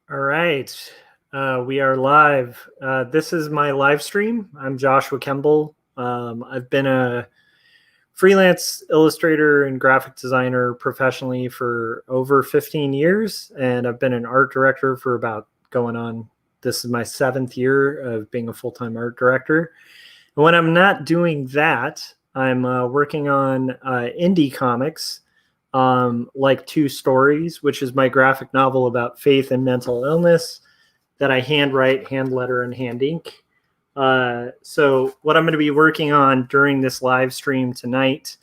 All right. We are live. This is my live stream. I'm Joshua Kemble. I've been a freelance illustrator and graphic designer professionally for over 15 years, and I've been an art director for about this is my 7th year of being a full-time art director. And when I'm not doing that, I'm working on indie comics, like Two Stories, which is my graphic novel about faith and mental illness that I handwrite, hand letter, and hand ink. So what I'm going to be working on during this live stream tonight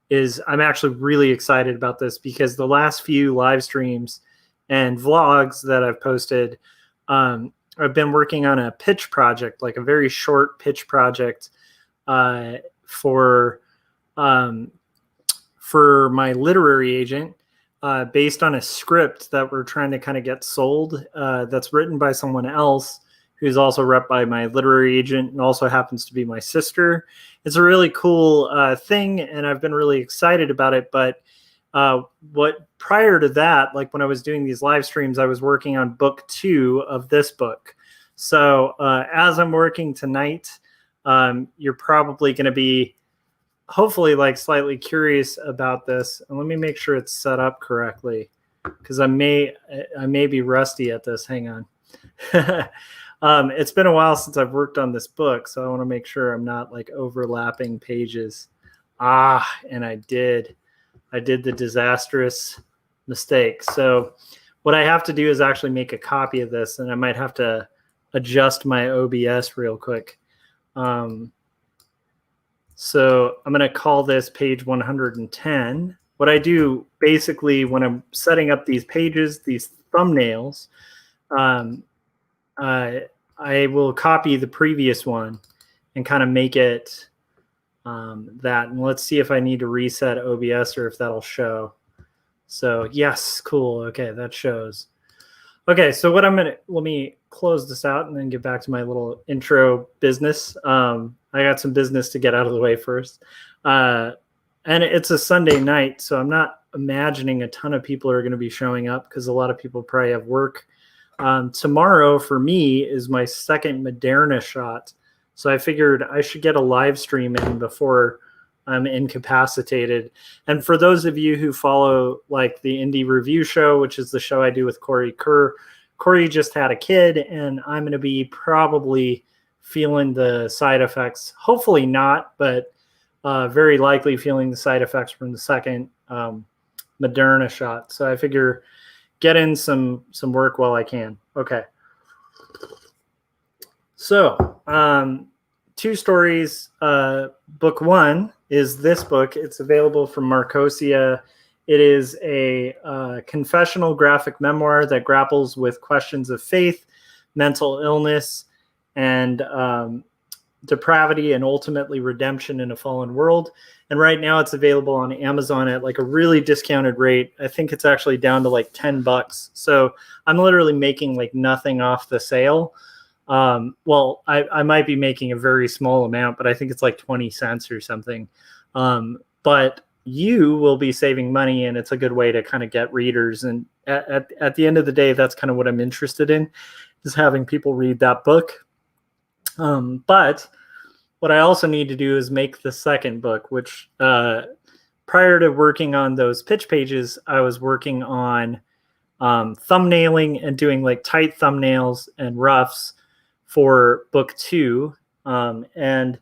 is I'm actually really excited about this because the last few live streams and vlogs that I've posted, I've been working on a pitch project, like a very short pitch project for my literary agent, based on a script that we're trying to kind of get sold, that's written by someone else who's also rep by my literary agent and also happens to be my sister. It's a really cool thing, and I've been really excited about it. But prior to that, like when I was doing these live streams, I was working on book 2 of this book. So as I'm working tonight, you're probably going to be hopefully like slightly curious about this. And let me make sure it's set up correctly, because I may be rusty at this. Hang on. It's been a while since I've worked on this book, so I want to make sure I'm not like overlapping pages. And I did the disastrous mistake. So what I have to do is actually make a copy of this, and I might have to adjust my OBS real quick. So I'm going to call this page 110. What I do basically when I'm setting up these pages, these thumbnails, I will copy the previous one and kind of make it that. And let's see if I need to reset OBS or if that'll show. So yes, cool. Okay, that shows. Okay, so let me close this out and then get back to my little intro business. I got some business to get out of the way first. And it's a Sunday night, so I'm not imagining a ton of people are going to be showing up because a lot of people probably have work. Tomorrow for me is my second Moderna shot. So I figured I should get a live stream in before I'm incapacitated. And for those of you who follow like the Indie Review Show, which is the show I do with Corey Kerr, Corey just had a kid, and I'm going to be probably feeling the side effects. Hopefully not, but very likely feeling the side effects from the second Moderna shot. So I figure get in some work while I can. Okay. So Two Stories, book 1 is this book. It's available from Marcosia. It is a confessional graphic memoir that grapples with questions of faith, mental illness, and depravity, and ultimately redemption in a fallen world. And right now it's available on Amazon at like a really discounted rate. I think it's actually down to like $10. So I'm literally making like nothing off the sale. Well, I might be making a very small amount, but I think it's like 20 cents or something. But you will be saving money, and it's a good way to kind of get readers. And at the end of the day, that's kind of what I'm interested in, is having people read that book. But what I also need to do is make the second book, which prior to working on those pitch pages, I was working on thumbnailing and doing like tight thumbnails and roughs for book 2. And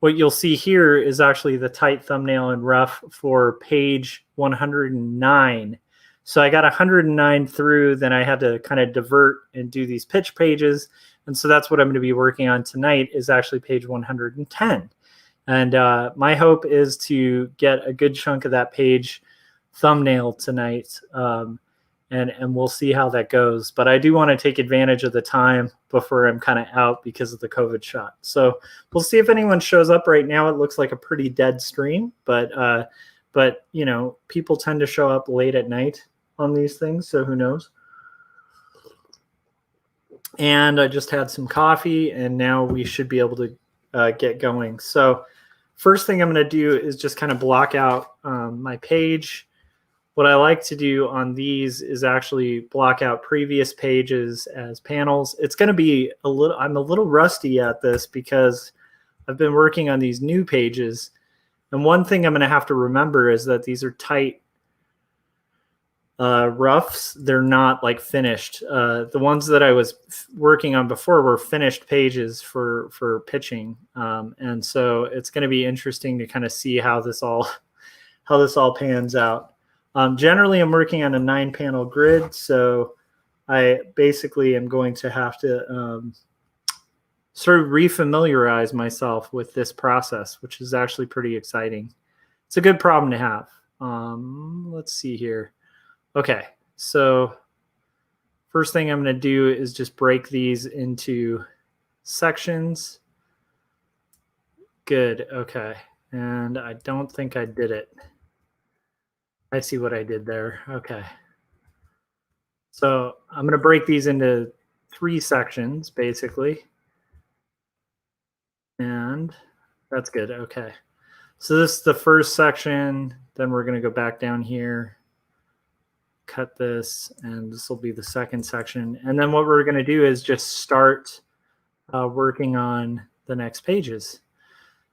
what you'll see here is actually the tight thumbnail and rough for page 109. So I got 109 through, then I had to kind of divert and do these pitch pages. And so that's what I'm going to be working on tonight, is actually page 110. And my hope is to get a good chunk of that page thumbnail tonight. And we'll see how that goes. But I do want to take advantage of the time before I'm kind of out because of the COVID shot. So we'll see if anyone shows up. Right now it looks like a pretty dead stream, but you know, people tend to show up late at night on these things, so who knows. And I just had some coffee, and now we should be able to get going. So first thing I'm going to do is just kind of block out my page. what I like to do on these is actually block out previous pages as panels. It's going to be I'm a little rusty at this because I've been working on these new pages. And one thing I'm going to have to remember is that these are tight roughs. They're not like finished. The ones that I was working on before were finished pages for pitching. And so it's going to be interesting to kind of see how this all pans out. Generally, I'm working on a 9-panel grid, so I basically am going to have to sort of refamiliarize myself with this process, which is actually pretty exciting. It's a good problem to have. Let's see here. Okay, so first thing I'm going to do is just break these into sections. Good, okay. And I don't think I did it. I see what I did there. Okay. So I'm going to break these into 3 sections, basically. And that's good. Okay. So this is the first section. Then we're going to go back down here, cut this, and this will be the second section. And then what we're going to do is just start working on the next pages.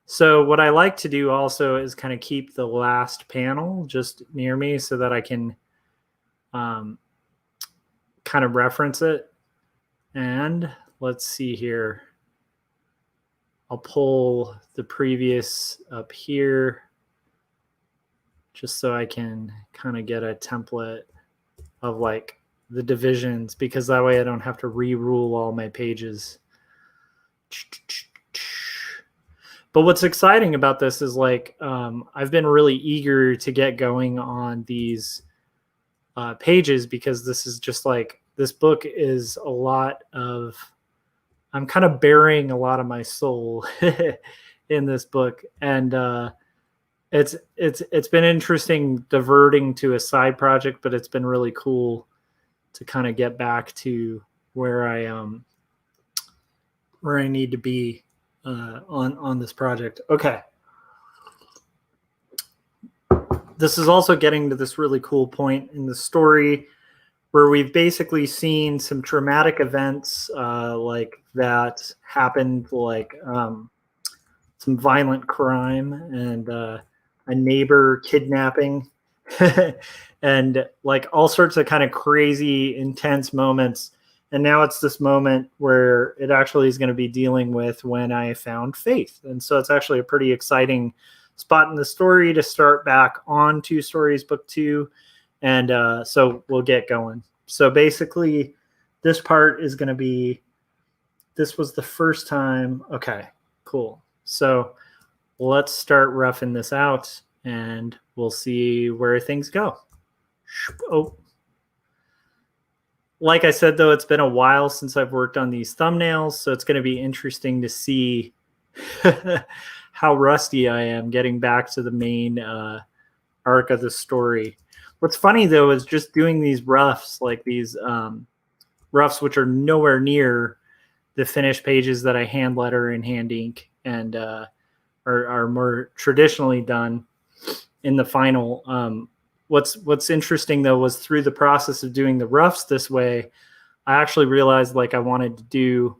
So what I like to do also is kind of keep the last panel just near me so that I can kind of reference it. And let's see here. I'll pull the previous up here just so I can kind of get a template of like the divisions, because that way I don't have to re-rule all my pages. But what's exciting about this is like I've been really eager to get going on these pages, because this is just like, this book is a lot of, I'm kind of burying a lot of my soul in this book. And it's been interesting diverting to a side project, but it's been really cool to kind of get back to where I need to be on this project. Okay. This is also getting to this really cool point in the story where we've basically seen some traumatic events like that happened, like some violent crime and a neighbor kidnapping and like all sorts of kind of crazy, intense moments. And now it's this moment where it actually is going to be dealing with when I found faith. And so it's actually a pretty exciting spot in the story to start back on 2 Stories book 2. And so we'll get going. So basically this part is going to be, this was the first time. Okay, cool. So let's start roughing this out and we'll see where things go. Oh. Like I said, though, it's been a while since I've worked on these thumbnails, so it's going to be interesting to see how rusty I am getting back to the main arc of the story. What's funny, though, is just doing these roughs, like these roughs, which are nowhere near the finished pages that I hand letter and hand ink and are more traditionally done in the final. What's interesting, though, was through the process of doing the roughs this way, I actually realized like I wanted to do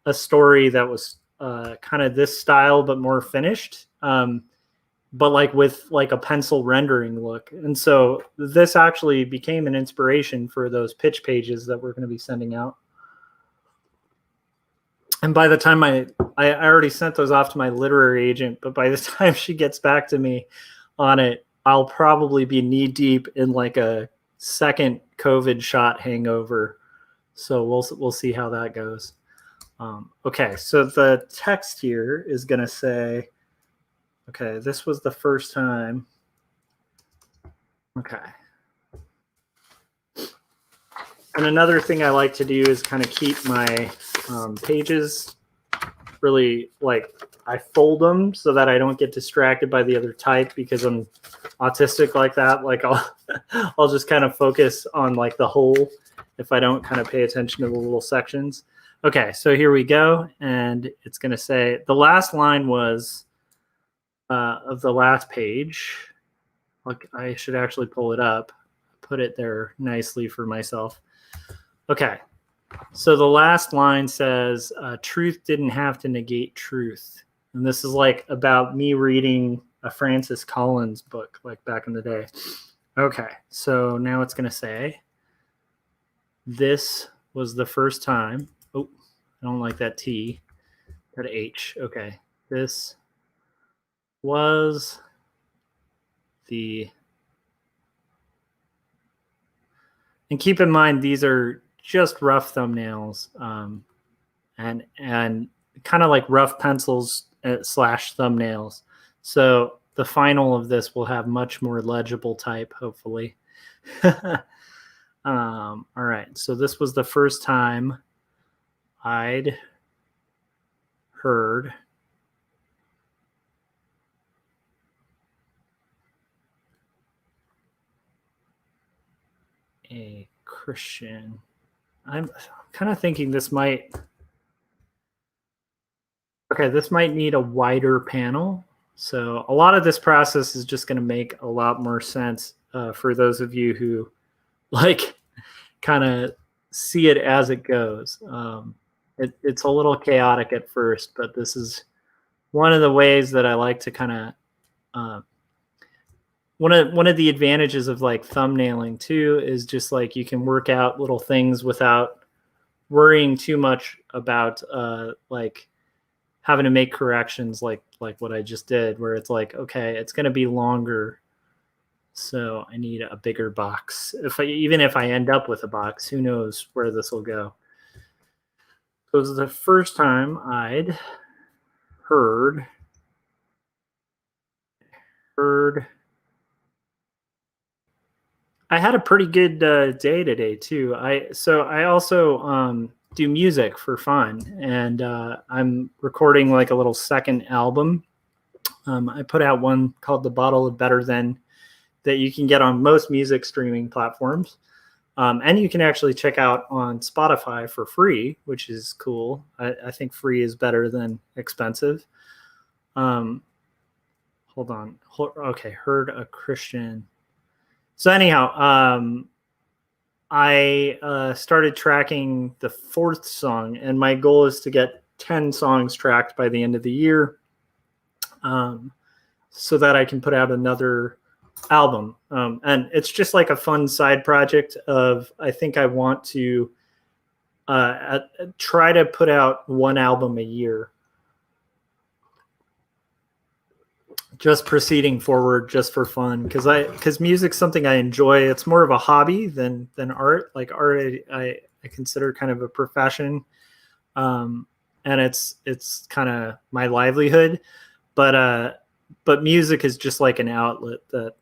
a story that was kind of this style, but more finished, but like with like a pencil rendering look. And so this actually became an inspiration for those pitch pages that we're going to be sending out. And by the time I already sent those off to my literary agent, but by the time she gets back to me on it, I'll probably be knee deep in like a second COVID shot hangover. So we'll see how that goes. Okay, so the text here is going to say, okay, this was the first time. Okay. And another thing I like to do is kind of keep my pages really, like, I fold them so that I don't get distracted by the other type, because I'm autistic like that. Like I'll just kind of focus on like the whole if I don't kind of pay attention to the little sections. Okay, so here we go. And it's going to say the last line was of the last page. Look, I should actually pull it up, put it there nicely for myself. Okay. So the last line says, truth didn't have to negate truth. And this is like about me reading a Francis Collins book, like back in the day. Okay. So now it's going to say, this was the first time. Oh, I don't like that T. That H. Okay. This was the. And keep in mind, these are just rough thumbnails, and kind of like rough pencils / thumbnails. So the final of this will have much more legible type, hopefully. All right. So this was the first time I'd heard a Christian. I'm kind of thinking this might. Okay, this might need a wider panel. So a lot of this process is just going to make a lot more sense for those of you who like kind of see it as it goes. It's a little chaotic at first, but this is one of the ways that I like to kind of one of the advantages of like thumbnailing too is just like you can work out little things without worrying too much about like having to make corrections like what I just did, where it's like, okay, it's going to be longer, so I need a bigger box. Even if I end up with a box, who knows where this will go. So it was the first time I'd heard I had a pretty good day today too. I also do music for fun, and I'm recording like a little second album. I put out one called "The Bottle of Better Than" that you can get on most music streaming platforms, and you can actually check out on Spotify for free, which is cool. I think free is better than expensive. Hold on. Okay, heard a Christian. So anyhow, I started tracking the 4th song, and my goal is to get 10 songs tracked by the end of the year, so that I can put out another album. And it's just like a fun side project of, I think I want to try to put out one album a year. Just proceeding forward just for fun, because music's something I enjoy. It's more of a hobby than art. Like art, I consider kind of a profession, and it's kind of my livelihood. But music is just like an outlet that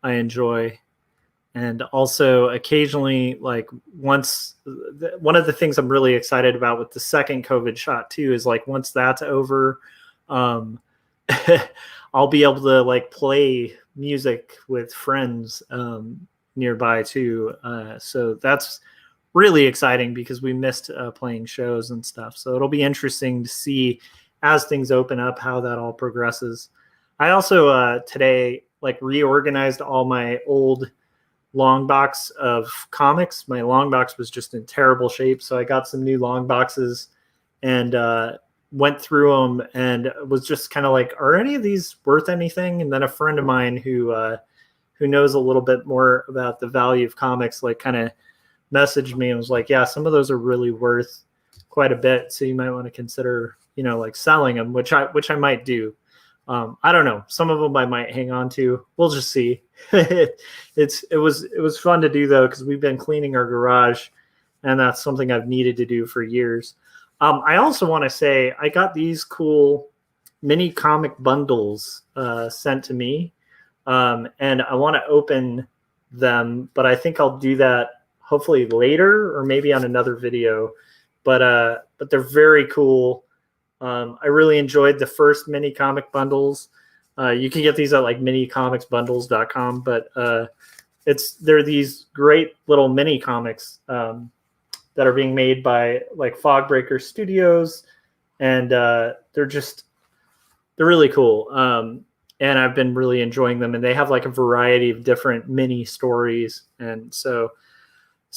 I enjoy, and also occasionally, like one of the things I'm really excited about with the second COVID shot too is like once that's over. I'll be able to like play music with friends nearby too. So that's really exciting because we missed playing shows and stuff. So it'll be interesting to see as things open up how that all progresses. I also today like reorganized all my old long box of comics. My long box was just in terrible shape, so I got some new long boxes and went through them and was just kind of like, are any of these worth anything? And then a friend of mine who knows a little bit more about the value of comics, like kind of messaged me and was like, yeah, some of those are really worth quite a bit. So you might want to consider, like selling them, which I might do. I don't know. Some of them I might hang on to. We'll just see. It was fun to do though, because we've been cleaning our garage, and that's something I've needed to do for years. I also want to say I got these cool mini comic bundles sent to me, and I want to open them, but I think I'll do that hopefully later or maybe on another video. But they're very cool. I really enjoyed the first mini comic bundles. You can get these at like minicomicsbundles.com, but they're these great little mini comics that are being made by like Fogbreaker Studios, and they're really cool. and I've been really enjoying them. And they have like a variety of different mini stories, and so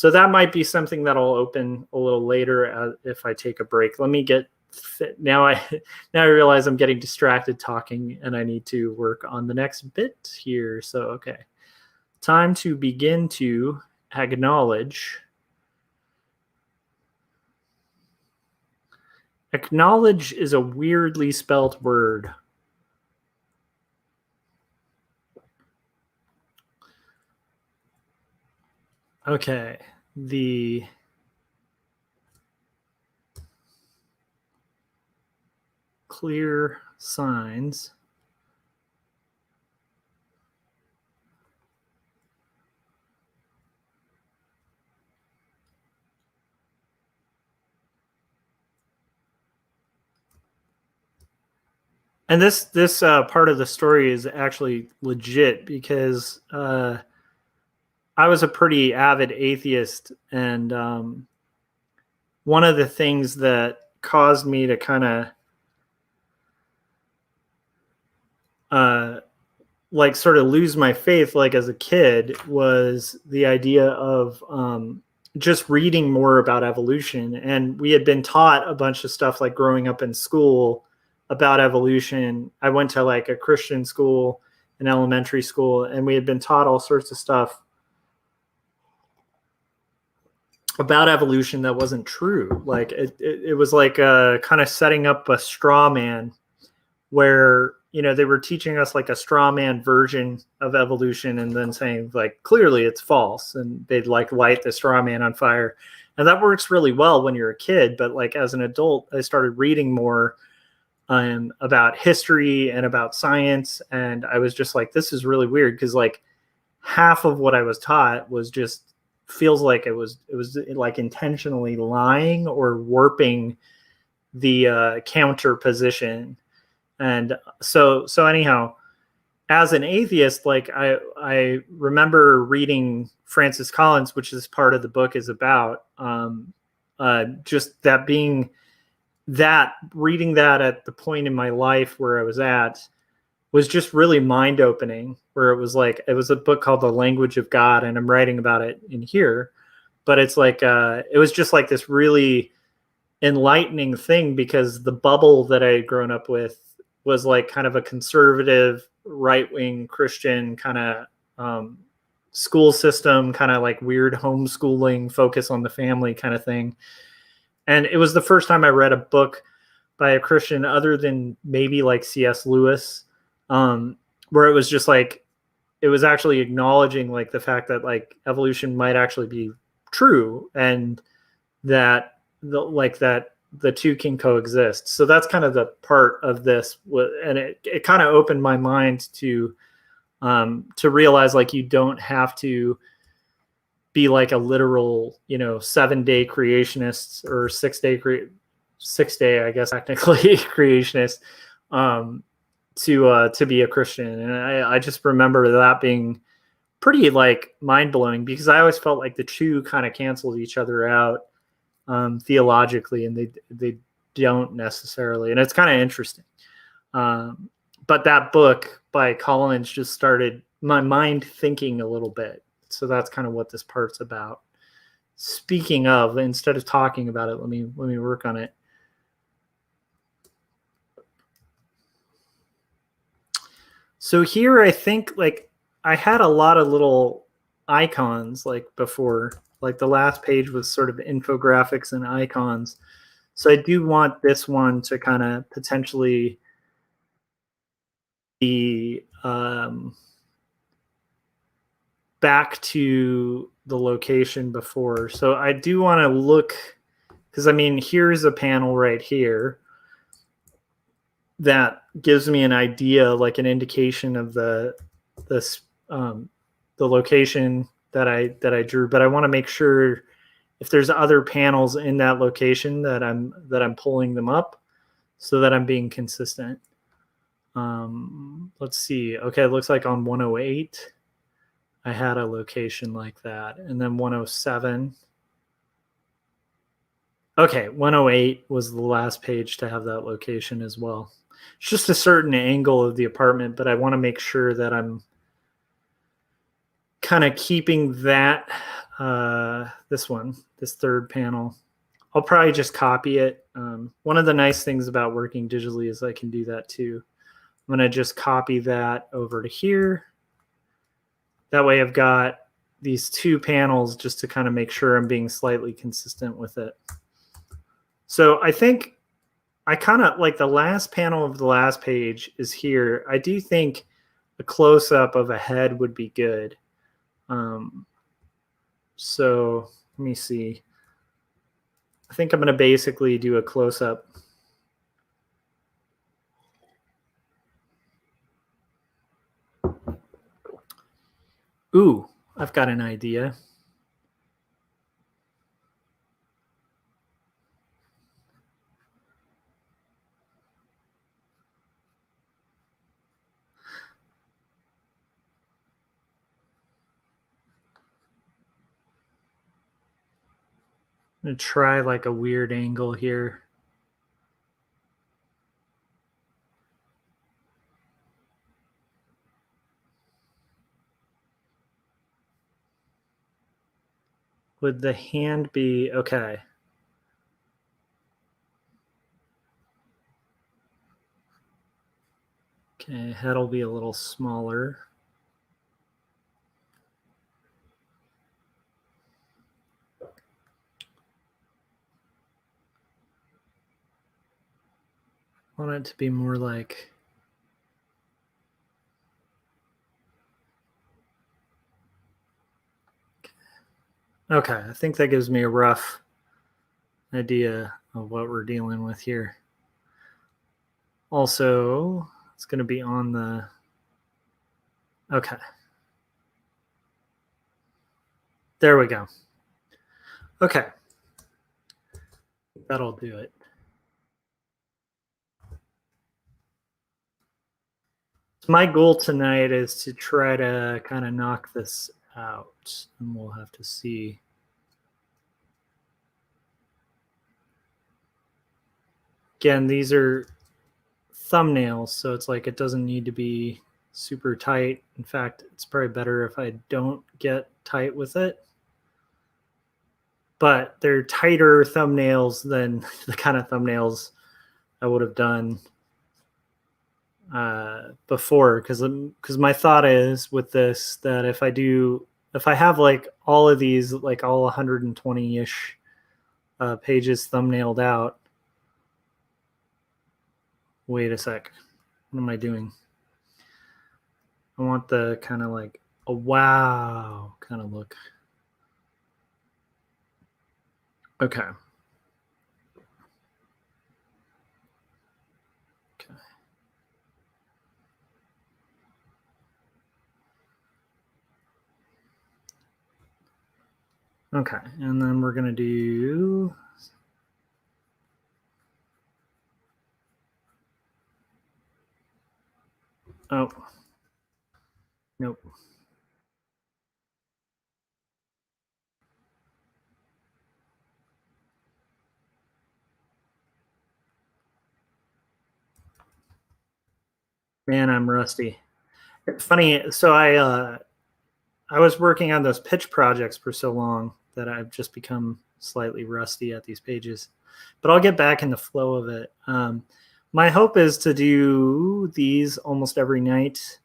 that might be something that I'll open a little later if I take a break. Let me get now. I realize I'm getting distracted talking, and I need to work on the next bit here. So okay, time to begin to acknowledge. Acknowledge is a weirdly spelt word. Okay, the clear signs and this part of the story is actually legit because I was a pretty avid atheist, and one of the things that caused me to kind of like sort of lose my faith, like as a kid, was the idea of just reading more about evolution. And we had been taught a bunch of stuff like growing up in school about evolution. I went to like a Christian school in elementary school, and we had been taught all sorts of stuff about evolution that wasn't true. Like it was like kind of setting up a straw man where, you know, they were teaching us like a straw man version of evolution and then saying like, clearly it's false. And they'd like light the straw man on fire. And that works really well when you're a kid. But like as an adult, I started reading more about history and about science. And I was just like, this is really weird. Cause like half of what I was taught was just feels like it was like intentionally lying or warping the counter position. And so anyhow, as an atheist, like I remember reading Francis Collins, which this part of the book is about, just that being that reading that at the point in my life where I was at was just really mind opening, where it was like, it was a book called The Language of God, and I'm writing about it in here, but it's like, it was just like this really enlightening thing, because the bubble that I had grown up with was like kind of a conservative right-wing Christian kind of school system, kind of like weird homeschooling, focus on the family kind of thing. And it was the first time I read a book by a Christian other than maybe like C.S. Lewis, where it was just like, it was actually acknowledging like the fact that like evolution might actually be true, and that the two can coexist. So that's kind of the part of this, and it kind of opened my mind to realize like you don't have to be like a literal, 7-day creationist or 6-day, I guess technically creationist, to be a Christian. And I just remember that being pretty like mind blowing, because I always felt like the two kind of canceled each other out theologically, and they don't necessarily, and it's kind of interesting. But that book by Collins just started my mind thinking a little bit. So that's kind of what this part's about. Speaking of, instead of talking about it, let me work on it. So here, I think like I had a lot of little icons like before, like the last page was sort of infographics and icons. So I do want this one to kind of potentially be back to the location before. So I do want to look, because I mean, here's a panel right here that gives me an idea, like an indication of the location that I drew. But I want to make sure if there's other panels in that location that I'm pulling them up, so that I'm being consistent. Let's see. Okay, it looks like on 108, I had a location like that, and then 107. Okay, 108 was the last page to have that location as well. It's just a certain angle of the apartment, but I want to make sure that I'm kind of keeping that, this third panel. I'll probably just copy it. One of the nice things about working digitally is I can do that too. I'm going to just copy that over to here. That way I've got these two panels just to kind of make sure I'm being slightly consistent with it. So I think I kind of like the last panel of the last page is here. I do think a close-up of a head would be good. So let me see. I think I'm going to basically do a close-up. Ooh, I've got an idea. I'm going to try like a weird angle here. Would the hand be okay? Okay, head will be a little smaller. I want it to be more like, okay, I think that gives me a rough idea of what we're dealing with here. Also, it's going to be on the, okay. There we go. Okay. That'll do it. My goal tonight is to try to kind of knock this out, and we'll have to see. Again, these are thumbnails, so it's like it doesn't need to be super tight. In fact, it's probably better if I don't get tight with it. But they're tighter thumbnails than the kind of thumbnails I would have done before, because my thought is with this that if I have like all of these, like all 120-ish pages thumbnailed out. Wait a sec. What am I doing? I want the kind of like a wow kind of look. Okay. Okay. Okay, and then we're going to do oh. Nope. Man, I'm rusty. It's funny. So I was working on those pitch projects for so long that I've just become slightly rusty at these pages, but I'll get back in the flow of it. My hope is to do these almost every night,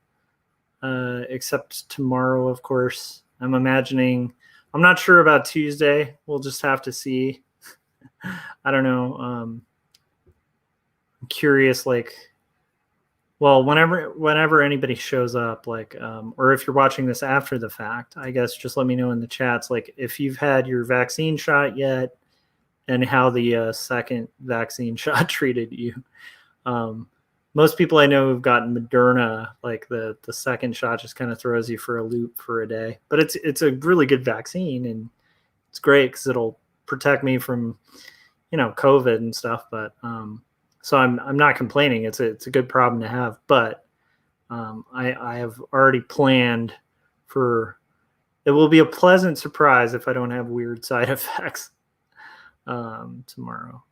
except tomorrow, of course. I'm imagining, I'm not sure about Tuesday. We'll just have to see. I don't know. I'm curious, like, well, whenever anybody shows up, like, or if you're watching this after the fact, I guess just let me know in the chats, like if you've had your vaccine shot yet, and how the second vaccine shot treated you. Most people I know who've gotten Moderna, like the second shot just kind of throws you for a loop for a day, but it's a really good vaccine and it's great because it'll protect me from, COVID and stuff. But so I'm not complaining. It's a good problem to have, but I have already planned for. It will be a pleasant surprise if I don't have weird side effects tomorrow.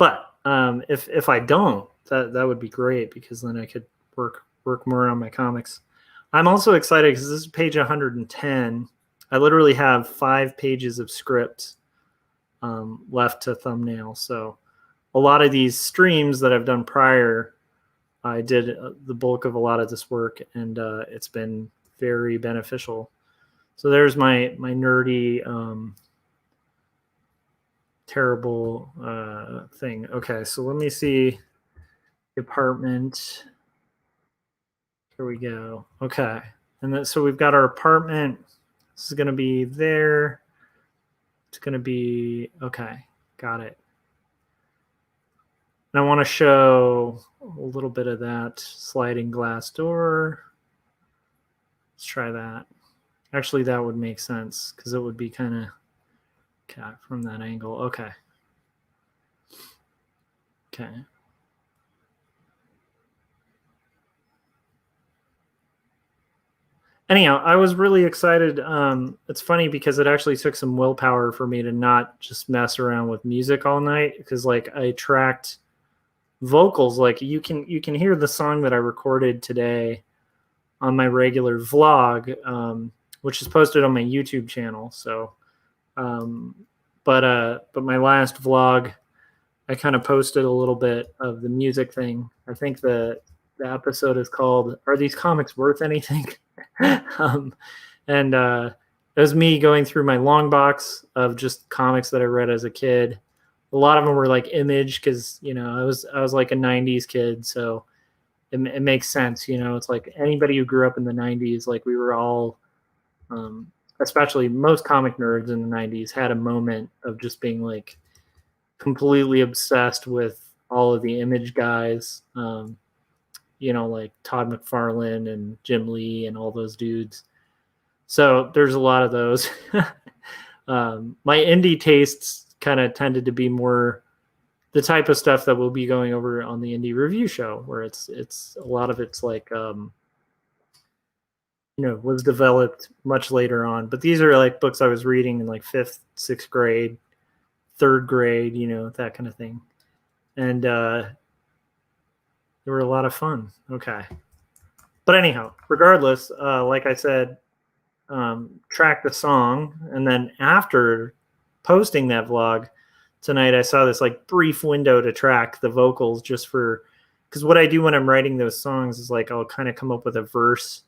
But if I don't, that would be great, because then I could work more on my comics. I'm also excited because this is page 110. I literally have 5 pages of script left to thumbnail. So a lot of these streams that I've done prior, I did the bulk of a lot of this work, and it's been very beneficial. So there's my nerdy, terrible thing. Okay, so let me see the apartment. Here we go. Okay, and then so we've got our apartment. This is going to be there. It's going to be, okay, got it. And I want to show a little bit of that sliding glass door. Let's try that. Actually, that would make sense because it would be kind of, okay, from that angle. Okay. Okay. Anyhow, I was really excited. It's funny because it actually took some willpower for me to not just mess around with music all night, because like I tracked vocals. Like you can hear the song that I recorded today on my regular vlog, which is posted on my YouTube channel. So, but my last vlog, I kind of posted a little bit of the music thing. I think the episode is called "Are These Comics Worth Anything?" And it was me going through my long box of just comics that I read as a kid. A lot of them were like Image, because I was like a 90s kid, so it makes sense. It's like anybody who grew up in the 90s, like we were all, especially most comic nerds in the 90s, had a moment of just being like completely obsessed with all of the Image guys. Like Todd McFarlane and Jim Lee and all those dudes. So there's a lot of those. My indie tastes kind of tended to be more the type of stuff that we'll be going over on the indie review show, where it's a lot of it's like, was developed much later on. But these are like books I was reading in like 5th, 6th grade, 3rd grade, that kind of thing. And, they were a lot of fun. Okay. But anyhow, regardless, like I said, track the song. And then after posting that vlog tonight, I saw this like brief window to track the vocals, just for, because what I do when I'm writing those songs is like I'll kind of come up with a verse,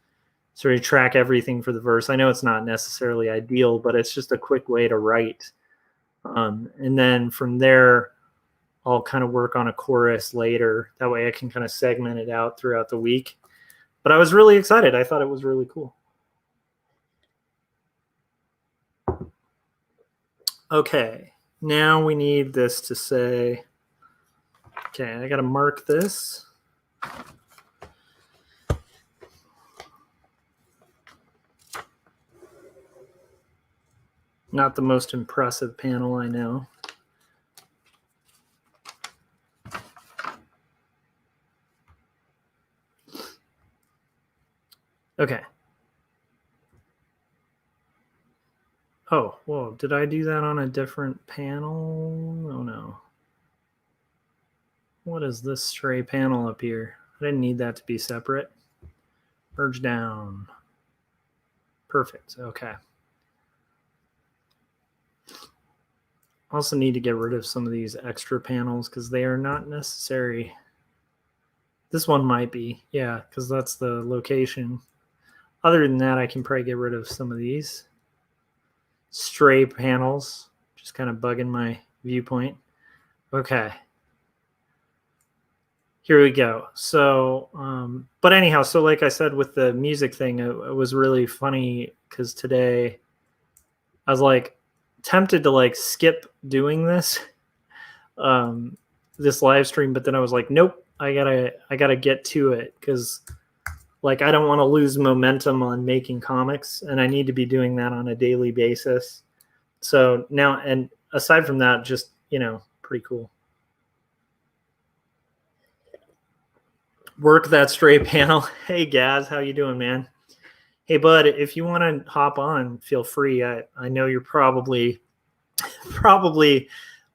sort of track everything for the verse. I know it's not necessarily ideal, but it's just a quick way to write. And then from there, I'll kind of work on a chorus later. That way I can kind of segment it out throughout the week. But I was really excited. I thought it was really cool. Okay, now we need this to say, okay, I got to mark this. Not the most impressive panel, I know. Okay. Oh, whoa, did I do that on a different panel? Oh no. What is this stray panel up here? I didn't need that to be separate. Merge down. Perfect, okay. Also need to get rid of some of these extra panels because they are not necessary. This one might be, yeah, because that's the location. Other than that, I can probably get rid of some of these stray panels, just kind of bugging my viewpoint. Okay. Here we go. So, but anyhow, so like I said, with the music thing, it was really funny because today I was like tempted to like skip doing this, this live stream, but then I was like, nope, I gotta get to it, because like I don't want to lose momentum on making comics, and I need to be doing that on a daily basis. So now, and aside from that, just, pretty cool. Work that stray panel. Hey Gaz, how you doing, man? Hey bud, if you want to hop on, feel free. I know you're probably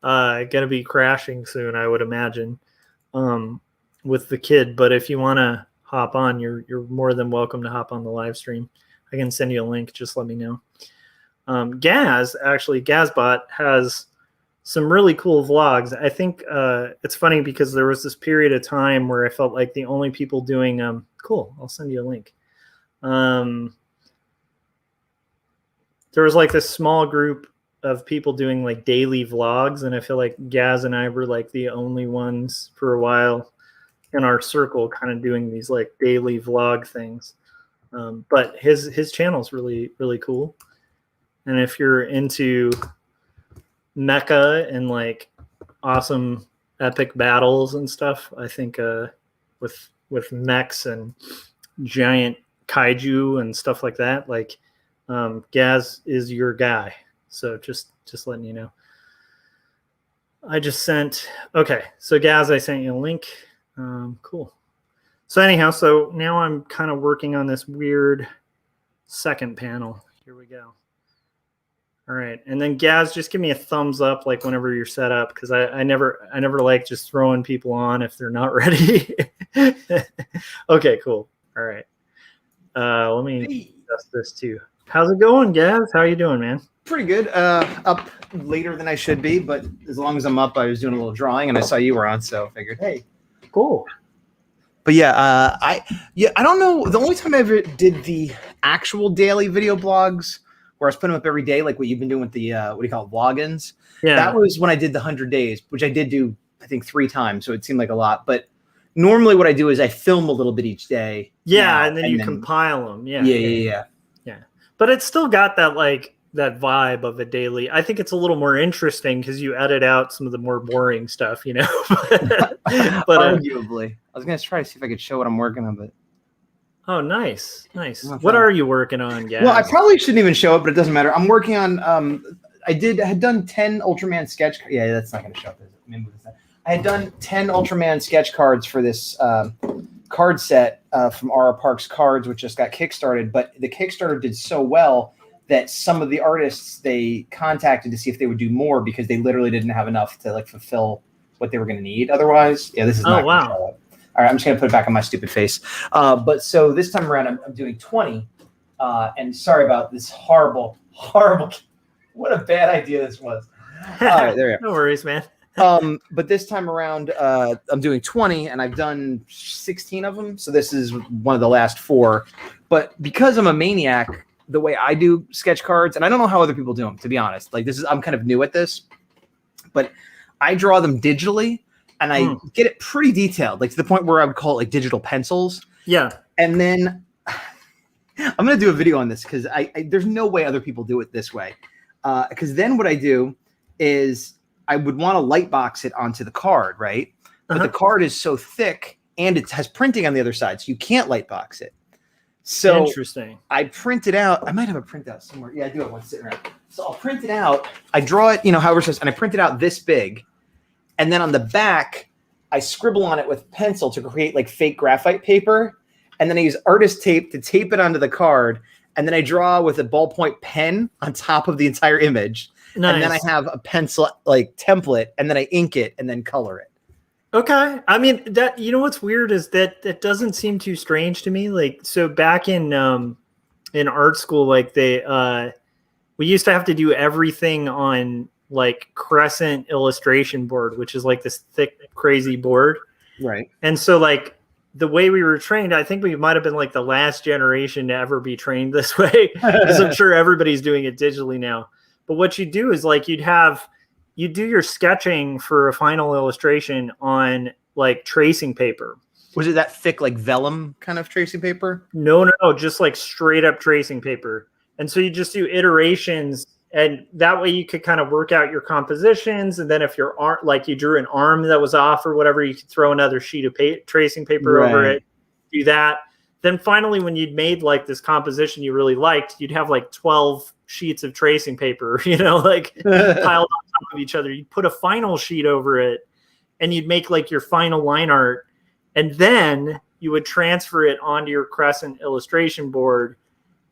gonna be crashing soon, I would imagine, with the kid. But if you want to hop on, you're more than welcome to hop on the live stream. I can send you a link. Just let me know. Gazbot has some really cool vlogs. I think it's funny because there was this period of time where I felt like the only people doing cool. I'll send you a link. There was like this small group of people doing like daily vlogs, and I feel like Gaz and I were like the only ones for a while in our circle kind of doing these like daily vlog things. But his channel is really, really cool. And if you're into mecha and like awesome epic battles and stuff, I think with mechs and giant kaiju and stuff like that, like Gaz is your guy. So just letting you know. I just sent, okay, so Gaz, I sent you a link. Cool. So anyhow, so now I'm kind of working on this weird second panel. Here we go. All right, and then Gaz, just give me a thumbs up like whenever you're set up, because I never like just throwing people on if they're not ready. Okay, cool. All right. Let me adjust this too. How's it going, Gaz? How are you doing, man? Pretty good. Up later than I should be, but as long as I'm up, I was doing a little drawing, and I saw you were on, so I figured, hey, cool. But yeah, I don't know. The only time I ever did the actual daily video blogs, where I was putting them up every day, like what you've been doing with the what do you call it, vlogins? Yeah, that was when I did the 100 days, which I did do, I think 3 times, so it seemed like a lot. But normally, what I do is I film a little bit each day. Yeah, and then you compile them. Yeah. But it's still got that like that vibe of a daily. I think it's a little more interesting because you edit out some of the more boring stuff, you know. But arguably, I was gonna try to see if I could show what I'm working on, but oh, nice. What are you working on, Gaz? Well, I probably shouldn't even show it, but it doesn't matter. I'm working on. I had done 10 Ultraman sketch. Yeah, that's not gonna show up. Let me move this. I had done 10 Ultraman sketch cards for this card set from Aura Parks Cards, which just got kickstarted. But the Kickstarter did so well that some of the artists they contacted to see if they would do more because they literally didn't have enough to like fulfill what they were going to need otherwise. Yeah, this is not gonna show up. All right, I'm just going to put it back on my stupid face. But so this time around, I'm doing 20. And sorry about this horrible. What a bad idea this was. All right, there we go. No worries, man. But this time around, I'm doing 20, and I've done 16 of them. So this is one of the last 4. But because I'm a maniac, the way I do sketch cards, and I don't know how other people do them, to be honest. Like I'm kind of new at this, but I draw them digitally, and I get it pretty detailed, like to the point where I would call it like digital pencils. Yeah. And then I'm going to do a video on this because there's no way other people do it this way. Because then what I do is I would want to light box it onto the card, right? But the card is so thick and it has printing on the other side, so you can't light box it. So interesting. I print it out. I might have a printout somewhere. Yeah, I do have one sitting around. So I'll print it out. I draw it, however it says, and I print it out this big. And then on the back, I scribble on it with pencil to create like fake graphite paper. And then I use artist tape to tape it onto the card. And then I draw with a ballpoint pen on top of the entire image. Nice. And then I have a pencil like template, and then I ink it and then color it. Okay. I mean, that, what's weird is that doesn't seem too strange to me. Like, so back in art school, like we used to have to do everything on like Crescent illustration board, which is like this thick, crazy board. Right. And so like the way we were trained, I think we might've been like the last generation to ever be trained this way. Because I'm sure everybody's doing it digitally now. But what you do is like you do your sketching for a final illustration on like tracing paper. Was it that thick, like vellum kind of tracing paper? No, just like straight up tracing paper. And so you just do iterations, and that way you could kind of work out your compositions. And then if your arm, like you drew an arm that was off or whatever, you could throw another sheet of tracing paper over it, do that. Then finally, when you'd made like this composition you really liked, you'd have like 12 sheets of tracing paper, like piled on top of each other. You'd put a final sheet over it, and you'd make like your final line art. And then you would transfer it onto your Crescent illustration board.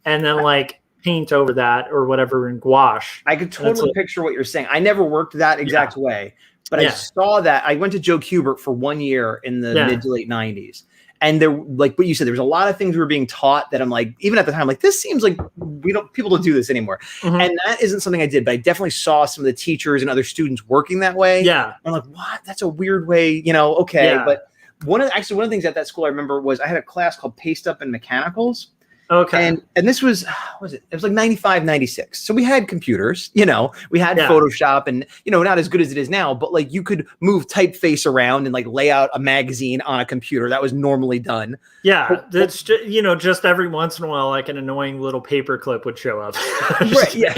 And then like paint over that or whatever in gouache. I could totally picture what you're saying. I never worked that exact way, but I saw that. I went to Joe Kubert for 1 year in the mid to late 90s. And there, like what you said, there was a lot of things we were being taught that I'm like, even at the time, like, this seems like people don't do this anymore. And that isn't something I did, but I definitely saw some of the teachers and other students working that way. Yeah. I'm like, what? That's a weird way, okay. Yeah. But one of the things at that school I remember was I had a class called Paste Up and Mechanicals. Okay. And this was, it was like 95, 96. So we had computers, we had Photoshop and, not as good as it is now, but like you could move typeface around and like lay out a magazine on a computer. That was normally done. Yeah. That's just, just every once in a while, like an annoying little paper clip would show up. Right. Yeah.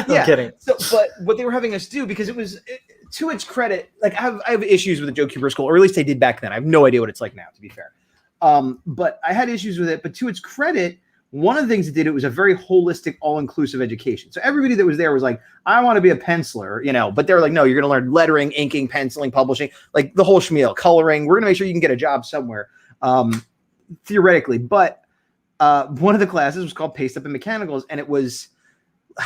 I'm kidding. So, but what they were having us do, because it was to its credit, like I have issues with the Joe Kubert School, or at least I did back then. I have no idea what it's like now, to be fair. But I had issues with it. But to its credit, one of the things it did, it was a very holistic, all-inclusive education. So everybody that was there was like, I want to be a penciler, but they're like, no, you're going to learn lettering, inking, penciling, publishing, like the whole schmeal, coloring. We're going to make sure you can get a job somewhere, theoretically. But one of the classes was called Paste Up and Mechanicals, and it was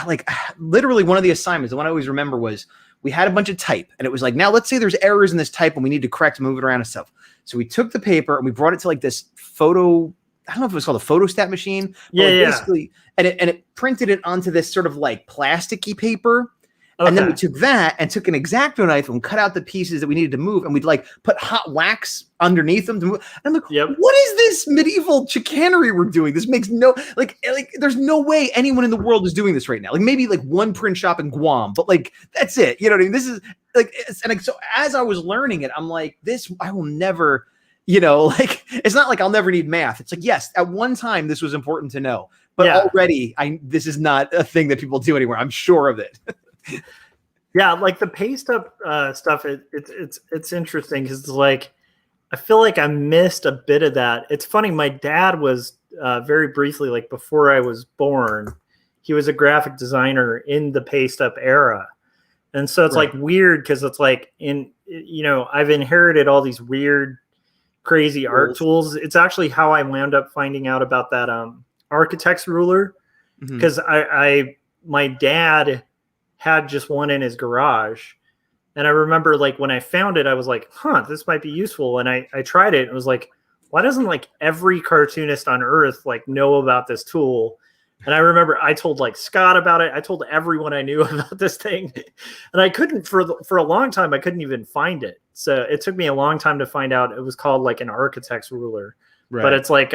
like literally one of the assignments. The one I always remember was we had a bunch of type, and it was like, now let's say there's errors in this type and we need to correct, move it around and stuff. So we took the paper and we brought it to like this photo. I don't know if it was called a photostat machine. Basically, and it printed it onto this sort of like plasticky paper. Okay. And then we took that and took an X-Acto knife and cut out the pieces that we needed to move. And we'd like put hot wax underneath them to move. And I'm like, what is this medieval chicanery we're doing? This makes no, like, there's no way anyone in the world is doing this right now. Like maybe like one print shop in Guam, but like, that's it. You know what I mean? This is like, so as I was learning it, I'm like, I will never, like, it's not like I'll never need math. It's like, yes, at one time this was important to know, but already this is not a thing that people do anymore. I'm sure of it. Yeah, like the paste up stuff. It's interesting because it's like I feel like I missed a bit of that. It's funny. My dad was very briefly, like before I was born, he was a graphic designer in the paste up era, and so it's like weird because it's like I've inherited all these weird, crazy art tools. It's actually how I wound up finding out about that architect's ruler because my dad had just one in his garage. And I remember like when I found it, I was like, this might be useful. And I tried it and it was like, why doesn't like every cartoonist on earth like know about this tool? And I remember I told like Scott about it. I told everyone I knew about this thing. And I couldn't for a long time, I couldn't even find it. So it took me a long time to find out it was called like an architect's ruler. Right. But it's like,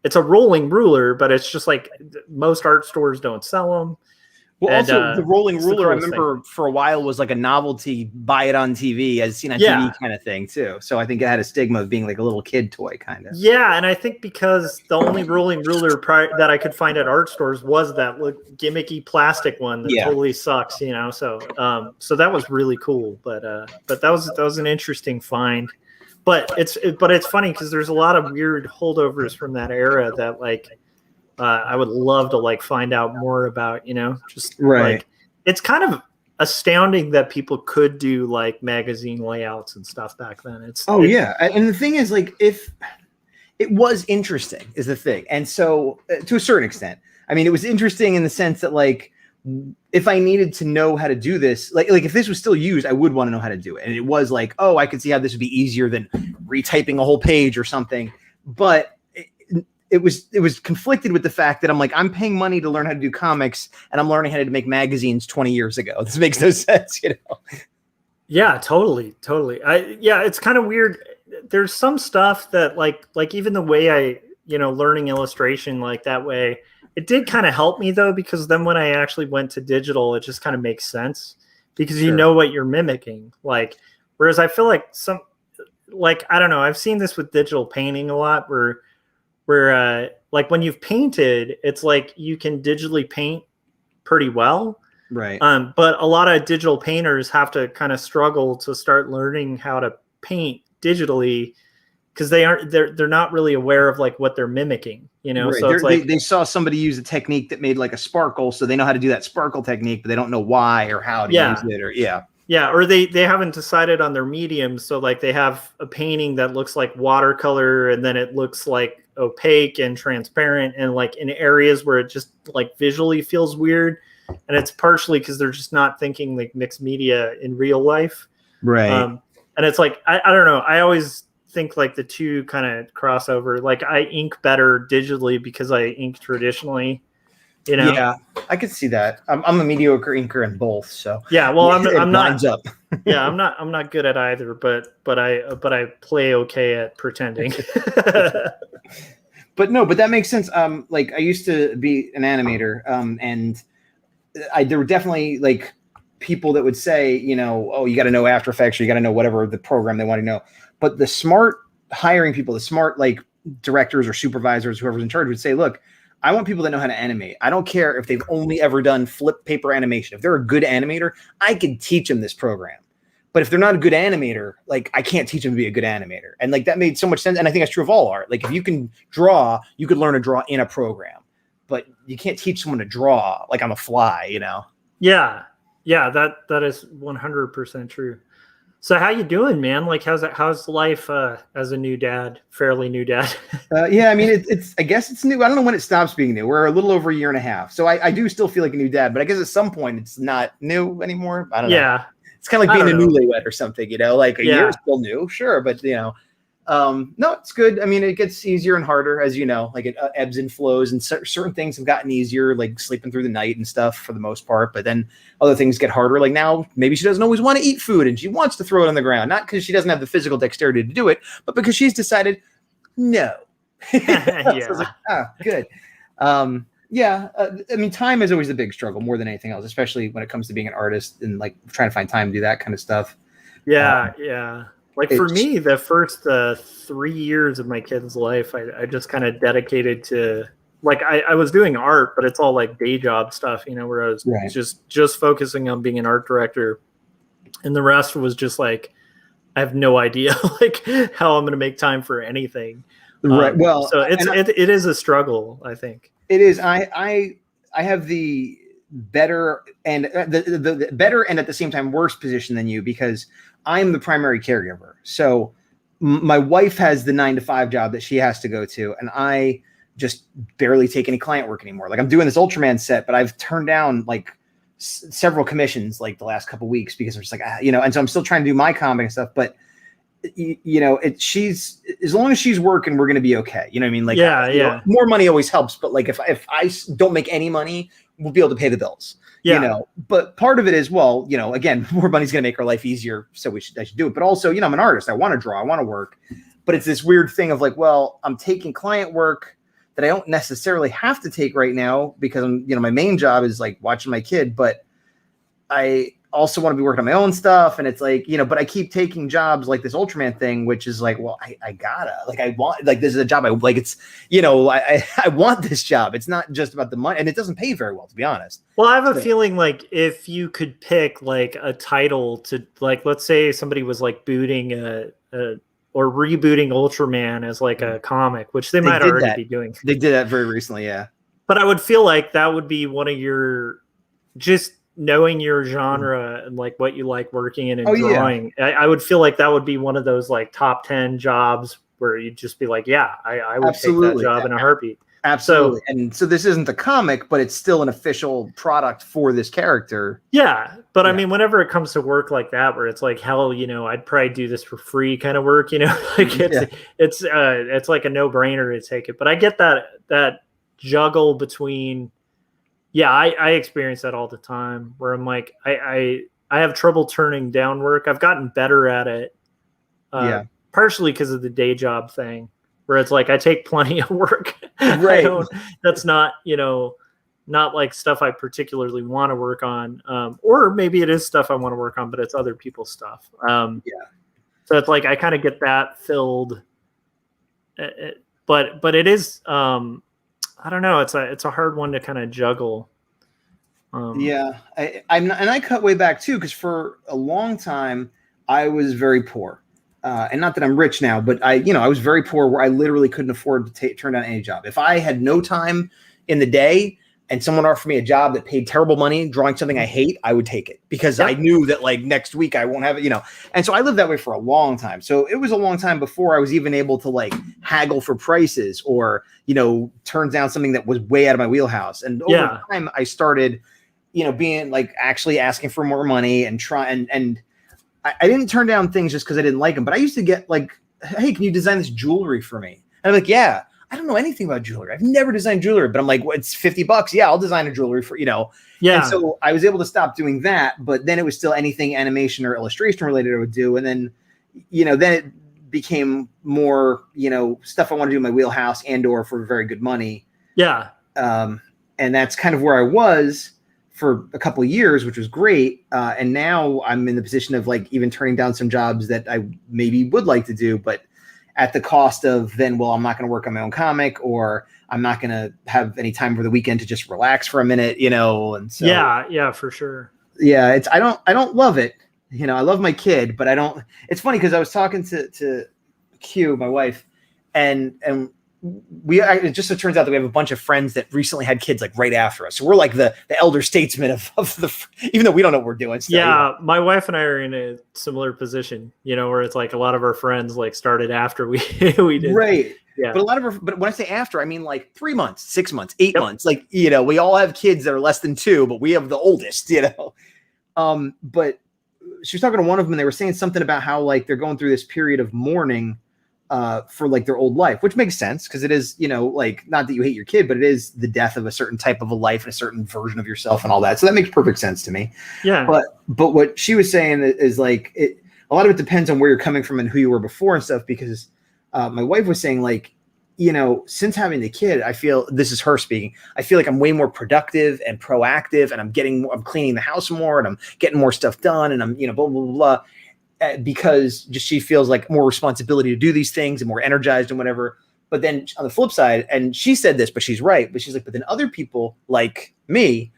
it's a rolling ruler, but it's just like most art stores don't sell them. Well, also the rolling ruler, I remember for a while was like a novelty, buy it on TV, as seen on TV kind of thing too. So I think it had a stigma of being like a little kid toy kind of. Yeah, and I think because the only rolling ruler that I could find at art stores was that gimmicky plastic one that totally sucks, So that was really cool, but that was an interesting find. But it's funny because there's a lot of weird holdovers from that era that like. I would love to like find out more about, just like it's kind of astounding that people could do like magazine layouts and stuff back then. And the thing is like if it was interesting is the thing. And so to a certain extent, I mean, it was interesting in the sense that like if I needed to know how to do this, like if this was still used, I would want to know how to do it. And it was like, I could see how this would be easier than retyping a whole page or something. But it was conflicted with the fact that I'm like, I'm paying money to learn how to do comics and I'm learning how to make magazines 20 years ago. This makes no sense, Yeah, totally. It's kind of weird. There's some stuff that like even the way I, learning illustration like that way, it did kind of help me though, because then when I actually went to digital, it just kind of makes sense because you know what you're mimicking. Like, whereas I feel like I don't know, I've seen this with digital painting a lot where like when you've painted, it's like you can digitally paint pretty well. Right. But a lot of digital painters have to kind of struggle to start learning how to paint digitally because they're not really aware of like what they're mimicking, Right. So it's like they saw somebody use a technique that made like a sparkle, so they know how to do that sparkle technique, but they don't know why or how to use it or they haven't decided on their medium. So like they have a painting that looks like watercolor and then it looks like opaque and transparent, and like in areas where it just like visually feels weird. And it's partially because they're just not thinking like mixed media in real life. Right. And it's like, I don't know. I always think like the two kind of crossover. Like I ink better digitally because I ink traditionally, you know? Yeah, I could see that. I'm a mediocre inker in both. So yeah, well, I'm not, lines up. yeah, I'm not good at either, but I play okay at pretending. But that makes sense. Like I used to be an animator, and there were definitely like people that would say, you know, oh, you got to know After Effects, or you got to know whatever the program they want to know. But the smart hiring people, the smart like directors or supervisors, whoever's in charge, would say, look, I want people that know how to animate. I don't care if they've only ever done flip paper animation. If they're a good animator, I can teach them this program. But if they're not a good animator, like I can't teach them to be a good animator. And like that made so much sense. And I think that's true of all art. Like if you can draw, you could learn to draw in a program, but you can't teach someone to draw like on the fly, you know? Yeah. That is 100% true. So how you doing, man? Like how's life as a new dad, fairly new dad? Yeah, I mean, it's I guess it's new. I don't know when it stops being new. We're a little over a year and a half. So I do still feel like a new dad, but I guess at some point it's not new anymore. I don't know. Yeah. It's kind of like being a newlywed or something, you know, like a year is still new, sure. But, you know, no, it's good. I mean, it gets easier and harder, as you know, like it ebbs and flows, and certain things have gotten easier, like sleeping through the night and stuff for the most part. But then other things get harder. Like now, maybe she doesn't always want to eat food and she wants to throw it on the ground, not because she doesn't have the physical dexterity to do it, but because she's decided no. Yeah. So like, good. Yeah, I mean, time is always the big struggle more than anything else, especially when it comes to being an artist and like trying to find time to do that kind of stuff. Yeah. Like for me, the first 3 years of my kid's life, I just kind of dedicated to like I was doing art, but it's all like day job stuff, you know, where I was just focusing on being an art director, and the rest was just like I have no idea like how I'm going to make time for anything. Right. Well, so it is a struggle, I think. It is. I have the better and the better and at the same time worse position than you because I'm the primary caregiver. So my wife has the 9-to-5 job that she has to go to, and I just barely take any client work anymore. Like I'm doing this Ultraman set, but I've turned down like several commissions like the last couple of weeks because I'm just like, you know, and so I'm still trying to do my comic and stuff, but you know, she's as long as she's working, we're going to be okay. You know what I mean? Like, you know, more money always helps, but like if I don't make any money, we'll be able to pay the bills, you know, but part of it is, well, you know, again, more money's going to make our life easier. So I should do it. But also, you know, I'm an artist. I want to draw, I want to work, but it's this weird thing of like, well, I'm taking client work that I don't necessarily have to take right now because I'm, you know, my main job is like watching my kid, but I also want to be working on my own stuff. And it's like, you know, but I keep taking jobs like this Ultraman thing, which is like, well, I gotta, like, I want, like, this is a job I like, it's, you know, I want this job. It's not just about the money, and it doesn't pay very well, to be honest. Well, I have a feeling like if you could pick like a title to like, let's say somebody was like booting or rebooting Ultraman as like a comic, which they might already be doing. They did that very recently. Yeah. But I would feel like that would be one of your, just knowing your genre and like what you like working in and drawing. Yeah. I would feel like that would be one of those like top 10 jobs where you'd just be like, yeah, I would take that job in a heartbeat. Absolutely. And so this isn't the comic, but it's still an official product for this character. Yeah. But I mean, whenever it comes to work like that, where it's like, hell, you know, I'd probably do this for free kind of work, you know, like it's like a no brainer to take it. But I get that juggle between, I experience that all the time where I'm like, I have trouble turning down work. I've gotten better at it. Partially because of the day job thing where it's like, I take plenty of work. Right. That's not, you know, not like stuff I particularly want to work on. Or maybe it is stuff I want to work on, but it's other people's stuff. So it's like, I kind of get that filled, but it is, I don't know. It's a hard one to kind of juggle. I cut way back too, because for a long time I was very poor, and not that I'm rich now, but I was very poor where I literally couldn't afford to turn down any job. If I had no time in the day, and someone offered me a job that paid terrible money drawing something I hate, I would take it because I knew that like next week I won't have it, you know. And so I lived that way for a long time. So it was a long time before I was even able to like haggle for prices or, you know, turn down something that was way out of my wheelhouse. And over time I started, you know, being like actually asking for more money and and I didn't turn down things just because I didn't like them, but I used to get like, hey, can you design this jewelry for me? And I'm like, yeah. I don't know anything about jewelry. I've never designed jewelry, but I'm like, well, it's $50. Yeah, I'll design a jewelry for, you know. Yeah. And so I was able to stop doing that, but then it was still anything animation or illustration related I would do. And then, you know, then it became more, you know, stuff I want to do in my wheelhouse and or for very good money. Yeah. And that's kind of where I was for a couple of years, which was great. And now I'm in the position of like even turning down some jobs that I maybe would like to do, but at the cost of then, well, I'm not going to work on my own comic, or I'm not going to have any time over the weekend to just relax for a minute, you know? And so, yeah, for sure. Yeah. I don't love it. You know, I love my kid, but it's funny because I was talking to Q, my wife, and it just so turns out that we have a bunch of friends that recently had kids like right after us. So we're like the elder statesmen of the, even though we don't know what we're doing. Still, yeah. My wife and I are in a similar position, you know, where it's like a lot of our friends like started after we did. Right. Yeah. But when I say after, I mean like 3 months, 6 months, 8 months. Like, you know, we all have kids that are less than 2, but we have the oldest, you know? But she was talking to one of them and they were saying something about how like they're going through this period of mourning for like their old life, which makes sense because it is, you know, like not that you hate your kid, but it is the death of a certain type of a life and a certain version of yourself and all that. So that makes perfect sense to me. Yeah. But what she was saying is like a lot of it depends on where you're coming from and who you were before and stuff. Because my wife was saying like, you know, since having the kid, I feel, this is her speaking, I feel like I'm way more productive and proactive, and I'm cleaning the house more, and I'm getting more stuff done, and I'm, you know, blah, blah, blah, blah. Because just she feels like more responsibility to do these things and more energized and whatever. But then on the flip side, and she said this, but she's right. But she's like, but then other people like me,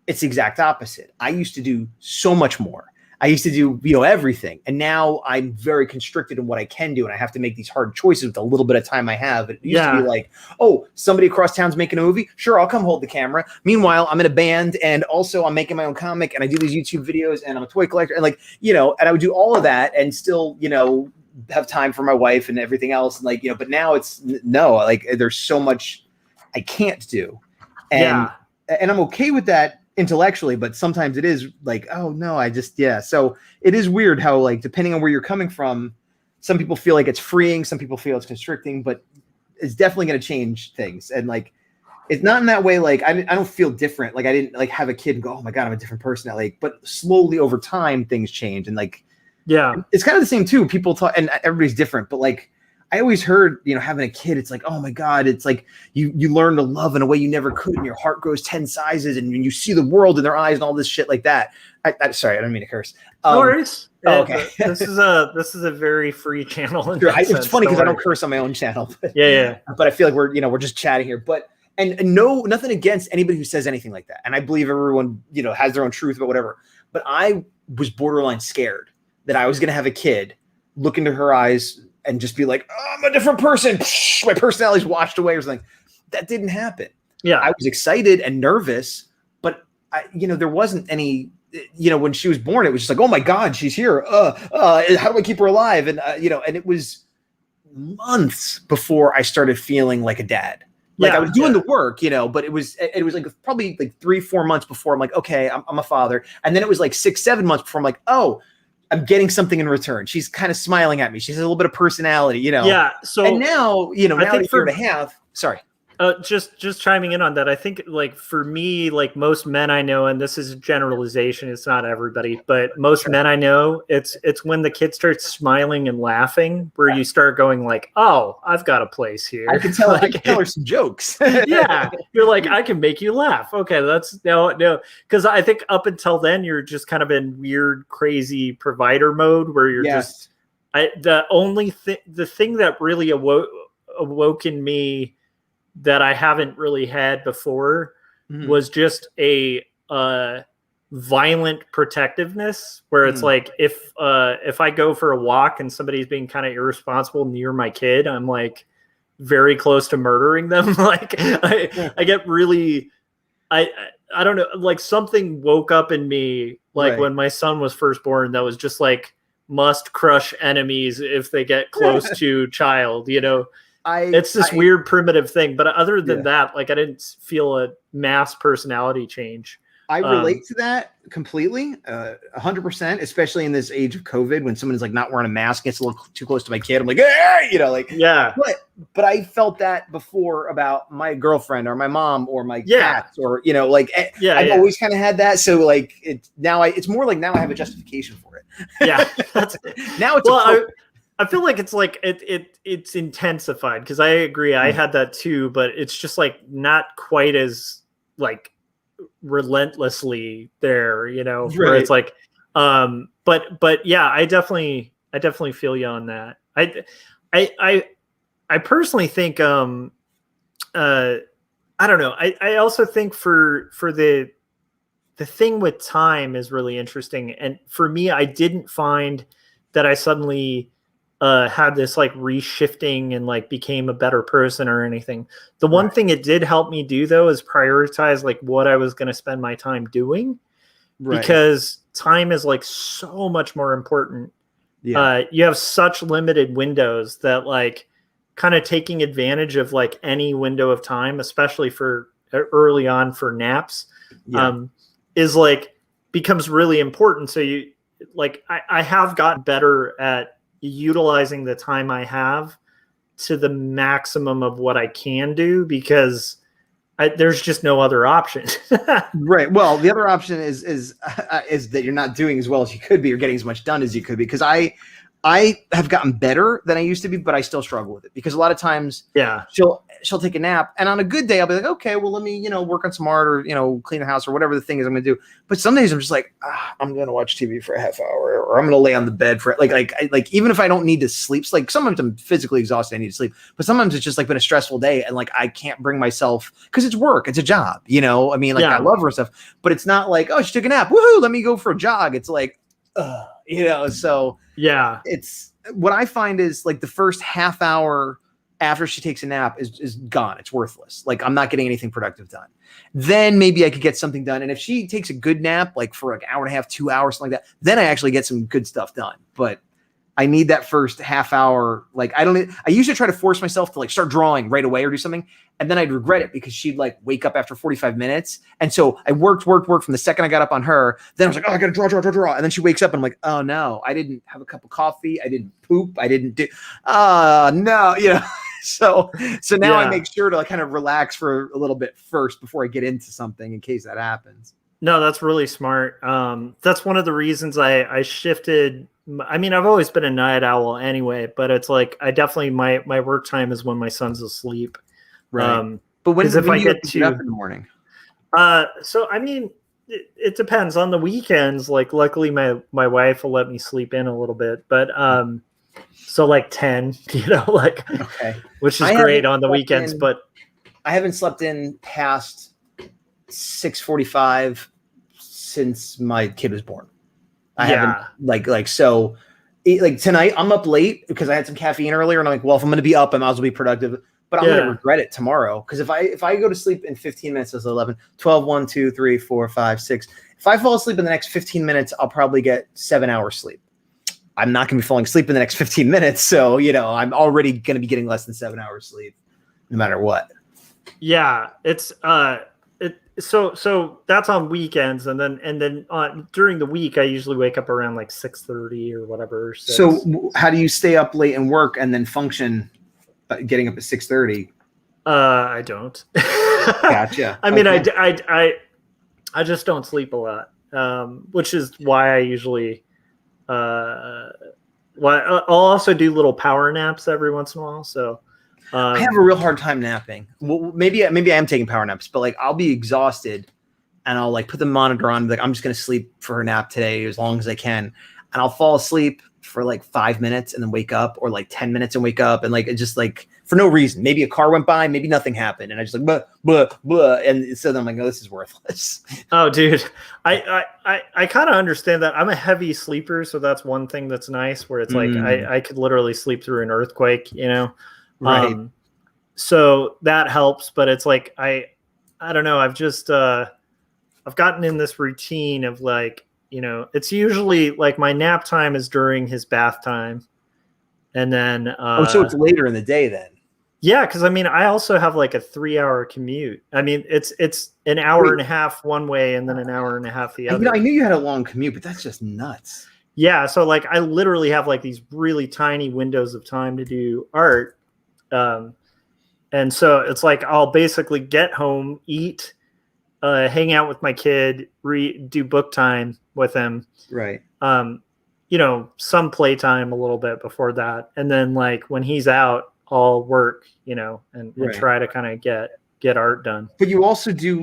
it's the exact opposite. I used to do so much more. I used to do, you know, everything. And now I'm very constricted in what I can do. And I have to make these hard choices with a little bit of time I have. It used to be like, oh, somebody across town's making a movie. Sure, I'll come hold the camera. Meanwhile, I'm in a band, and also I'm making my own comic, and I do these YouTube videos, and I'm a toy collector. And like, you know, and I would do all of that and still, you know, have time for my wife and everything else. And like, you know, but now it's no, like there's so much I can't do. And I'm okay with that intellectually, but sometimes it is like, oh no, so it is weird how like depending on where you're coming from, some people feel like it's freeing, some people feel it's constricting, but it's definitely going to change things. And like it's not in that way, like I don't feel different, like I didn't like have a kid and go, oh my god, I'm a different person, like, but slowly over time things change. And like it's kind of the same too, people talk, and everybody's different, but like I always heard, you know, having a kid, it's like, oh my God, it's like you learn to love in a way you never could, and your heart grows 10 sizes, and you see the world in their eyes and all this shit like that. Sorry, I don't mean to curse. No worries. Oh, okay. This is a very free channel. Sure, it's funny because I don't curse on my own channel. But, but I feel like we're just chatting here. But and no, nothing against anybody who says anything like that. And I believe everyone, you know, has their own truth about whatever. But I was borderline scared that I was going to have a kid, look into her eyes, and just be like, oh, I'm a different person. My personality's washed away or something. That didn't happen. Yeah. I was excited and nervous, but there wasn't any, when she was born, it was just like, oh my God, she's here. How do I keep her alive? And, and it was months before I started feeling like a dad. Like I was doing the work, but it was like probably like 3-4 months before I'm like, okay, I'm a father. And then it was like 6-7 months before I'm like, oh, I'm getting something in return. She's kind of smiling at me. She has a little bit of personality, Yeah. So and now, now a year and a half. Sorry. Just chiming in on that. I think like for me, like most men I know, and this is a generalization, it's not everybody, but most men I know, it's when the kid starts smiling and laughing where you start going like, oh, I've got a place here. I can tell, I can tell her some jokes. Yeah. You're like, I can make you laugh. Okay. That's no. Cause I think up until then you're just kind of in weird, crazy provider mode where you're the thing that really awoke in me that I haven't really had before was just a violent protectiveness where it's like if I go for a walk and somebody's being kind of irresponsible near my kid, I'm like very close to murdering them. Like I get really I I don't know, like something woke up in me like when my son was first born that was just like must crush enemies if they get close to child, you know. It's this weird primitive thing, but other than that, like I didn't feel a mass personality change. I relate to that completely, 100%, especially in this age of COVID when someone is like not wearing a mask, gets a little too close to my kid. I'm like, hey! You know, like, yeah. But I felt that before about my girlfriend or my mom or my cats or, you know, like I've always kind of had that. So like it's more like now I have a justification for it. Yeah. Now it's I feel like it's intensified because I agree. I had that too, but it's just like not quite as like relentlessly there, you know, where it's like, but yeah, I definitely feel you on that. I personally think, I don't know. I also think for the thing with time is really interesting. And for me, I didn't find that I suddenly had this like reshifting and like became a better person or anything. The one thing it did help me do though is prioritize like what I was going to spend my time doing, because time is like so much more important. You have such limited windows that like kind of taking advantage of like any window of time, especially for early on for naps, is like becomes really important. So you like, I have gotten better at utilizing the time I have to the maximum of what I can do, because there's just no other option. Right. Well, the other option is that you're not doing as well as you could be or getting as much done as you could be. Because I have gotten better than I used to be, but I still struggle with it because a lot of times she'll take a nap, and on a good day I'll be like, okay, well let me, work on some art or, clean the house or whatever the thing is I'm going to do. But some days I'm just like, I'm going to watch TV for a half hour, or I'm going to lay on the bed for like even if I don't need to sleep, like sometimes I'm physically exhausted, I need to sleep, but sometimes it's just like been a stressful day and like I can't bring myself, because it's work, it's a job, I mean, like I love her and stuff, but it's not like, oh, she took a nap, woohoo, let me go for a jog. It's like, so it's what I find is like the first half hour after she takes a nap is gone. It's worthless. Like I'm not getting anything productive done. Then maybe I could get something done. And if she takes a good nap, like for like an hour and a half, 2 hours, something like that, then I actually get some good stuff done. But I need that first half hour. Like I usually try to force myself to like start drawing right away or do something. And then I'd regret it because she'd like wake up after 45 minutes. And so I worked from the second I got up on her. Then I was like, oh, I got to draw. And then she wakes up and I'm like, oh no, I didn't have a cup of coffee. I didn't poop. I didn't do, no, So now I make sure to like kind of relax for a little bit first before I get into something in case that happens. No, that's really smart. That's one of the reasons I shifted. I mean, I've always been a night owl anyway, but it's like I definitely my work time is when my son's asleep. Right. But when I get up in the morning? So I mean, it depends on the weekends. Like, luckily my wife will let me sleep in a little bit, but so like 10, which is great on the weekends. But I haven't slept in past 6:45 since my kid was born. I haven't so tonight I'm up late because I had some caffeine earlier, and I'm like, well, if I'm going to be up, I might as well be productive. But I'm going to regret it tomorrow, because if I go to sleep in 15 minutes, it's 11, 12, 1, 2, 3, 4, 5, 6. If I fall asleep in the next 15 minutes, I'll probably get 7 hours sleep. I'm not going to be falling asleep in the next 15 minutes. So, I'm already going to be getting less than 7 hours sleep no matter what. Yeah, it's so that's on weekends, and then during the week I usually wake up around like 6:30 or whatever. So how do you stay up late and work and then function getting up at 6:30? I don't. Gotcha. I mean, okay. I just don't sleep a lot, which is why I usually I'll also do little power naps every once in a while. So I have a real hard time napping. Well, maybe I am taking power naps, but like I'll be exhausted and I'll like put the monitor on, like I'm just going to sleep for her nap today as long as I can. And I'll fall asleep for like 5 minutes and then wake up, or like 10 minutes and wake up. And like, it just like for no reason, maybe a car went by, maybe nothing happened. And I just like, blah, blah, blah. And so then I'm like, no, this is worthless. Oh dude. I kind of understand that. I'm a heavy sleeper. So that's one thing that's nice, where it's like, I could literally sleep through an earthquake, Right. So that helps, but it's like, I don't know. I've just I've gotten in this routine of like, it's usually like my nap time is during his bath time. And then so it's later in the day then. Yeah, because I mean, I also have like a 3-hour commute. I mean, it's an hour and a half one way and then an hour and a half the other. I knew you had a long commute, but that's just nuts. Yeah, so like I literally have like these really tiny windows of time to do art. And so it's like I'll basically get home, eat, hang out with my kid, do book time with him. Right. Some playtime a little bit before that. And then like when he's out, I'll work, and try to kind of get art done. But you also do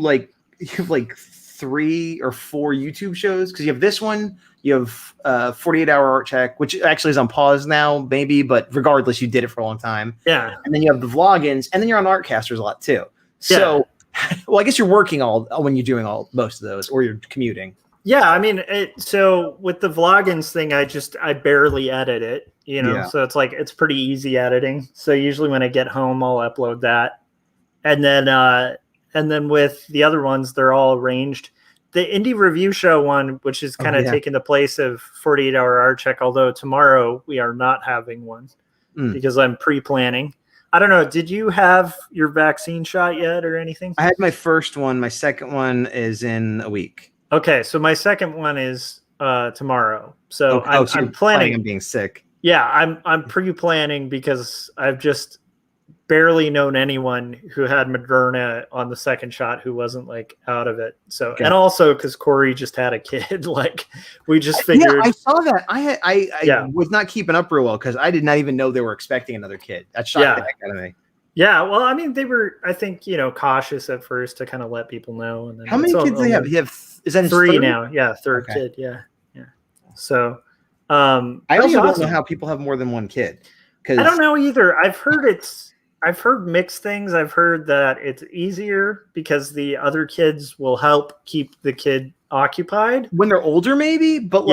you have like 3 or 4 YouTube shows, because you have this one, you have 48-hour art check, which actually is on pause now, maybe, but regardless, you did it for a long time. Yeah. And then you have the vlog-ins, and then you're on Artcasters a lot too. So, well, I guess you're working when you're doing most of those, or you're commuting. Yeah, I mean, so with the vlog-ins thing, I barely edit it, so it's like, it's pretty easy editing. So usually when I get home, I'll upload that. And then with the other ones, they're all arranged. The indie review show one, which is kind of taking the place of 48-hour art check, although tomorrow we are not having one because I'm pre-planning. I don't know. Did you have your vaccine shot yet or anything? I had my first one. My second one is in a week. Okay, so my second one is tomorrow. So I'm planning on being sick. Yeah, I'm pre-planning because I've just barely known anyone who had Moderna on the second shot who wasn't like out of it. So and also because Corey just had a kid, like we just figured. Yeah, I saw that. I was not keeping up real well because I did not even know they were expecting another kid. That shocked the heck out of me. Yeah, well, I mean, they were, I think, cautious at first to kind of let people know. And then how many kids do they have? Is that 3 now? Yeah, third kid. Yeah. So, I also don't know how people have more than one kid. I don't know either. I've heard mixed things. I've heard that it's easier because the other kids will help keep the kid occupied when they're older, maybe. But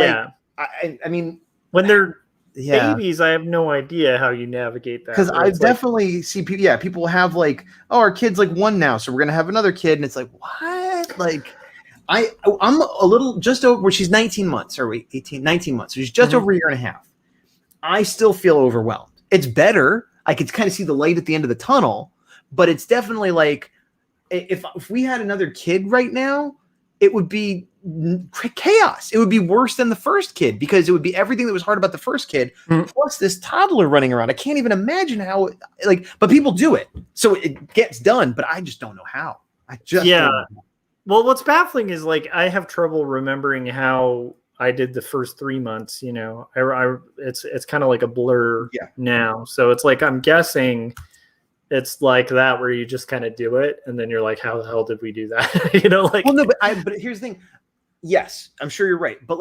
I mean, when they're babies, I have no idea how you navigate that. Because I definitely see people. Yeah, people have like, oh, our kid's like 1 now, so we're gonna have another kid, and it's like, what? Like, I'm a little just over. She's 19 months, or 19 months. So she's just over a year and a half. I still feel overwhelmed. It's better. I could kind of see the light at the end of the tunnel, but it's definitely like if we had another kid right now, it would be chaos. It would be worse than the first kid because it would be everything that was hard about the first kid plus this toddler running around. I can't even imagine how but people do it. So it gets done, but I just don't know how. I just don't know. Well, what's baffling is like I have trouble remembering how I did the first 3 months, it's kind of like a blur now. So it's like, I'm guessing it's like that where you just kind of do it. And then you're like, how the hell did we do that? Well, no, but here's the thing. Yes, I'm sure you're right. But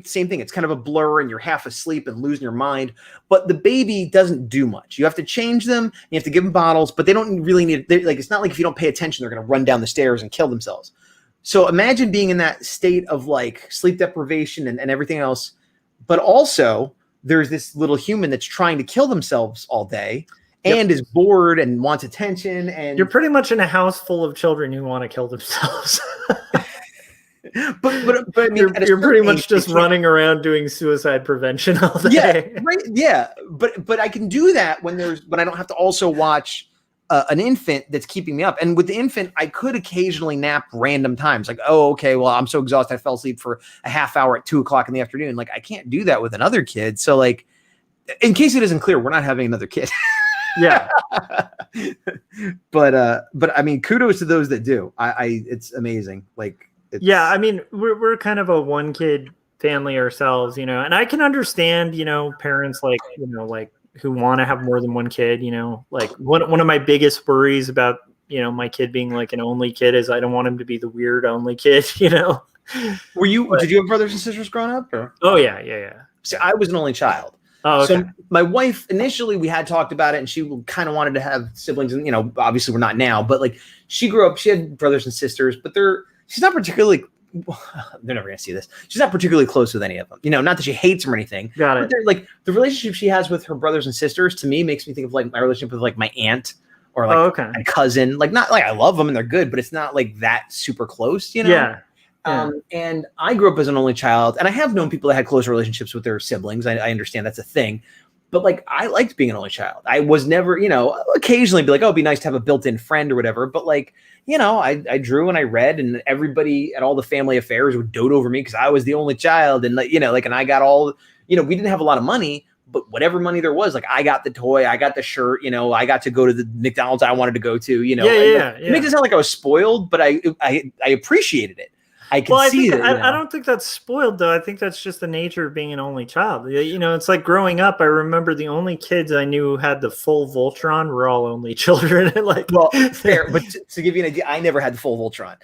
same thing. It's kind of a blur and you're half asleep and losing your mind. But the baby doesn't do much. You have to change them. You have to give them bottles, but they don't really need it. It's not like if you don't pay attention, they're going to run down the stairs and kill themselves. So imagine being in that state of sleep deprivation and everything else, but also there's this little human that's trying to kill themselves all day and is bored and wants attention. And you're pretty much in a house full of children who want to kill themselves. but I mean, you're pretty much just running around doing suicide prevention all day. Yeah, right. Yeah, but I can do that when I don't have to also watch an infant that's keeping me up. And with the infant, I could occasionally nap random times. Like, oh, okay, well, I'm so exhausted. I fell asleep for a half hour at 2:00 in the afternoon. Like, I can't do that with another kid. So in case it isn't clear, we're not having another kid. Yeah. But I mean, kudos to those that do. It's amazing. I mean, we're kind of a 1-kid family ourselves, and I can understand, parents who want to have more than 1 kid, one of my biggest worries about, my kid being like an only kid is I don't want him to be the weird only kid, Did you have brothers and sisters growing up? Or? Oh yeah. See, I was an only child. Oh, okay. So my wife, initially we had talked about it and she kind of wanted to have siblings and, obviously we're not now, but she grew up, she had brothers and sisters, but she's not particularly, they're never going to see this. She's not particularly close with any of them. Not that she hates them or anything. Got it. But the relationship she has with her brothers and sisters to me makes me think of my relationship with my aunt or like okay. a cousin. Like not like I love them and they're good, but it's not like that super close, you know? Yeah. And I grew up as an only child, and I have known people that had close relationships with their siblings. I understand that's a thing, but like I liked being an only child. I was never, occasionally be like, oh, it'd be nice to have a built-in friend or whatever. But like, I drew and I read, and everybody at all the family affairs would dote over me because I was the only child, and and I got all, we didn't have a lot of money, but whatever money there was, like I got the toy, I got the shirt, I got to go to the McDonald's I wanted to go to, It makes it sound like I was spoiled, but I appreciated it. I don't think that's spoiled though. I think that's just the nature of being an only child. It's like growing up. I remember the only kids I knew who had the full Voltron were all only children. Fair, but to give you an idea, I never had the full Voltron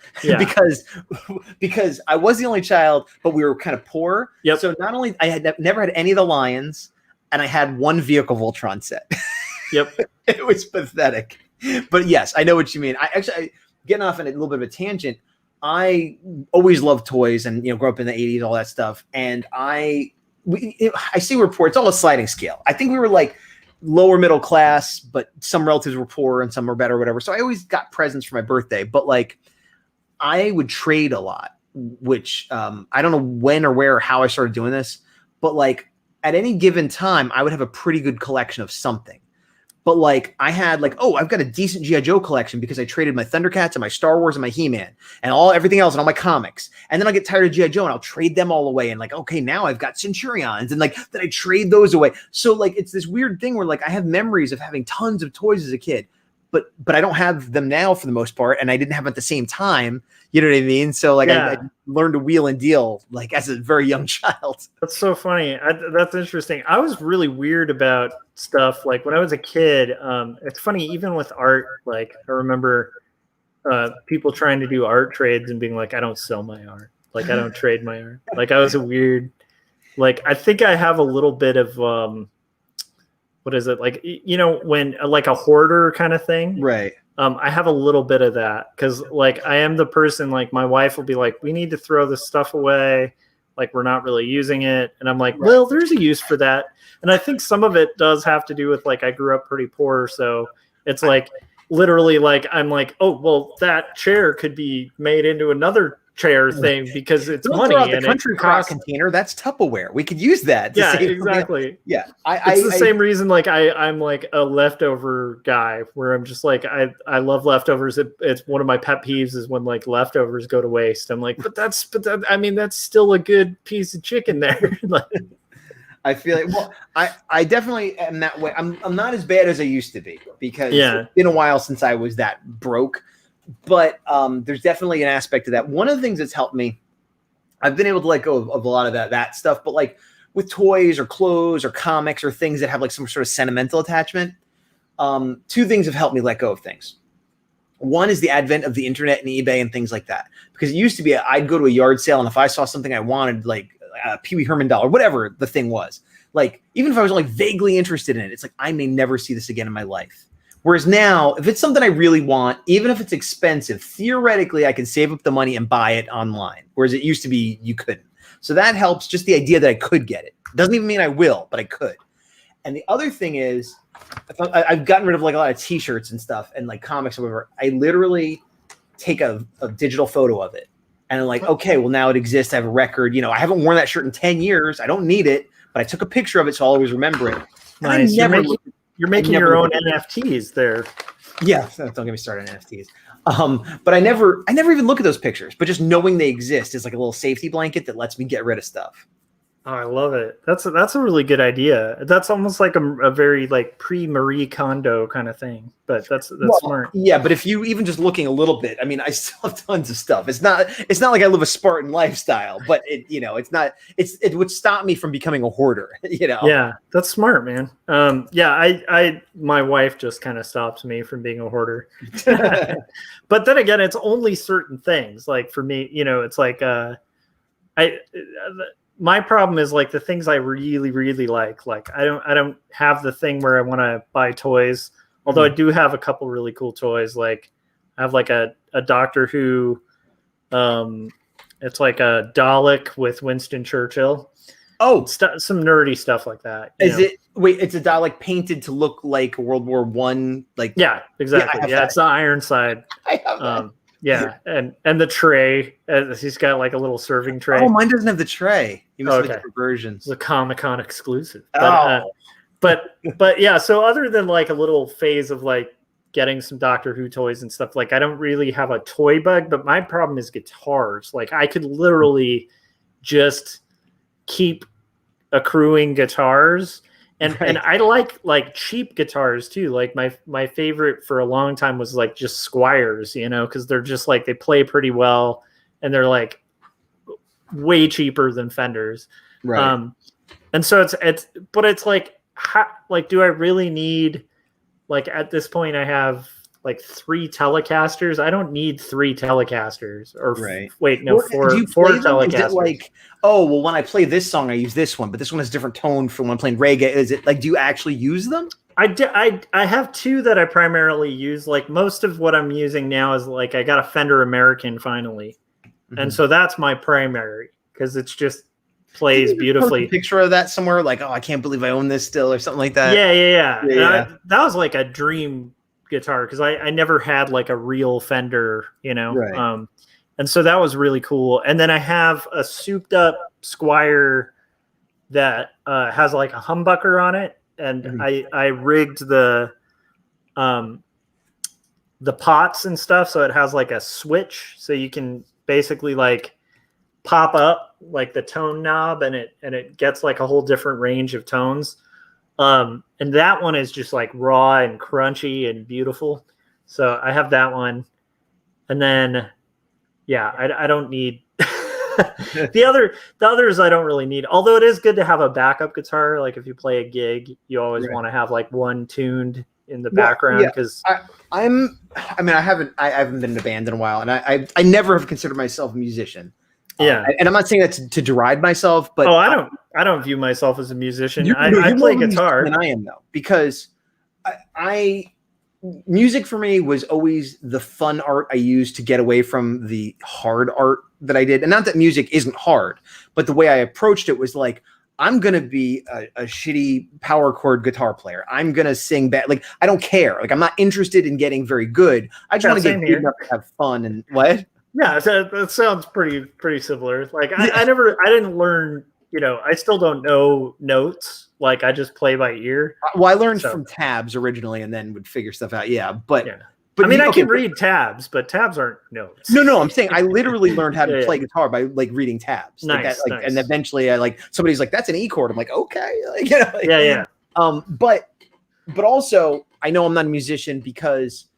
because I was the only child, but we were kind of poor. Yep. So not only I had never had any of the Lions, and I had one vehicle Voltron set. Yep. It was pathetic, but yes, I know what you mean. Getting off on a little bit of a tangent. I always loved toys and, grew up in the 80s, all that stuff. And I see reports, it's all a sliding scale. I think we were like lower middle class, but some relatives were poor and some were better, whatever. So I always got presents for my birthday, but like I would trade a lot, which I don't know when or where or how I started doing this, but like at any given time, I would have a pretty good collection of something. But like I had like, I've got a decent G.I. Joe collection because I traded my Thundercats and my Star Wars and my He-Man and everything else and all my comics. And then I'll get tired of G.I. Joe and I'll trade them all away. And like, okay, now I've got Centurions and like then I trade those away. So like it's this weird thing where like I have memories of having tons of toys as a kid, but I don't have them now for the most part. And I didn't have them at the same time. You know what I mean? So like I learned to wheel and deal like as a very young child. That's so funny. That's interesting. I was really weird about stuff. Like when I was a kid, it's funny, even with art, like I remember people trying to do art trades and being like, I don't sell my art. Like I don't trade my art. Like I was a weird, like, I think I have a little bit of, what is it? Like, when like a hoarder kind of thing. Right. I have a little bit of that because like I am the person, like my wife will be like, we need to throw this stuff away. Like we're not really using it. And I'm like, well, there's a use for that. And I think some of it does have to do with like, I grew up pretty poor. So it's like literally like, I'm like, oh, well, that chair could be made into another chair thing because it's money. And the country crock container, that's Tupperware. We could use that. Yeah, exactly. Yeah. It's the same reason like I'm like a leftover guy where I'm just like, I love leftovers. It's one of my pet peeves is when like leftovers go to waste. I'm like, but that's still a good piece of chicken there. Like, I feel like, well, I definitely am that way. I'm not as bad as I used to be because it's been a while since I was that broke. But there's definitely an aspect to that. One of the things that's helped me, I've been able to let go of a lot of that stuff. But like with toys or clothes or comics or things that have like some sort of sentimental attachment, two things have helped me let go of things. One is the advent of the internet and eBay and things like that. Because it used to be I'd go to a yard sale and if I saw something I wanted, like a Pee Wee Herman doll or whatever the thing was, like even if I was only vaguely interested in it, it's like I may never see this again in my life. Whereas now, if it's something I really want, even if it's expensive, theoretically, I can save up the money and buy it online. Whereas it used to be, you couldn't. So that helps, just the idea that I could get it. Doesn't even mean I will, but I could. And the other thing is, I've gotten rid of like a lot of t-shirts and stuff and like comics or whatever. I literally take a digital photo of it. And I'm like, okay, well now it exists. I have a record. I haven't worn that shirt in 10 years. I don't need it, but I took a picture of it so I'll always remember it. Nice. You're making your own NFTs there. Yeah, don't get me started on NFTs. But I never even look at those pictures. But just knowing they exist is like a little safety blanket that lets me get rid of stuff. Oh, I love it. That's a really good idea. That's almost like a very like pre-Marie Kondo kind of thing. But that's smart. Yeah, but if you even just looking a little bit, I mean, I still have tons of stuff. It's not like I live a Spartan lifestyle, but it would stop me from becoming a hoarder. Yeah, that's smart, man. My wife just kind of stops me from being a hoarder. But then again, it's only certain things. Like for me, it's like my problem is like the things I really, really like I don't have the thing where I want to buy toys. Although I do have a couple really cool toys. Like I have like a Doctor Who, it's like a Dalek with Winston Churchill. some nerdy stuff like that. Is it? Wait, it's a dial like painted to look like World War One. Like yeah, exactly. Yeah, it's the Ironside. I have that. Yeah, and the tray. He's got like a little serving tray. Oh, mine doesn't have the tray. You must have different versions. It's a Comic-Con exclusive. But, but yeah. So other than like a little phase of like getting some Doctor Who toys and stuff, like I don't really have a toy bug. But my problem is guitars. Like I could literally just keep accruing guitars. And I like cheap guitars too. Like my favorite for a long time was like just Squires, because they're just like they play pretty well and they're like way cheaper than Fenders. Right. And so it's like do I really need, like at this point I have like 3 Telecasters. I don't need 3 Telecasters or wait, no, four Telecasters. Is it like, oh, well, when I play this song, I use this one, but this one has a different tone from when I'm playing reggae. Is it like, do you actually use them? I have 2 that I primarily use. Like most of what I'm using now is like, I got a Fender American finally. Mm-hmm. And so that's my primary because it's just plays beautifully. A picture of that somewhere, like, oh, I can't believe I own this still or something like that. Yeah. That was like a dream guitar because I never had like a real Fender, Right. And so that was really cool. And then I have a souped up Squire that has like a humbucker on it, and I rigged the pots and stuff so it has like a switch, so you can basically like pop up like the tone knob, and it gets like a whole different range of tones. And that one is just like raw and crunchy and beautiful. So I have that one. And then, yeah, I don't need the others I don't really need. Although it is good to have a backup guitar. Like if you play a gig, you always want to have like one tuned in the background. Because I haven't been in a band in a while, and I never have considered myself a musician. Yeah, and I'm not saying that to deride myself, but I don't view myself as a musician. I play guitar, than I am though, because music for me was always the fun art I used to get away from the hard art that I did. And not that music isn't hard, but the way I approached it was like, I'm gonna be a shitty power chord guitar player. I'm gonna sing bad. Like I don't care. Like I'm not interested in getting very good. I just want to get good enough to have fun. And what? Yeah, that sounds pretty similar. Like I didn't learn, I still don't know notes. Like I just play by ear. Well, I learned from tabs originally and then would figure stuff out. Yeah. But I mean, I can read tabs, but tabs aren't notes. No, I'm saying I literally learned how to play guitar by like reading tabs. Nice. And eventually I somebody's like, that's an E chord. I'm like, okay. But also I know I'm not a musician because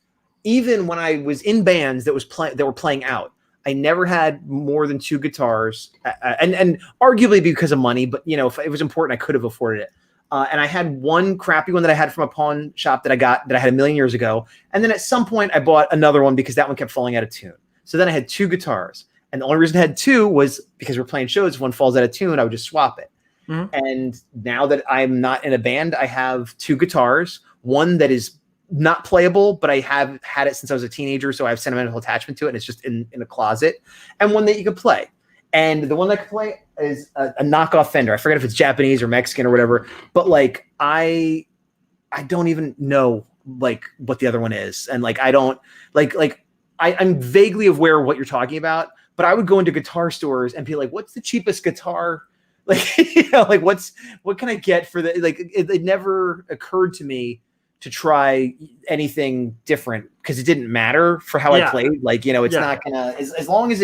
even when I was in bands that were playing out, I never had more than 2 guitars, and arguably because of money. But if it was important, I could have afforded it. And I had one crappy one that I had from a pawn shop that I had a million years ago. And then at some point, I bought another one because that one kept falling out of tune. So then I had 2 guitars, and the only reason I had 2 was because we're playing shows. If one falls out of tune, I would just swap it. Mm-hmm. And now that I'm not in a band, I have 2 guitars. One that is not playable, but I have had it since I was a teenager, so I have sentimental attachment to it, and it's just in a closet. And one that you could play. And the one that I could play is a knockoff Fender. I forget if it's Japanese or Mexican or whatever, but like I don't even know like what the other one is. And like I don't I'm vaguely aware of what you're talking about, but I would go into guitar stores and be like, what's the cheapest guitar? Like, like what can I get for the like it never occurred to me to try anything different because it didn't matter for how I played. Like, it's not gonna, as long as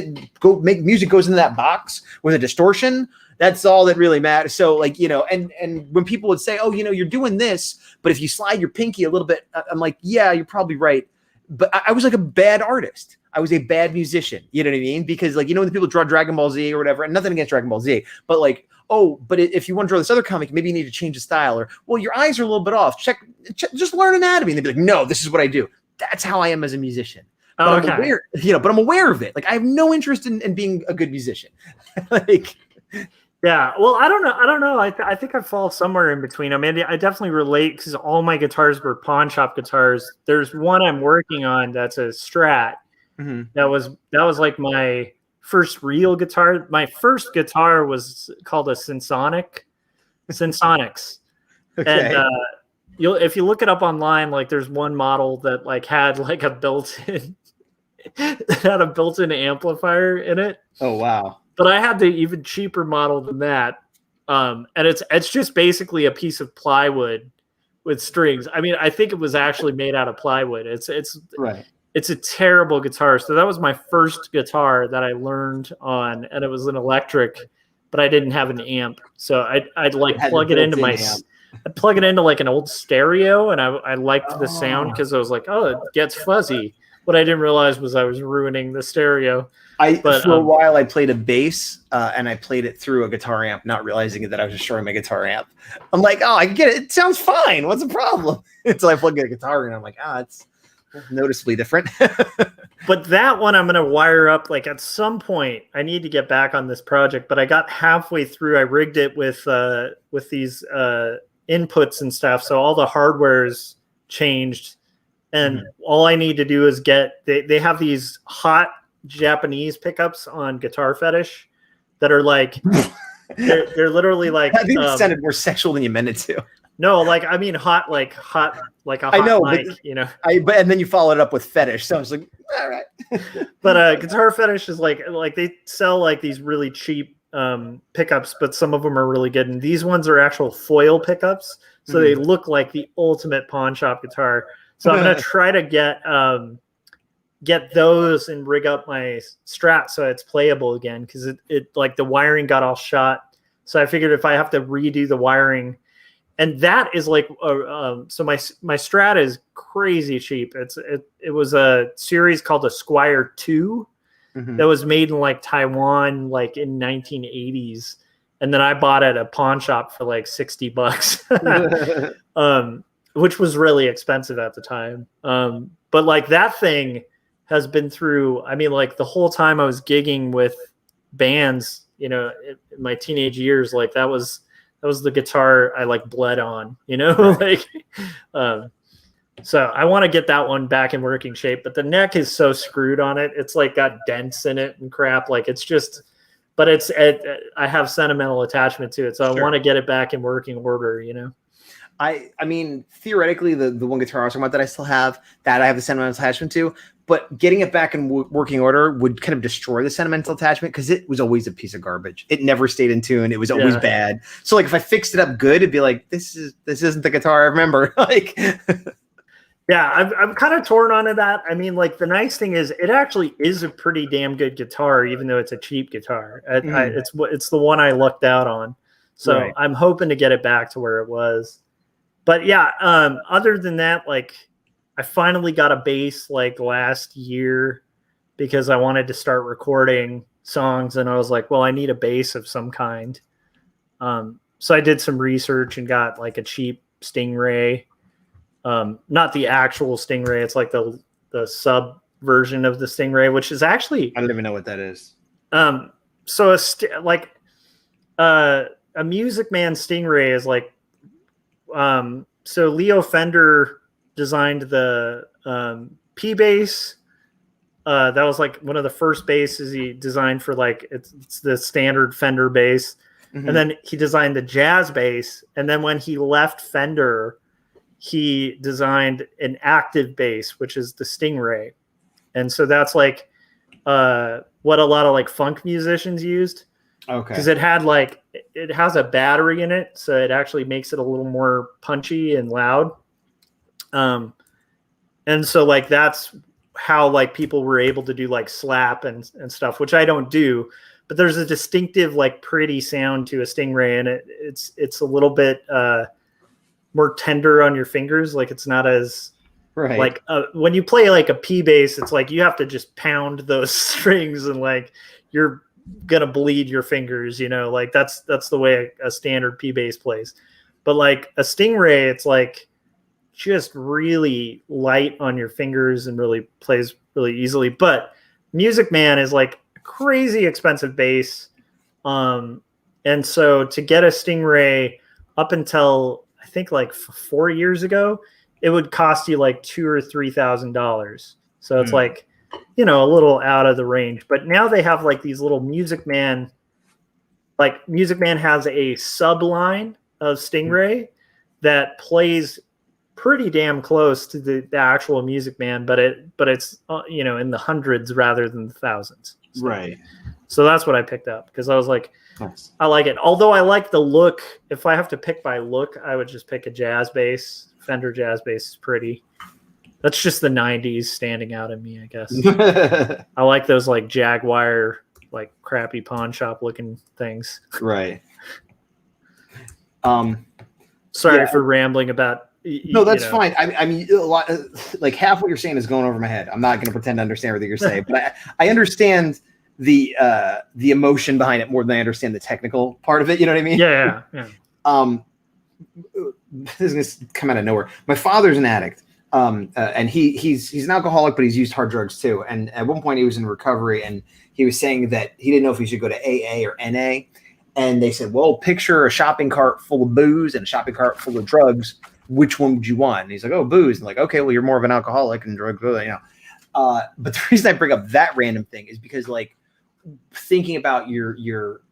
music goes into that box with a distortion, that's all that really matters. So like, and when people would say, oh, you're doing this, but if you slide your pinky a little bit, I'm like, yeah, you're probably right. But I was like a bad artist. I was a bad musician. You know what I mean? Because like, when people draw Dragon Ball Z or whatever, and nothing against Dragon Ball Z, but like, oh, but if you want to draw this other comic, maybe you need to change the style, or, well, your eyes are a little bit off. Check just learn anatomy. And they'd be like, no, this is what I do. That's how I am as a musician. But I'm aware, but I'm aware of it. Like I have no interest in being a good musician. Like, yeah. Well, I don't know. I think I fall somewhere in between. I mean, I definitely relate because all my guitars were pawn shop guitars. There's one I'm working on that's a Strat. Mm-hmm. That was like my first real guitar. My first guitar was called a Synsonics. Okay. And if you look it up online, like there's one model that like had like a built-in had a built-in amplifier in it. Oh wow. But I had the even cheaper model than that. And it's just basically a piece of plywood with strings. I mean, I think it was actually made out of plywood. It's Right. It's a terrible guitar. So that was my first guitar that I learned on, and it was an electric, but I didn't have an amp. So I'd like plug it into I'd plug it into like an old stereo, and I liked the sound because I was like, oh, it gets fuzzy. What I didn't realize was I was ruining the stereo. For a while I played a bass and I played it through a guitar amp, not realizing that I was destroying my guitar amp. I'm like, oh, I get it. It sounds fine. What's the problem? Until I plug in a guitar in, I'm like, it's noticeably different. But that one I'm going to wire up. Like at some point, I need to get back on this project. But I got halfway through. I rigged it with these inputs and stuff. So all the hardware's changed, and all I need to do is they have these hot Japanese pickups on Guitar Fetish that are like they're literally like I think it sounded more sexual than you meant it to. No, like I mean hot like a hot I know, mic, but, you know. But and then you followed it up with fetish, so I was like, all right. But Guitar Fetish is like they sell like these really cheap pickups, but some of them are really good, and these ones are actual foil pickups, so they look like the ultimate pawn shop guitar. So I'm gonna try to get those and rig up my Strat so it's playable again, because it like the wiring got all shot. So I figured if I have to redo the wiring, and that is like so my Strat is crazy cheap. It was a series called a Squire 2 that was made in like Taiwan like in 1980s, and then I bought it at a pawn shop for like $60. Which was really expensive at the time. But like that thing has been through, I mean, like the whole time I was gigging with bands, you know, in my teenage years, like that was the guitar I like bled on, you know, like, so I want to get that one back in working shape, but the neck is so screwed on it. It's like got dents in it and crap. Like it's just, but I have sentimental attachment to it. So I want to get it back in working order, you know? I mean, theoretically, the one guitar I was talking about that I still have, that I have the sentimental attachment to, but getting it back in working order would kind of destroy the sentimental attachment because it was always a piece of garbage. It never stayed in tune. It was always bad. So like if I fixed it up good, it'd be like, this isn't the guitar I remember. Like, yeah, I'm kind of torn on that. I mean, like the nice thing is it actually is a pretty damn good guitar, even though it's a cheap guitar. It's the one I lucked out on. So I'm hoping to get it back to where it was. But yeah, other than that, like I finally got a bass like last year because I wanted to start recording songs, and I was like, well, I need a bass of some kind. So I did some research and got like a cheap Stingray, not the actual Stingray. It's like the sub version of the Stingray, which is actually, I don't even know what that is. So a Music Man Stingray is like, so Leo Fender designed the P bass. That was like one of the first basses he designed for like it's the standard Fender bass. And then he designed the jazz bass. And then when he left Fender, he designed an active bass, which is the Stingray. And so that's like what a lot of like funk musicians used. Okay. Because it has a battery in it, so it actually makes it a little more punchy and loud. And so like that's how like people were able to do like slap and stuff, which I don't do. But there's a distinctive like pretty sound to a Stingray, and it's a little bit more tender on your fingers. Like it's not as like when you play like a P bass, it's like you have to just pound those strings and like you're gonna bleed your fingers, you know, like that's the way a standard P bass plays. But like a Stingray, it's like just really light on your fingers and really plays really easily. But Music Man is like a crazy expensive bass, and so to get a Stingray up until I think like 4 years ago, it would cost you like $2,000 or $3,000. So it's like a little out of the range. But now they have like these little Music Man. Like Music Man has a subline of Stingray that plays pretty damn close to the actual Music Man, but it's in the hundreds rather than the thousands. So, right. So that's what I picked up because I was like, nice. I like it. Although I like the look. If I have to pick by look, I would just pick a jazz bass. Fender jazz bass is pretty. That's just the 90s standing out in me, I guess. I like those like Jaguar, like crappy pawn shop looking things. Right. Sorry for rambling about. No, that's fine. I mean, a lot, like half what you're saying is going over my head. I'm not going to pretend to understand everything you're saying, but I understand the emotion behind it more than I understand the technical part of it. You know what I mean? Yeah. This is going to come out of nowhere. My father's an addict. And he's an alcoholic, but he's used hard drugs too. And at one point he was in recovery and he was saying that he didn't know if he should go to AA or NA. And they said, well, picture a shopping cart full of booze and a shopping cart full of drugs. Which one would you want? And he's like, oh, booze. And like, okay, well, you're more of an alcoholic and drugs, but the reason I bring up that random thing is because like thinking about your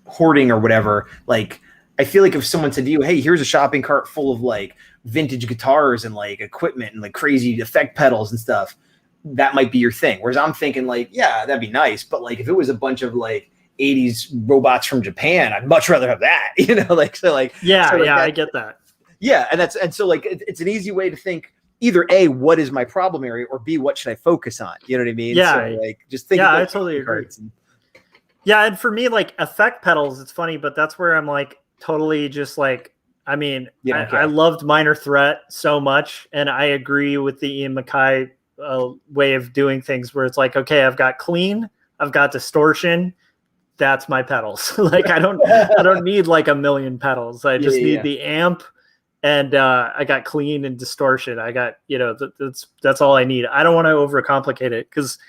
hoarding or whatever, like, I feel like if someone said to you, hey, here's a shopping cart full of like vintage guitars and like equipment and like crazy effect pedals and stuff, that might be your thing. Whereas I'm thinking like, yeah, that'd be nice. But like, if it was a bunch of like 80s robots from Japan, I'd much rather have that, I get that. Yeah. And so like, it's an easy way to think either A, what is my problem area, or B, what should I focus on? You know what I mean? Yeah. So like, just think. Yeah, I totally agree. Yeah. And for me, like effect pedals, it's funny, but that's where I'm like, totally just like, I mean, I loved Minor Threat so much, and I agree with the Ian MacKaye way of doing things where it's like, okay, I've got clean, I've got distortion, that's my pedals. Like I don't need like a million pedals. I just need the amp, and I got clean and distortion. I got that's all I need. I don't want to overcomplicate it because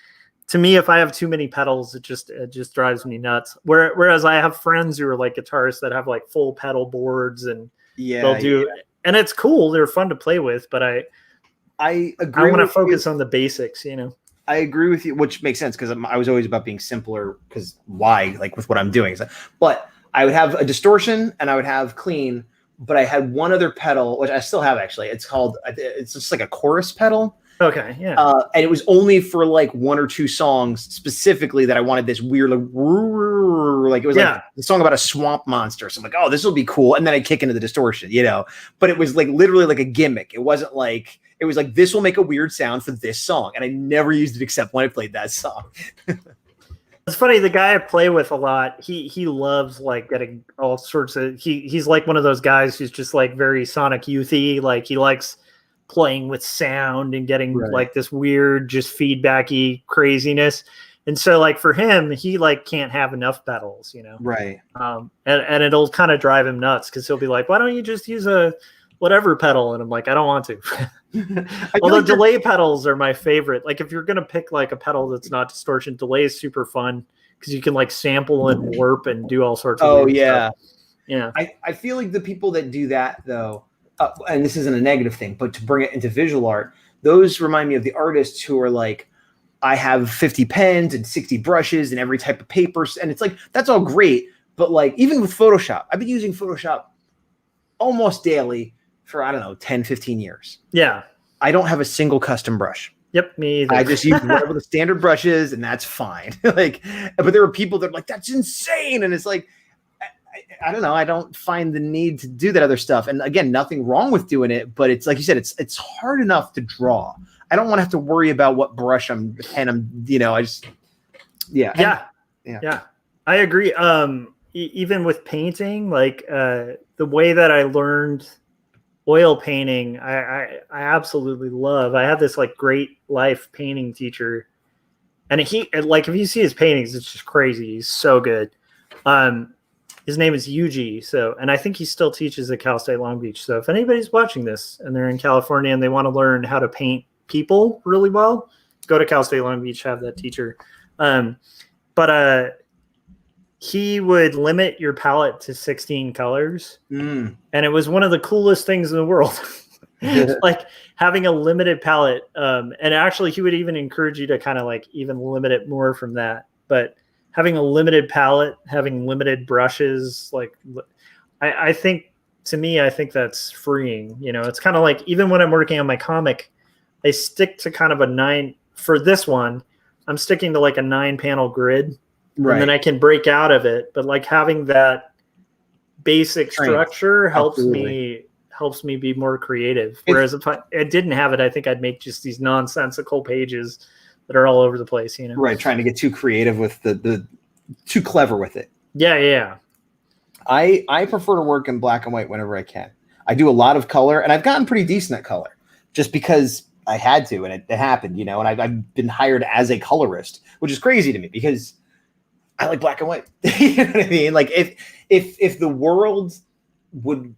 to me, if I have too many pedals, it just drives me nuts. Whereas I have friends who are like guitarists that have like full pedal boards and they'll do, and it's cool. They're fun to play with, but I agree. I want to focus on the basics, I agree with you, which makes sense because I was always about being simpler because why, like with what I'm doing. But I would have a distortion and I would have clean, but I had one other pedal, which I still have actually. It's just like a chorus pedal. Okay, yeah. And it was only for like one or two songs specifically that I wanted this weird, like it was like the song about a swamp monster. So I'm like, oh, this will be cool. And then I kick into the distortion, but it was like literally like a gimmick. It wasn't like, it was like, this will make a weird sound for this song. And I never used it except when I played that song. It's funny. The guy I play with a lot, he loves like getting all sorts of, he's like one of those guys who's just like very Sonic Youthy. Like he likes playing with sound and getting like this weird, just feedbacky craziness. And so like for him, he like can't have enough pedals, Right. And it'll kind of drive him nuts because he'll be like, why don't you just use a whatever pedal? And I'm like, I don't want to. Although like delay pedals are my favorite. Like if you're going to pick like a pedal that's not distortion, delay is super fun because you can like sample and warp and do all sorts of stuff. Yeah. I feel like the people that do that though, and this isn't a negative thing, but to bring it into visual art, those remind me of the artists who are like, I have 50 pens and 60 brushes and every type of papers. And it's like, that's all great. But like, even with Photoshop, I've been using Photoshop almost daily for, 10, 15 years. Yeah. I don't have a single custom brush. Yep, me either. I just use whatever the standard brush is, and that's fine. But there are people that are like, that's insane. And it's like, I don't know. I don't find the need to do that other stuff. And again, nothing wrong with doing it, but it's like you said, it's hard enough to draw. I don't want to have to worry about what brush I just, yeah. I agree. Even with painting, like the way that I learned oil painting, I absolutely love. I had this like great life painting teacher, and he like if you see his paintings, it's just crazy. He's so good. His name is Yuji. And I think he still teaches at Cal State Long Beach. So if anybody's watching this and they're in California and they want to learn how to paint people really well, go to Cal State Long Beach, have that teacher. But he would limit your palette to 16 colors. And it was one of the coolest things in the world. like having a limited palette. And actually, he would even encourage you to kind of like even limit it more from that. But having a limited palette, having limited brushes, like I think to me, I think that's freeing. You know, it's kind of like even when I'm working on my comic, I stick to kind of a 9 for this one. I'm sticking to like a 9-panel grid, right, and then I can break out of it. But like having that basic structure helps me be more creative. Whereas if I didn't have it, I think I'd make just these nonsensical pages that are all over the place, you know? Right. Trying to get too creative with the too clever with it. Yeah. I prefer to work in black and white whenever I can. I do a lot of color, and I've gotten pretty decent at color just because I had to, and it happened, you know, and I've been hired as a colorist, which is crazy to me because I like black and white. You know what I mean? Like if the world would,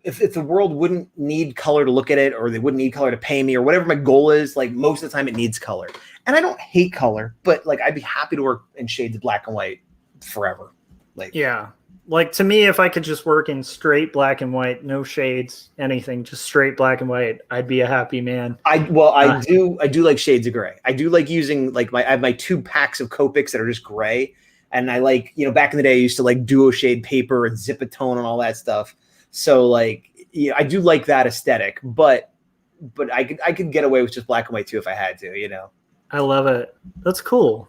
if the world wouldn't need color to look at it, or they wouldn't need color to pay me, or whatever my goal is, like most of the time it needs color. And I don't hate color, but like I'd be happy to work in shades of black and white forever. Like, yeah. Like to me, if I could just work in straight black and white, no shades, anything, just straight black and white, I'd be a happy man. I do like shades of gray. I do like using like I have my 2 packs of Copics that are just gray. And I like, you know, back in the day, I used to like duo shade paper and Zipatone and all that stuff. So like, yeah, I do like that aesthetic, but I could get away with just black and white too if I had to, you know. I love it. That's cool.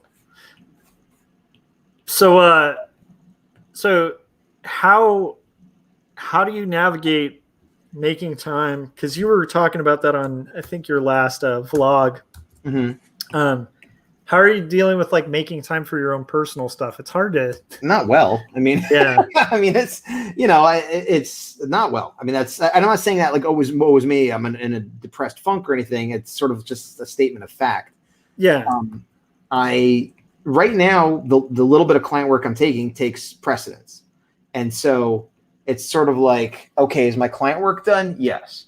So how do you navigate making time? Because you were talking about that on, I think, your last vlog. Mm-hmm. How are you dealing with like making time for your own personal stuff? It's hard to. Not well. I mean, yeah. I mean, it's, you know, it's not well. I mean, I'm not saying that like, oh, it was me. I'm in a depressed funk or anything. It's sort of just a statement of fact. Yeah. Right now, the little bit of client work I'm taking takes precedence. And so it's sort of like, okay, is my client work done? Yes.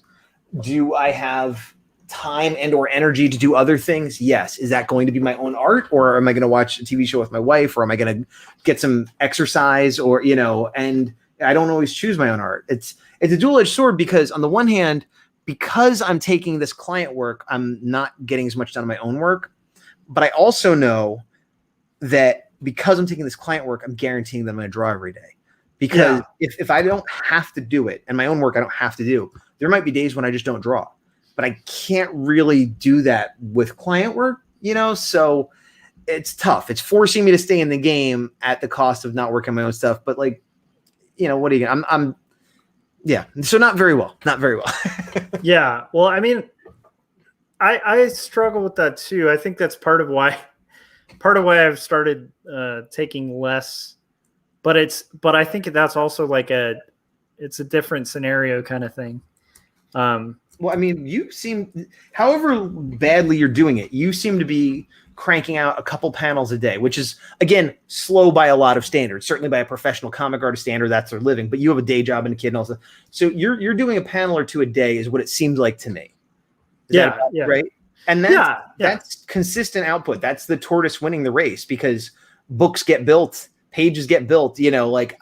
Do I have time and or energy to do other things? Yes. Is that going to be my own art, or am I going to watch a TV show with my wife, or am I going to get some exercise, or, you know, and I don't always choose my own art. It's a dual-edged sword, because on the one hand, because I'm taking this client work, I'm not getting as much done on my own work. But I also know that because I'm taking this client work, I'm guaranteeing that I'm going to draw every day. Because if I don't have to do it, and my own work I don't have to do, there might be days when I just don't draw. But I can't really do that with client work, you know? So it's tough. It's forcing me to stay in the game at the cost of not working on my own stuff. But like, you know, what are you gonna, yeah. So not very well. Yeah. Well, I mean, I struggle with that too. I think that's part of why I've started taking less, but I think that's also like it's a different scenario kind of thing. Well, I mean, you seem, however badly you're doing it, you seem to be cranking out a couple panels a day, which is, again, slow by a lot of standards. Certainly by a professional comic artist standard, that's their living. But you have a day job and a kid and all that. So you're doing a panel or two a day is what it seems like to me. Is that right? And that's consistent output. That's the tortoise winning the race, because books get built, pages get built. You know, like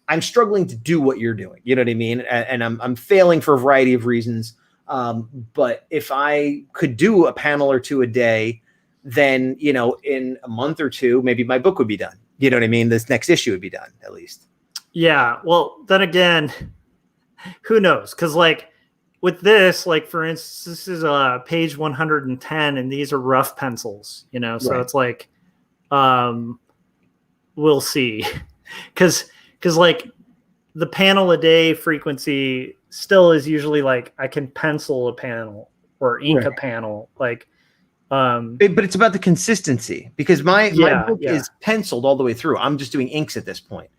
I'm struggling to do what you're doing. You know what I mean? And I'm failing for a variety of reasons. But if I could do a panel or two a day, then, you know, in a month or two, maybe my book would be done. You know what I mean? This next issue would be done, at least. Yeah. Well, then again, who knows? Because like with this, like for instance, this is page 110, and these are rough pencils, you know? So right. It's like, we'll see. Because like the panel a day frequency still is usually like I can pencil a panel or ink a panel, like but it's about the consistency, because my book is penciled all the way through. I'm just doing inks at this point.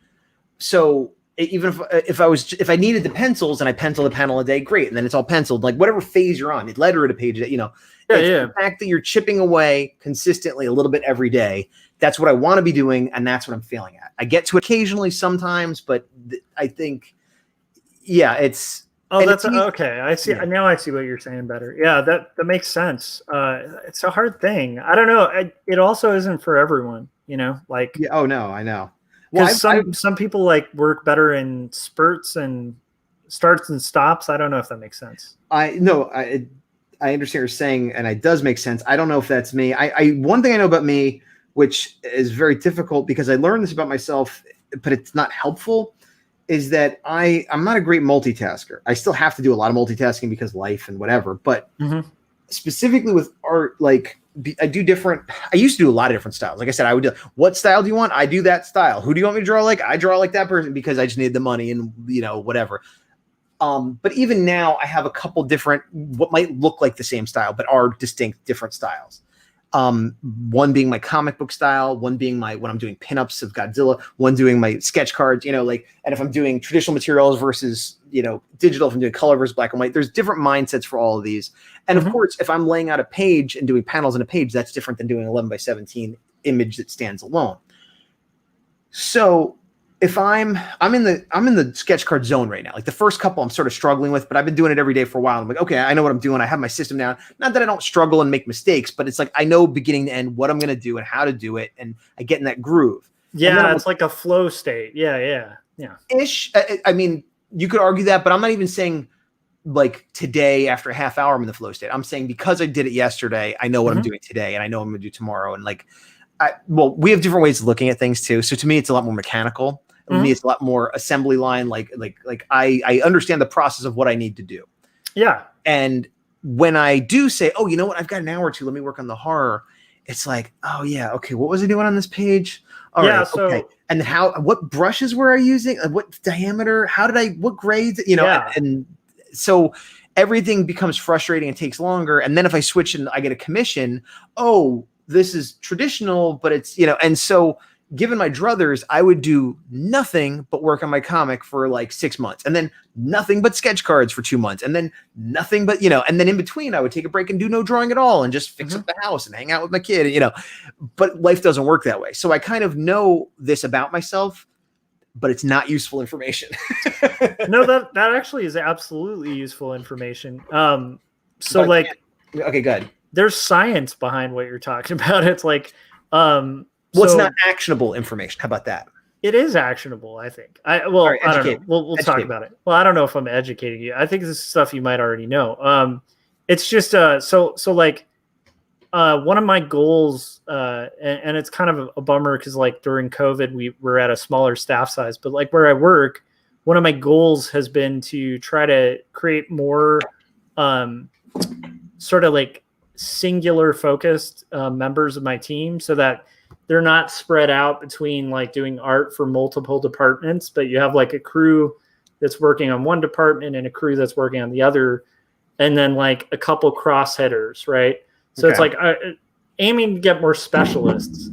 So even if I needed the pencils and I pencil a panel a day, great, and then it's all penciled, like whatever phase you're on, letter at a page, you know. The fact that you're chipping away consistently a little bit every day, that's what I want to be doing, and that's what I'm failing at. I get to occasionally sometimes, but I think, it's. Oh, that's okay. I see. Yeah. Now I see what you're saying better. Yeah, that makes sense. It's a hard thing. I don't know. It also isn't for everyone, you know. Like. Yeah, oh no, I know. Well, some people like work better in spurts, and starts and stops. I don't know if that makes sense. I understand what you're saying, and it does make sense. I don't know if that's me. I one thing I know about me, which is very difficult because I learned this about myself, but it's not helpful, is that I'm not a great multitasker. I still have to do a lot of multitasking because life and whatever, but specifically with art, like I used to do a lot of different styles. Like I said, I would do, what style do you want? I do that style. Who do you want me to draw like? I draw like that person because I just need the money and, whatever. But even now I have a couple different, what might look like the same style, but are distinct different styles. One being my comic book style, one being when I'm doing pinups of Godzilla, one doing my sketch cards, and if I'm doing traditional materials versus, digital, if I'm doing color versus black and white, there's different mindsets for all of these. And of course, if I'm laying out a page and doing panels in a page, that's different than doing 11 by 17 image that stands alone. So if I'm in the sketch card zone right now. Like the first couple I'm sort of struggling with, but I've been doing it every day for a while. I'm like, okay, I know what I'm doing. I have my system down. Not that I don't struggle and make mistakes, but it's like I know beginning to end what I'm going to do and how to do it, and I get in that groove. Yeah, it's like a flow state. Yeah. Ish. I mean, you could argue that, but I'm not even saying like today after a half hour I'm in the flow state. I'm saying because I did it yesterday, I know what I'm doing today, and I know what I'm going to do tomorrow. And like, we have different ways of looking at things too. So to me, it's a lot more mechanical. To me, it's a lot more assembly line. Like I understand the process of what I need to do. Yeah. And when I do say, oh, you know what, I've got an hour or two, let me work on the horror. It's like, oh yeah, okay, what was I doing on this page? All right, okay. And what brushes were I using? What diameter? What grades? And so everything becomes frustrating and takes longer. And then if I switch and I get a commission, oh, this is traditional, but it's, and so given my druthers, I would do nothing but work on my comic for like 6 months, and then nothing but sketch cards for 2 months, and then nothing but, and then in between I would take a break and do no drawing at all and just fix up the house and hang out with my kid, but life doesn't work that way. So I kind of know this about myself, but it's not useful information. No, that actually is absolutely useful information. So but, like, okay, good. There's science behind what you're talking about. It's like, it's not actionable information. How about that? It is actionable, I think. I don't know. We'll talk about it. Well, I don't know if I'm educating you. I think this is stuff you might already know. It's just so like one of my goals, and it's kind of a bummer because like during COVID we were at a smaller staff size, but like where I work, one of my goals has been to try to create more sort of like singular focused members of my team so that they're not spread out between like doing art for multiple departments, but you have like a crew that's working on one department and a crew that's working on the other, and then like a couple cross headers, right? So it's like aiming to get more specialists,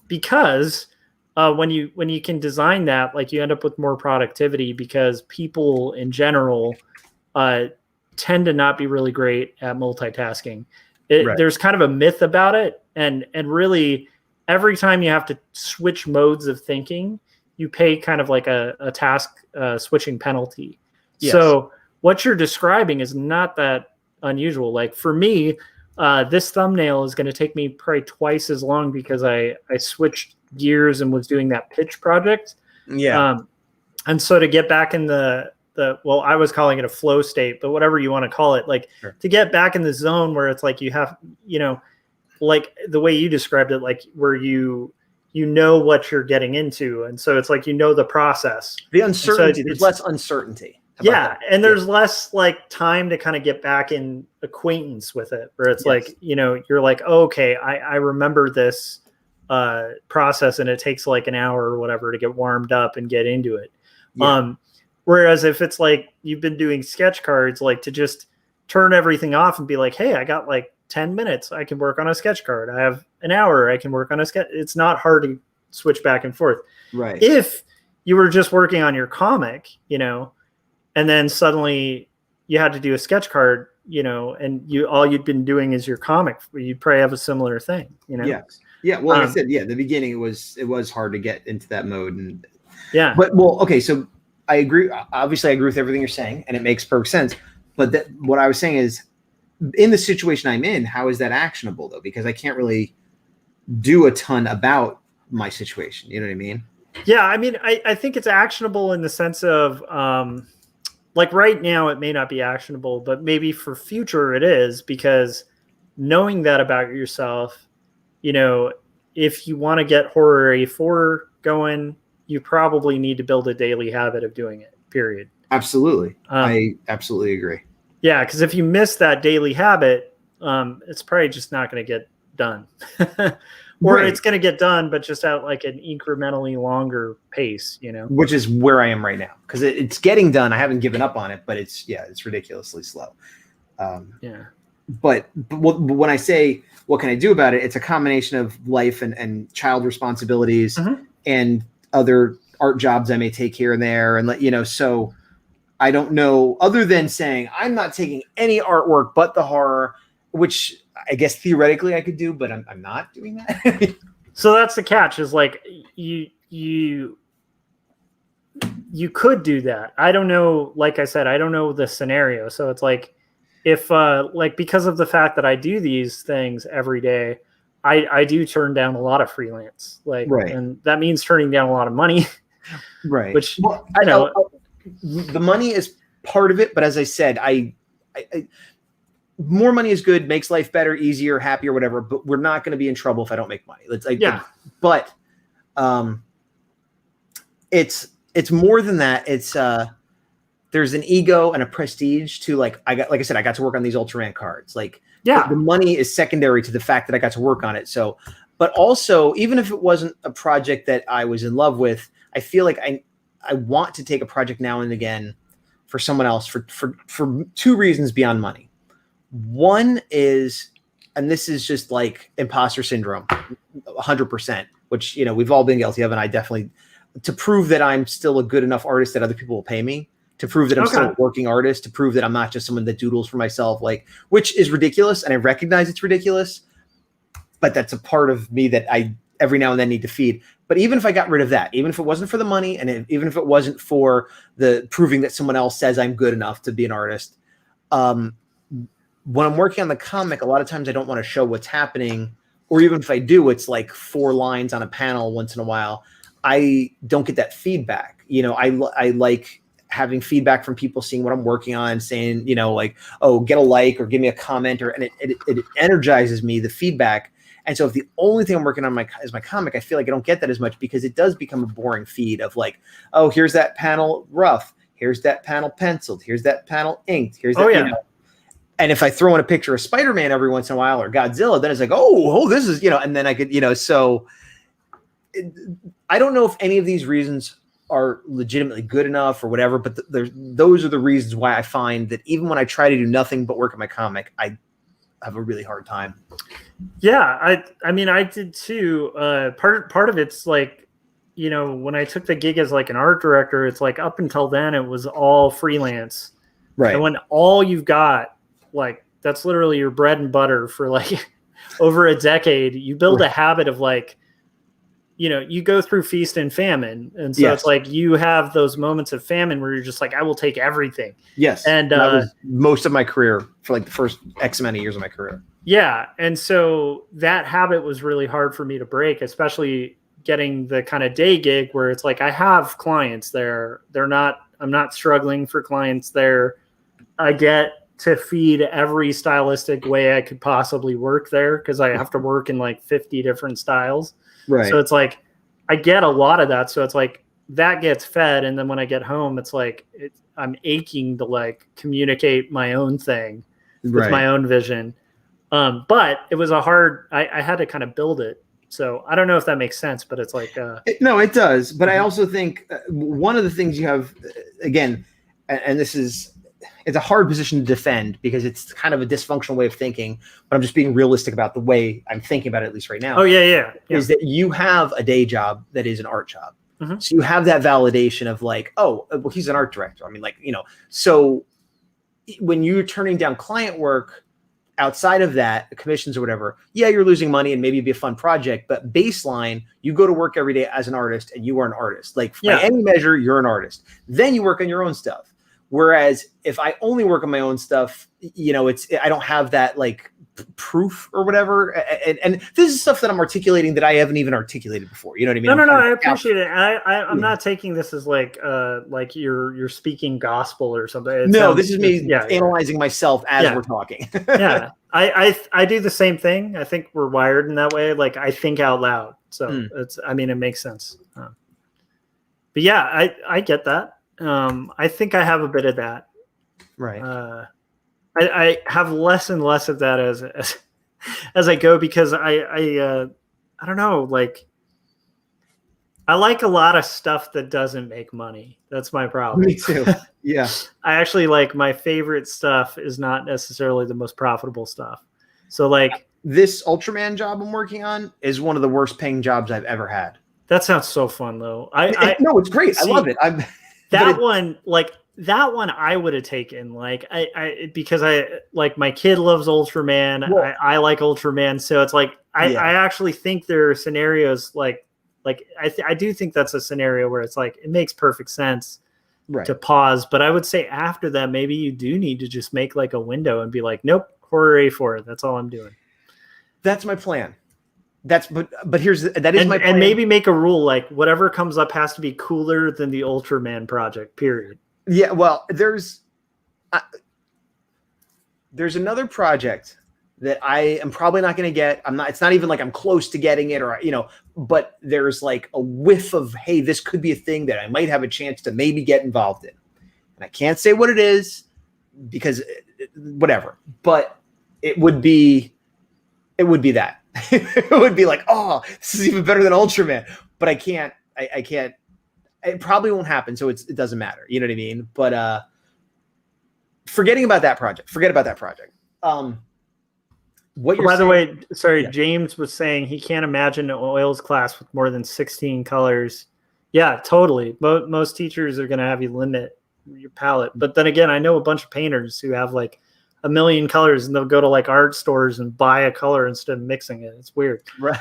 because when you can design that, like you end up with more productivity because people in general tend to not be really great at multitasking. There's kind of a myth about it, and really every time you have to switch modes of thinking, you pay kind of like a task switching penalty. Yes. So what you're describing is not that unusual. Like for me, this thumbnail is going to take me probably twice as long because I switched gears and was doing that pitch project. Yeah. And so to get back in well, I was calling it a flow state, but whatever you want to call it, like to get back in the zone where it's like you have, like the way you described it, like where you know what you're getting into. And so it's like, the process. The uncertainty, there's less uncertainty. Yeah. And there's less like time to kind of get back in acquaintance with it, where it's like, you're like, oh, okay, I remember this process and it takes like an hour or whatever to get warmed up and get into it. Yeah. Whereas if it's like you've been doing sketch cards, like to just turn everything off and be like, hey, I got like 10 minutes. I can work on a sketch card. I have an hour. I can work on a sketch. It's not hard to switch back and forth. Right. If you were just working on your comic, and then suddenly you had to do a sketch card, and all you'd been doing is your comic, you'd probably have a similar thing, Yes. Yeah. Well, like I said, the beginning, it was hard to get into that mode. And but okay. So I agree. Obviously I agree with everything you're saying and it makes perfect sense. But what I was saying is, in the situation I'm in, how is that actionable though? Because I can't really do a ton about my situation. You know what I mean? Yeah. I mean, I think it's actionable in the sense of, like right now it may not be actionable, but maybe for future it is, because knowing that about yourself, you know, if you want to get Horror A4 going, you probably need to build a daily habit of doing it, period. Absolutely. I absolutely agree. Yeah, because if you miss that daily habit, it's probably just not going to get done. Or Right. it's going to get done, but just at like an incrementally longer pace, you know? Which is where I am right now, because it's getting done. I haven't given up on it, but it's ridiculously slow. Yeah. But when I say what can I do about it, it's a combination of life and child responsibilities and other art jobs I may take here and there, and let you know. So I don't know, other than saying I'm not taking any artwork but the horror, which I guess theoretically I could do, but I'm not doing that. So that's the catch, is like you could do that. I don't know. Like I said, I don't know the scenario. So it's like, if like, because of the fact that I do these things every day, I do turn down a lot of freelance, like, Right. and that means turning down a lot of money. Right. Which, well, you know, the money is part of it, but as I said, I more money is good, makes life better, easier, happier, whatever. But we're not going to be in trouble if I don't make money. But it's more than that. It's there's an ego and a prestige to, like I got to work on these Ultraman cards. Like, the money is secondary to the fact that I got to work on it. So, but also, even if it wasn't a project that I was in love with, I feel like I want to take a project now and again for someone else for two reasons beyond money. One is, and this is just like imposter syndrome, 100%, which, you know, we've all been guilty of, and I definitely, to prove that I'm still a good enough artist that other people will pay me, to prove that I'm still a working artist, to prove that I'm not just someone that doodles for myself, like, which is ridiculous, and I recognize it's ridiculous, but that's a part of me that I every now and then need to feed. But even if I got rid of that, even if it wasn't for the money, and even if it wasn't for the proving that someone else says I'm good enough to be an artist, when I'm working on the comic, a lot of times I don't want to show what's happening, or even if I do, it's like 4 lines on a panel once in a while. I don't get that feedback. You know, I like having feedback from people, seeing what I'm working on, saying, you know, like, oh, get a like or give me a comment, and it energizes me, the feedback. And so if the only thing I'm working on is my comic, I feel like I don't get that as much, because it does become a boring feed of like, oh, here's that panel rough, here's that panel penciled, here's that panel inked, here's that, you know. And if I throw in a picture of Spider-Man every once in a while, or Godzilla, then it's like, oh, this is, you know, and then I could, you know, so I don't know if any of these reasons are legitimately good enough or whatever, but those are the reasons why I find that even when I try to do nothing but work on my comic, I have a really hard time. Yeah, I mean, I did too. Part of it's like, you know, when I took the gig as like an art director, it's like up until then it was all freelance. Right. And when all you've got, like, that's literally your bread and butter for like over a decade, you build a habit of like, you know, you go through feast and famine. And so it's like you have those moments of famine where you're just like, I will take everything. Yes. And that was most of my career, for like the first X amount of years of my career. Yeah. And so that habit was really hard for me to break, especially getting the kind of day gig where it's like, I have clients there. I'm not struggling for clients there. I get to feed every stylistic way I could possibly work there, because I have to work in like 50 different styles. Right. So it's like, I get a lot of that. So it's like that gets fed. And then when I get home, it's like, I'm aching to like communicate my own thing with my own vision. But it was I had to kind of build it. So I don't know if that makes sense, but it's like, no, it does. But I also think one of the things you have, again, and it's a hard position to defend, because it's kind of a dysfunctional way of thinking, but I'm just being realistic about the way I'm thinking about it, at least right now. Oh yeah. Is that you have a day job that is an art job. So you have that validation of like, oh, well, he's an art director. I mean, like, you know, so when you're turning down client work outside of that, commissions or whatever, yeah, you're losing money and maybe it'd be a fun project, but baseline, you go to work every day as an artist and you are an artist. Like, by any measure, you're an artist. Then you work on your own stuff. Whereas if I only work on my own stuff, you know, I don't have that like proof or whatever. And this is stuff that I'm articulating that I haven't even articulated before. You know what I mean? No, I appreciate it. I'm not taking this as like you're speaking gospel or something. This is me analyzing myself as we're talking. I do the same thing. I think we're wired in that way. Like I think out loud. So it makes sense. But yeah, I get that. I think I have a bit of that. Right. I have less and less of that as I go, because I don't know, like I like a lot of stuff that doesn't make money. That's my problem. Me too. Yeah. I actually like my favorite stuff is not necessarily the most profitable stuff. So like this Ultraman job I'm working on is one of the worst paying jobs I've ever had. That sounds so fun though. No, it's great. I love it. That one I would have taken, like because I like my kid loves Ultraman. Well, I like Ultraman, so it's like I actually think there are scenarios like I do think that's a scenario where it's like it makes perfect sense to pause. But I would say after that, maybe you do need to just make like a window and be like, nope, horror A4. That's all I'm doing. That's my plan. But here's that is my plan. And maybe make a rule like whatever comes up has to be cooler than the Ultraman project. Period. Yeah, well, there's another project that I am probably not going to get. It's not even like I'm close to getting it, or but there's like a whiff of, hey, this could be a thing that I might have a chance to maybe get involved in. And I can't say what it is because whatever, but it would be that. It would be like, oh, this is even better than Ultraman, but I can't. It probably won't happen, so it doesn't matter. You know what I mean? But forget about that project. By the way, sorry, James was saying he can't imagine an oils class with more than 16 colors. Yeah, totally. Most teachers are going to have you limit your palette. But then again, I know a bunch of painters who have like a million colors, and they'll go to like art stores and buy a color instead of mixing it. It's weird. Right.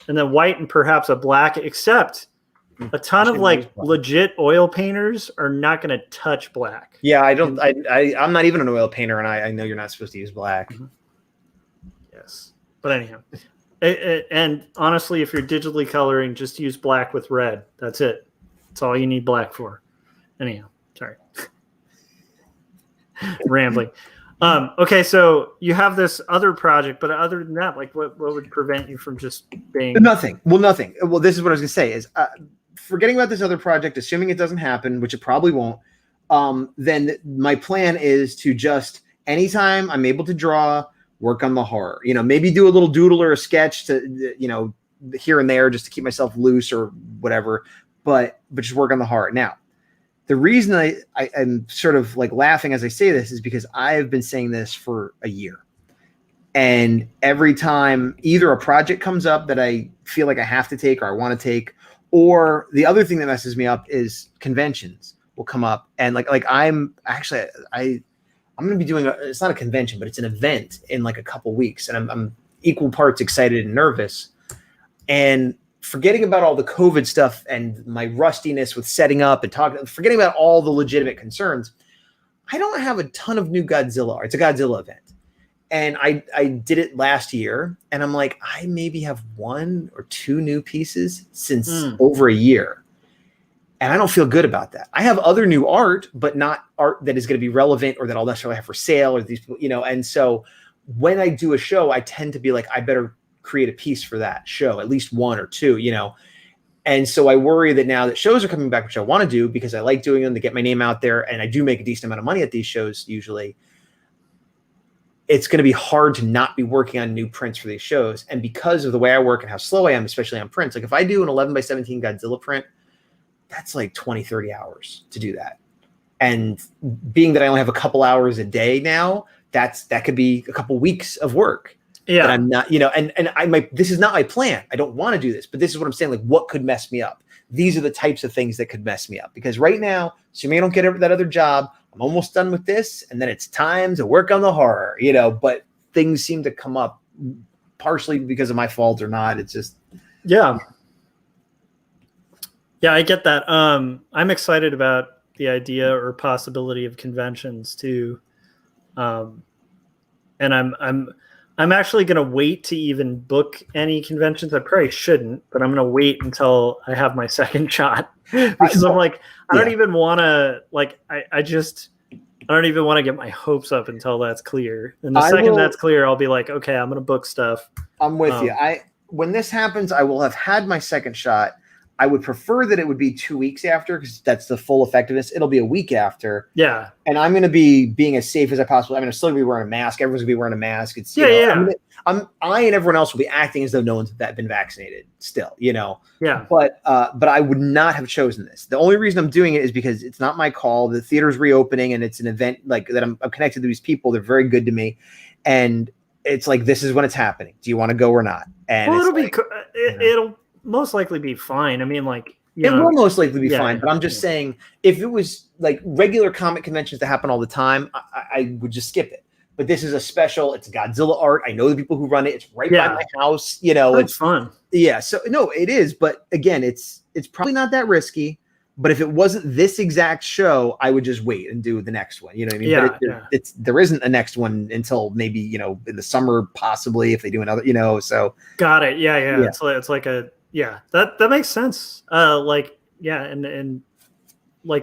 And then white and perhaps a black, except a ton of like legit oil painters are not going to touch black. Yeah, I'm not even an oil painter, and I know you're not supposed to use black. Mm-hmm. Yes. But anyhow, and honestly, if you're digitally coloring, just use black with red. That's it. That's all you need black for. Anyhow, sorry. Rambling. Okay, so you have this other project, but other than that, like what would prevent you from just being nothing? Well, nothing. Well, this is what I was gonna say is forgetting about this other project, assuming it doesn't happen, which it probably won't. Then my plan is to just anytime I'm able to draw, work on the horror. Maybe do a little doodle or a sketch to here and there just to keep myself loose or whatever. But just work on the horror now. The reason I'm sort of like laughing as I say this is because I've been saying this for a year. And every time either a project comes up that I feel like I have to take or I want to take, or the other thing that messes me up is conventions will come up. And like I'm going to be doing it's not a convention, but it's an event in like a couple weeks. And I'm equal parts excited and nervous. And forgetting about all the COVID stuff and my rustiness with setting up and talking, forgetting about all the legitimate concerns, I don't have a ton of new Godzilla art. It's a Godzilla event. And I did it last year, and I'm like, I maybe have 1 or 2 new pieces since over a year. And I don't feel good about that. I have other new art, but not art that is going to be relevant or that I'll necessarily have for sale or these people, and so when I do a show, I tend to be like, I better create a piece for that show, at least 1 or 2, And so I worry that now that shows are coming back, which I want to do because I like doing them to get my name out there. And I do make a decent amount of money at these shows. Usually it's going to be hard to not be working on new prints for these shows. And because of the way I work and how slow I am, especially on prints, like if I do an 11x17 Godzilla print, that's like 20, 30 hours to do that. And being that I only have a couple hours a day now, that could be a couple weeks of work. Yeah, I'm not, and this is not my plan. I don't want to do this, but this is what I'm saying. Like, what could mess me up? These are the types of things that could mess me up because right now, assuming I don't get that other job, I'm almost done with this, and then it's time to work on the horror. But things seem to come up partially because of my fault or not. It's just yeah, I get that. I'm excited about the idea or possibility of conventions too. And I'm actually going to wait to even book any conventions. I probably shouldn't, but I'm going to wait until I have my second shot because I'm like, I don't even want to I don't even want to get my hopes up until that's clear. And the second that's clear, I'll be like, okay, I'm going to book stuff. I'm with you. When this happens, I will have had my second shot. I would prefer that it would be 2 weeks after because that's the full effectiveness. It'll be a week after. Yeah. And I'm going to be being as safe as I possibly. I mean, I'm still going to be wearing a mask. Everyone's going to be wearing a mask. It's yeah. I and everyone else will be acting as though no one's been vaccinated still, Yeah. But I would not have chosen this. The only reason I'm doing it is because it's not my call. The theater's reopening and it's an event like that. I'm connected to these people. They're very good to me. And it's like, this is when it's happening. Do you want to go or not? And it'll most likely be fine. I mean, it will most likely be fine, but I'm just saying if it was like regular comic conventions that happen all the time, I would just skip it. But this is a special. It's Godzilla art. I know the people who run it. It's right by my house. It's fun. Yeah. So no, it is. But again, it's probably not that risky. But if it wasn't this exact show, I would just wait and do the next one. You know what I mean? Yeah. But there isn't a next one until maybe in the summer, possibly if they do another. So got it. Yeah. It's like a. Yeah, that makes sense. And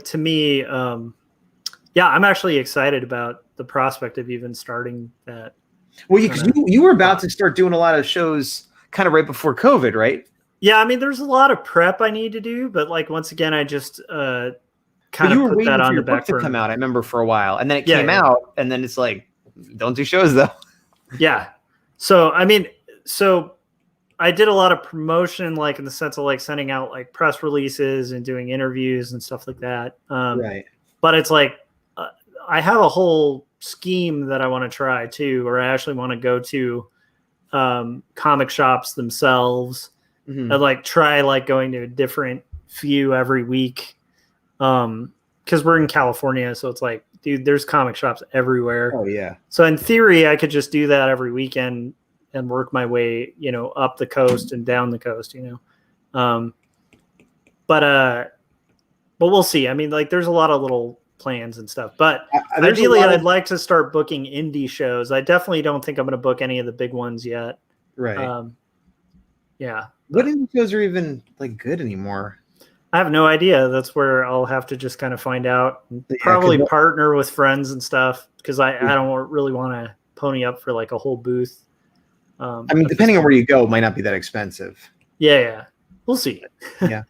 to me, I'm actually excited about the prospect of even starting that. Well, because you were about to start doing a lot of shows kind of right before COVID, right? Yeah, I mean, there's a lot of prep I need to do, but once again, I just kind of put that on the back burner. To come out, I remember for a while, and then it came out, and then it's like, don't do shows though. Yeah. So I did a lot of promotion, in the sense of sending out press releases and doing interviews and stuff like that. Right. But it's I have a whole scheme that I want to try too, or I actually want to go to comic shops themselves and try going to a different few every week. Because we're in California, so it's dude, there's comic shops everywhere. Oh yeah. So in theory, I could just do that every weekend and work my way, up the coast and down the coast, but we'll see. I mean, there's a lot of little plans and stuff, but ideally I'd like to start booking indie shows. I definitely don't think I'm going to book any of the big ones yet. Right. Yeah. What indie shows are even good anymore? I have no idea. That's where I'll have to just kind of find out and probably partner with friends and stuff. Cause I don't really want to pony up for a whole booth. I mean, depending on where you go, it might not be that expensive. Yeah. We'll see. Yeah.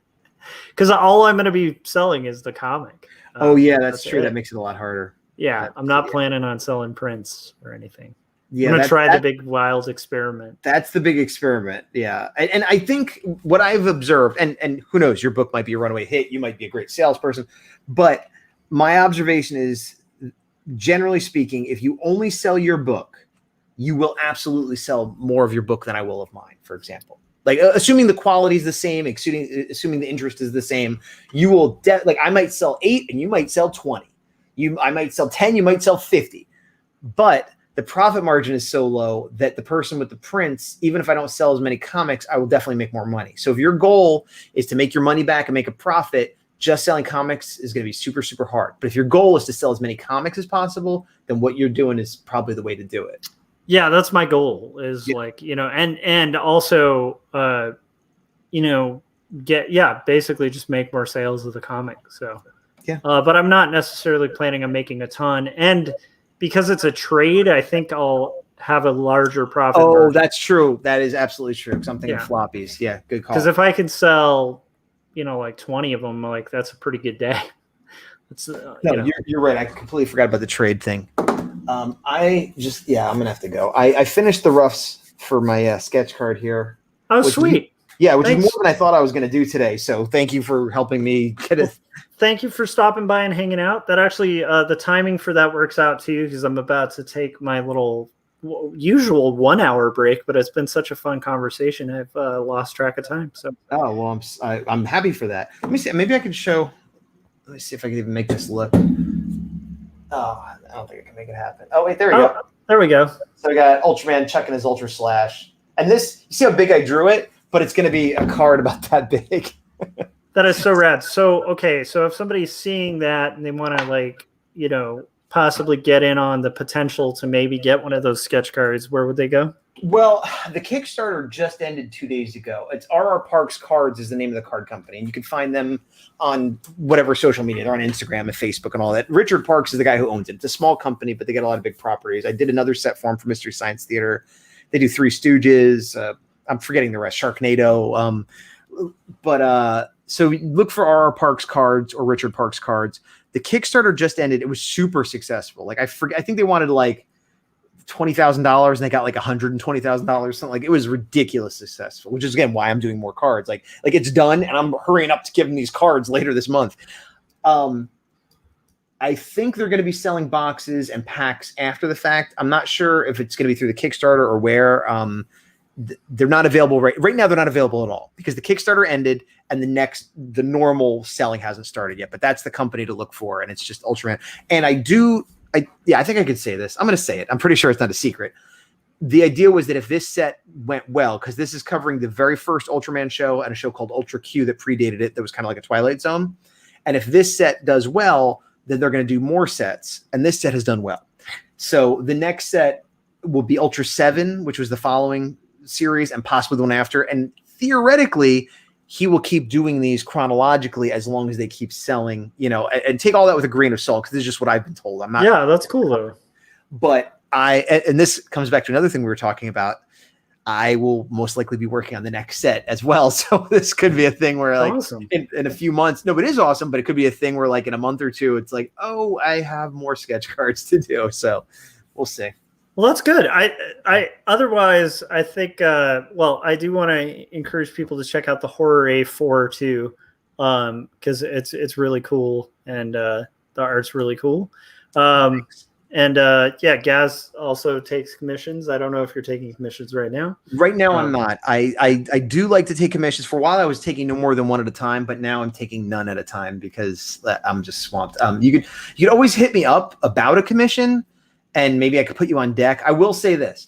Because all I'm going to be selling is the comic. That's true. That makes it a lot harder. Yeah. I'm not planning on selling prints or anything. Yeah. I'm going to try the big wild experiment. That's the big experiment. Yeah. And I think what I've observed, and who knows, your book might be a runaway hit. You might be a great salesperson. But my observation is, generally speaking, if you only sell your book, you will absolutely sell more of your book than I will of mine, for example. Assuming the quality is the same, assuming the interest is the same, you will I might sell 8 and you might sell 20. I might sell 10, you might sell 50. But the profit margin is so low that the person with the prints, even if I don't sell as many comics, I will definitely make more money. So if your goal is to make your money back and make a profit, just selling comics is going to be super, super hard. But if your goal is to sell as many comics as possible, then what you're doing is probably the way to do it. Yeah, that's my goal is and also, basically just make more sales of the comic. So, but I'm not necessarily planning on making a ton. And because it's a trade, I think I'll have a larger profit. Oh, margin. That's true. That is absolutely true. Something in floppies. Yeah. Good call. Because if I could sell, 20 of them, that's a pretty good day. It's, you're right. I completely forgot about the trade thing. I'm gonna have to go. I finished the roughs for my sketch card here. Oh, sweet. Which is more than I thought I was going to do today. So thank you for helping me get it. Thank you for stopping by and hanging out. That actually, the timing for that works out too, because I'm about to take my little usual 1 hour break, but it's been such a fun conversation. I've lost track of time. So. Oh, well, I'm happy for that. Let me see. Maybe I can show. Let me see if I can even make this look. Oh, I don't think I can make it happen. Oh, wait, there we go. There we go. So we got Ultraman chucking his Ultra Slash. And this, you see how big I drew it? But it's going to be a card about that big. That is so rad. So, okay, so if somebody's seeing that and they want to, possibly get in on the potential to maybe get one of those sketch cards, where would they go? Well, the Kickstarter just ended 2 days ago. It's RR Parks Cards is the name of the card company, and you can find them on whatever social media. They're on Instagram and Facebook and all that. Richard Parks is the guy who owns it. It's a small company, but they get a lot of big properties. I did another set for him for Mystery Science Theater. They do Three Stooges. I'm forgetting the rest. Sharknado. So look for RR Parks Cards or Richard Parks Cards. The Kickstarter just ended. It was super successful. Like I think they wanted like $20,000 and they got like $120,000, something. Like, it was ridiculous successful, which is again why I'm doing more cards. Like it's done and I'm hurrying up to give them these cards later this month. I think they're going to be selling boxes and packs after the fact. I'm not sure if it's going to be through the Kickstarter or where. They're not available right now. They're not available at all because the Kickstarter ended and the normal selling hasn't started yet. But that's the company to look for, and it's just Ultraman. And I think I could say this. I'm going to say it. I'm pretty sure it's not a secret. The idea was that if this set went well, because this is covering the very first Ultraman show and a show called Ultra Q that predated it, that was kind of like a Twilight Zone. And if this set does well, then they're going to do more sets. And this set has done well. So the next set will be Ultra 7, which was the following series, and possibly the one after. And theoretically, he will keep doing these chronologically as long as they keep selling, and take all that with a grain of salt, because this is just what I've been told. I'm not. Yeah, that's cool though. But and this comes back to another thing we were talking about. I will most likely be working on the next set as well. So this could be a thing where like awesome. in a few months, no, but it is awesome, but it could be a thing where like in a month or two, it's like, oh, I have more sketch cards to do. So we'll see. Well, that's good. Otherwise, I think, I do want to encourage people to check out the Horror A4 too, because it's really cool and the art's really cool. Gaz also takes commissions. I don't know if you're taking commissions right now. Right now, I'm not. I do like to take commissions. For a while, I was taking no more than one at a time, but now I'm taking none at a time because I'm just swamped. You could always hit me up about a commission, and maybe I could put you on deck. I will say this.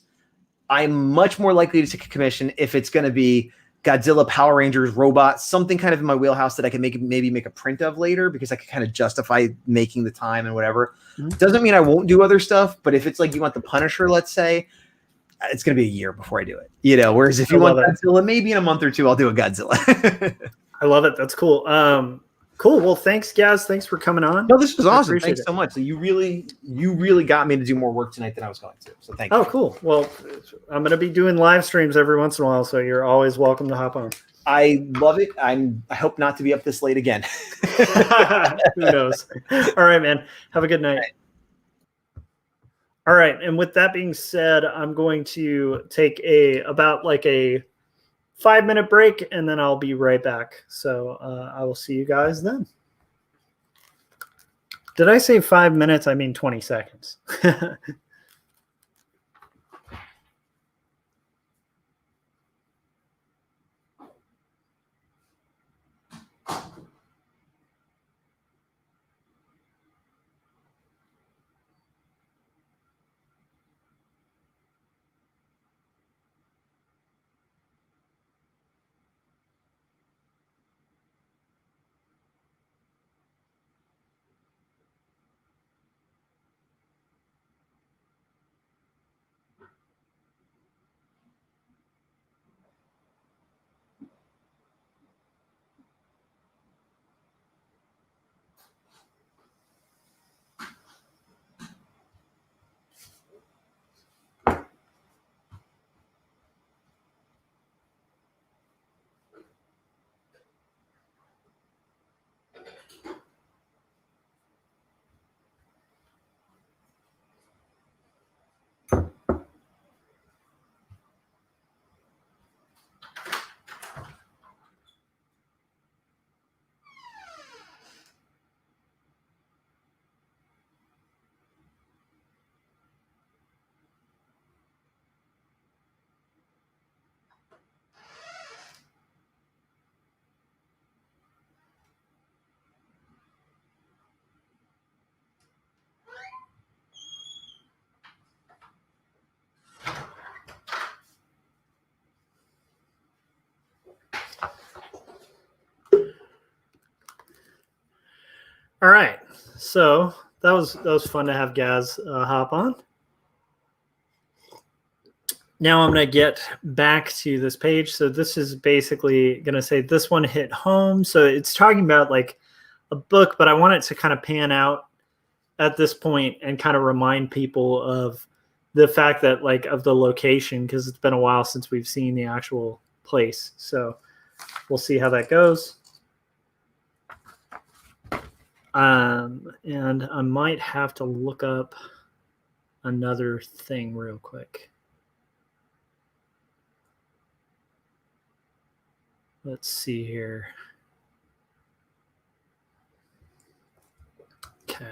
I'm much more likely to take a commission if it's going to be Godzilla, Power Rangers, robots, something kind of in my wheelhouse that I can maybe make a print of later, because I can kind of justify making the time and whatever. Mm-hmm. Doesn't mean I won't do other stuff, but if it's like you want the Punisher, let's say, it's going to be a year before I do it. Whereas if you want Godzilla, maybe in a month or two, I'll do a Godzilla. I love it. That's cool. Cool. Well, thanks, Gaz. Thanks for coming on. No, this was awesome. Thanks so much. So you really got me to do more work tonight than I was going to. So thank you. Oh, cool. Well, I'm going to be doing live streams every once in a while, so you're always welcome to hop on. I love it. I hope not to be up this late again. Who knows? All right, man. Have a good night. All right. And with that being said, I'm going to take about a 5-minute break, and then I'll be right back. So I will see you guys then. Did I say 5 minutes? I mean 20 seconds. All right, so that was fun to have Gaz hop on. Now I'm going to get back to this page. So this is basically going to say this one hit home. So it's talking about like a book, but I want it to kind of pan out at this point and kind of remind people of the fact that like of the location, because it's been a while since we've seen the actual place. So we'll see how that goes. And I might have to look up another thing real quick. Let's see here. Okay.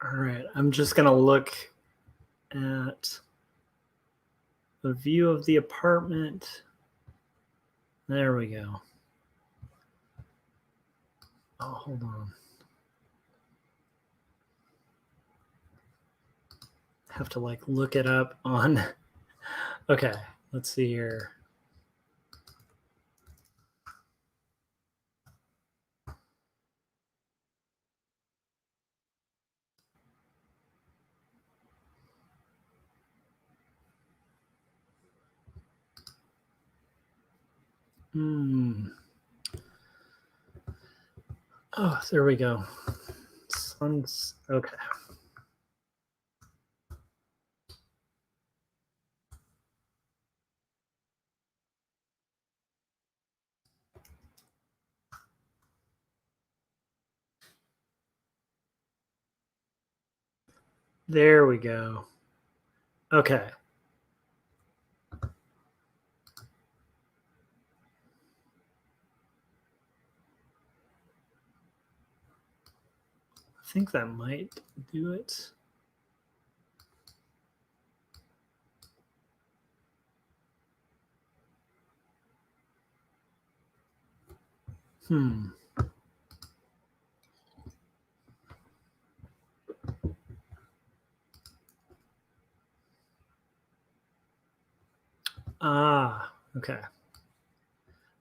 All right, I'm just going to look at the view of the apartment. There we go. Oh, hold on. Have to like look it up on. Okay, let's see here. Oh, there we go. Okay. There we go. Okay. I think that might do it. Okay.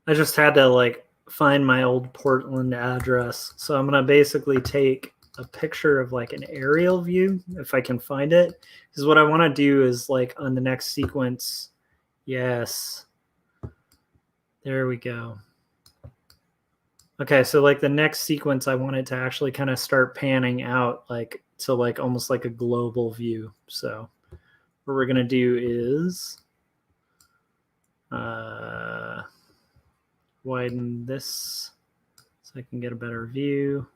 I just had to like find my old Portland address. So I'm going to basically take a picture of like an aerial view if I can find it. Because what I want to do is like on the next sequence. Yes. There we go. Okay, so like the next sequence, I want it to actually kind of start panning out like to like almost like a global view. So what we're going to do is widen this so I can get a better view.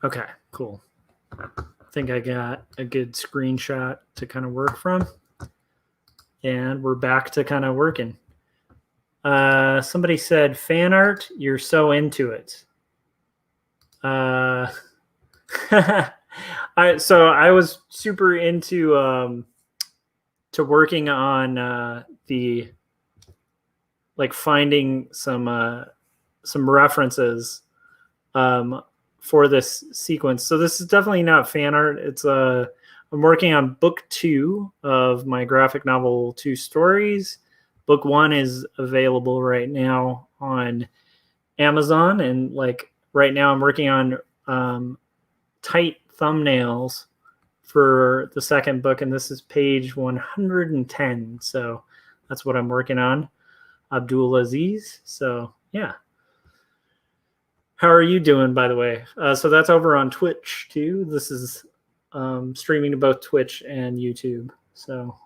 Okay, cool. I think I got a good screenshot to kind of work from. And we're back to kind of working. Somebody said, fan art, you're so into it. So I was super into to working on the like finding some references for this sequence. So this is definitely not fan art. It's I'm working on book 2 of my graphic novel 2 Stories. Book 1 is available right now on Amazon, and like right now I'm working on tight thumbnails for the second book, and this is page 110. So that's what I'm working on. Abdul Aziz. So yeah. How are you doing, by the way? So that's over on Twitch too. This is streaming to both Twitch and YouTube. So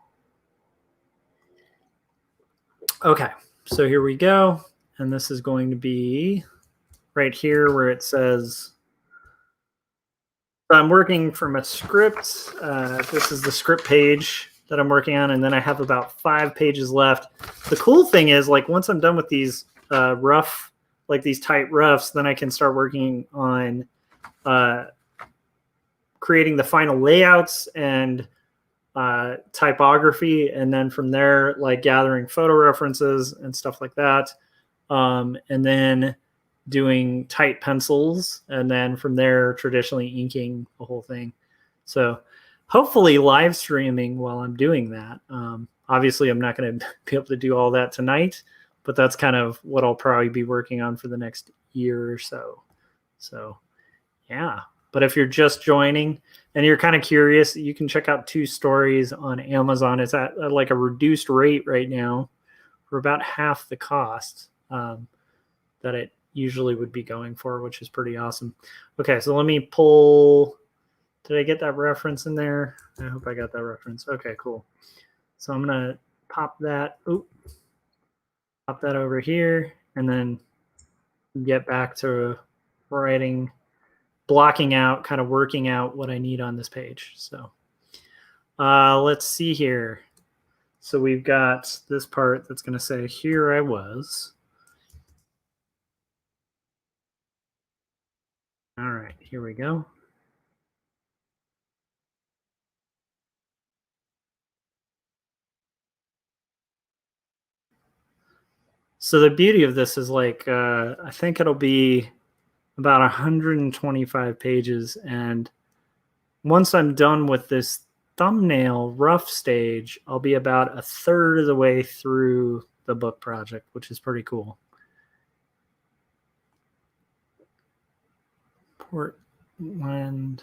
okay, so here we go, and this is going to be right here where it says. So I'm working from a script. This is the script page that I'm working on, and then I have about 5 pages left. The cool thing is, like, once I'm done with these rough like these tight roughs, then I can start working on creating the final layouts and typography, and then from there, like gathering photo references and stuff like that, and then doing tight pencils, and then from there, traditionally inking the whole thing. So hopefully live streaming while I'm doing that. Obviously, I'm not going to be able to do all that tonight, but that's kind of what I'll probably be working on for the next year or so. So, yeah. But if you're just joining and you're kind of curious, you can check out 2 Stories on Amazon. It's at like a reduced rate right now for about half the cost that it usually would be going for, which is pretty awesome. Okay, so let me pull. Did I get that reference in there? I hope I got that reference. Okay, cool. So I'm going to pop that. Pop that over here, and then get back to writing, blocking out, kind of working out what I need on this page. So let's see here. So we've got this part that's going to say, here I was. All right, here we go. So the beauty of this is like, I think it'll be about 125 pages. And once I'm done with this thumbnail rough stage, I'll be about a third of the way through the book project, which is pretty cool. Portland.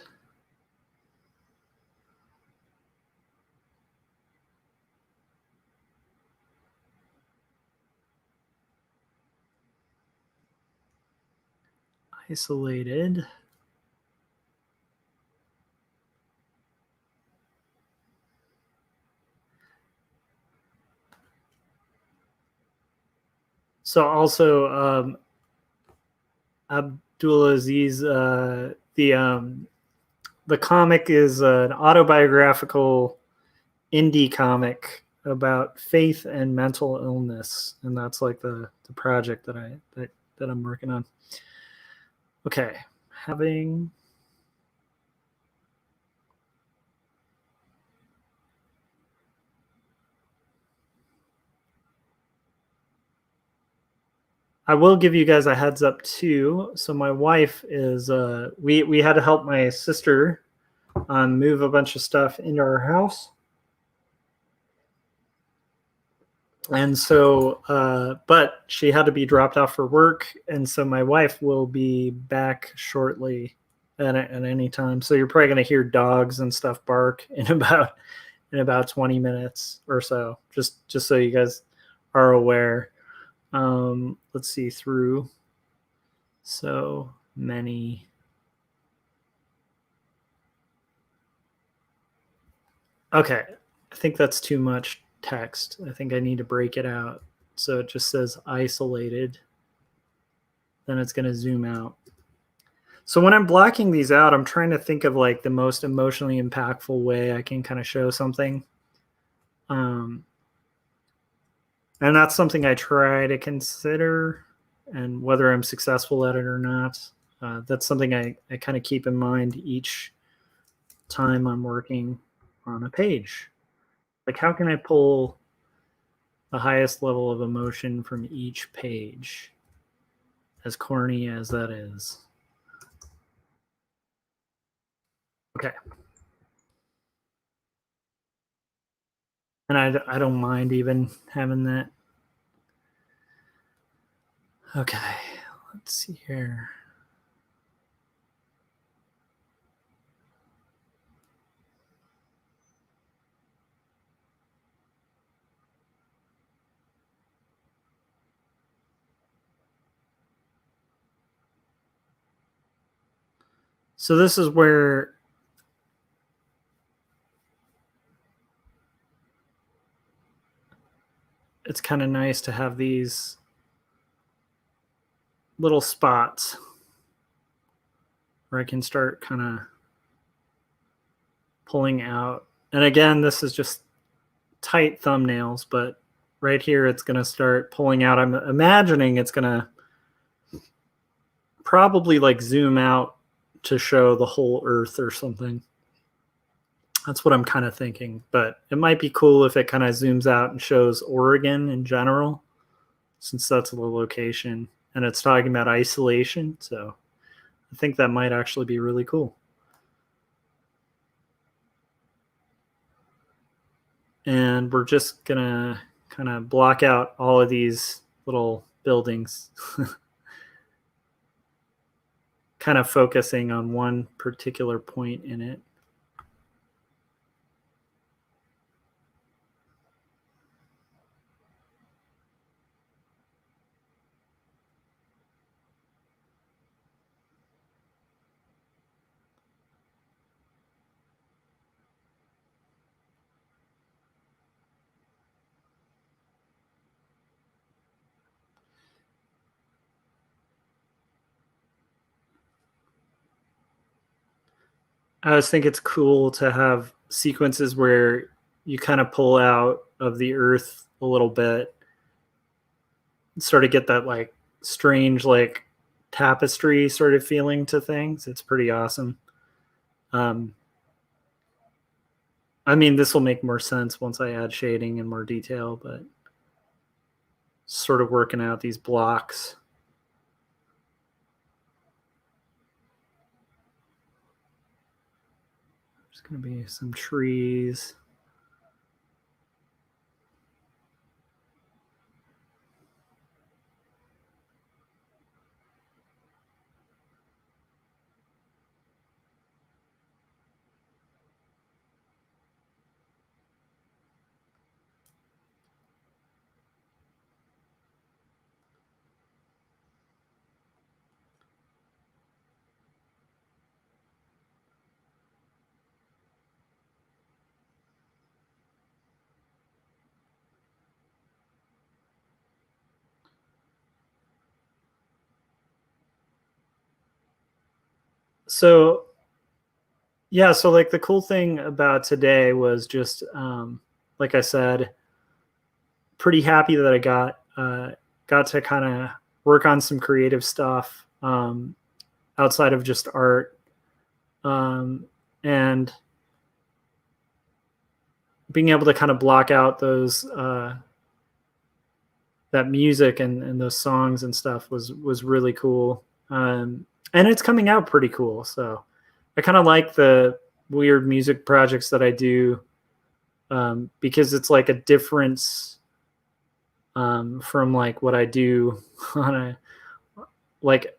Isolated. So also Abdulaziz, the comic is an autobiographical indie comic about faith and mental illness, and that's like the project that I'm working on. Okay, having. I will give you guys a heads up too. So my wife is we had to help my sister move a bunch of stuff into our house. And so but she had to be dropped off for work, and so my wife will be back shortly at any time. So you're probably going to hear dogs and stuff bark in about 20 minutes or so, just so you guys are aware. Let's see, through so many. Okay, I think that's too much text. I think I need to break it out. So it just says isolated. Then it's going to zoom out. So when I'm blocking these out, I'm trying to think of like the most emotionally impactful way I can kind of show something. And that's something I try to consider, and whether I'm successful at it or not, that's something I kind of keep in mind each time I'm working on a page. Like, how can I pull the highest level of emotion from each page, as corny as that is? Okay. And I don't mind even having that. Okay, let's see here. So this is where it's kind of nice to have these little spots where I can start kind of pulling out. And again, this is just tight thumbnails, but right here it's going to start pulling out. I'm imagining it's going to probably like zoom out to show the whole Earth or something. That's what I'm kind of thinking, but it might be cool if it kind of zooms out and shows Oregon in general, since that's the location and it's talking about isolation. So I think that might actually be really cool. And we're just gonna kind of block out all of these little buildings, kind of focusing on one particular point in it. I always think it's cool to have sequences where you kind of pull out of the earth a little bit, sort of get that like strange like tapestry sort of feeling to things. It's pretty awesome. Um, I mean, this will make more sense once I add shading and more detail, but sort of working out these blocks. There's going to be some trees. So yeah, so like the cool thing about today was just like I said, pretty happy that I got to kind of work on some creative stuff outside of just art, and being able to kind of block out those that music and those songs and stuff was really cool. And it's coming out pretty cool. So I kind of like the weird music projects that I do, because it's like a difference from like what I do on a like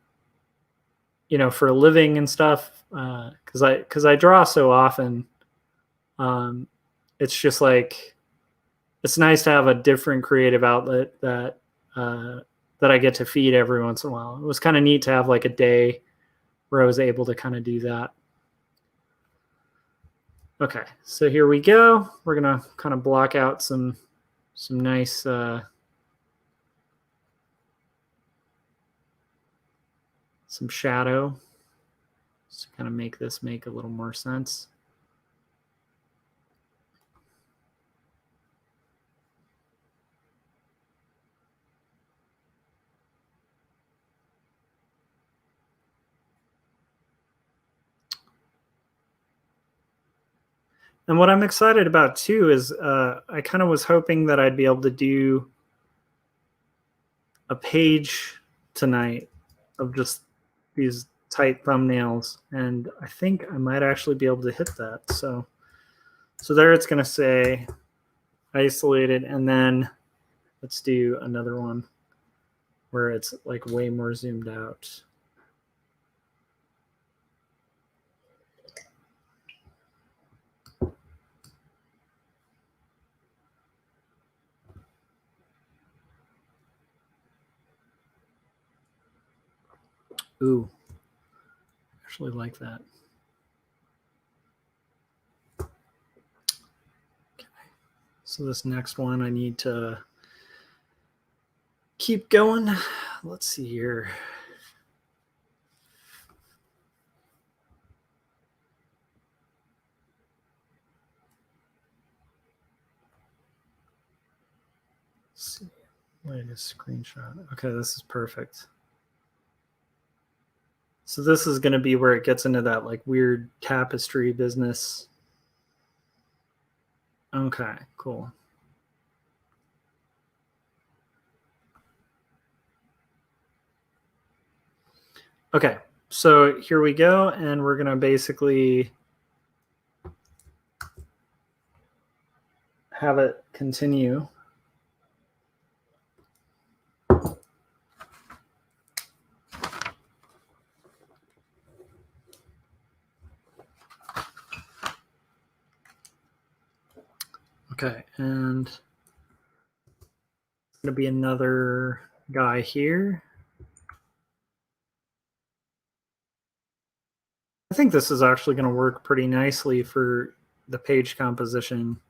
for a living and stuff. Because I draw so often, um, it's just like it's nice to have a different creative outlet that I get to feed every once in a while. It was kind of neat to have like a day where I was able to kind of do that. Okay, so here we go. We're gonna kind of block out some nice some shadow to kind of make this make a little more sense. And what I'm excited about too is I kind of was hoping that I'd be able to do a page tonight of just these tight thumbnails, and I think I might actually be able to hit that. So there it's going to say isolated, and then let's do another one where it's like way more zoomed out. Ooh, actually like that. Okay. So this next one I need to keep going. Let's see here. Let's see. Latest screenshot. Okay, this is perfect. So this is going to be where it gets into that like weird tapestry business. Okay, cool. Okay, so here we go, and we're going to basically have it continue. Okay, and it's going to be another guy here. I think this is actually going to work pretty nicely for the page composition.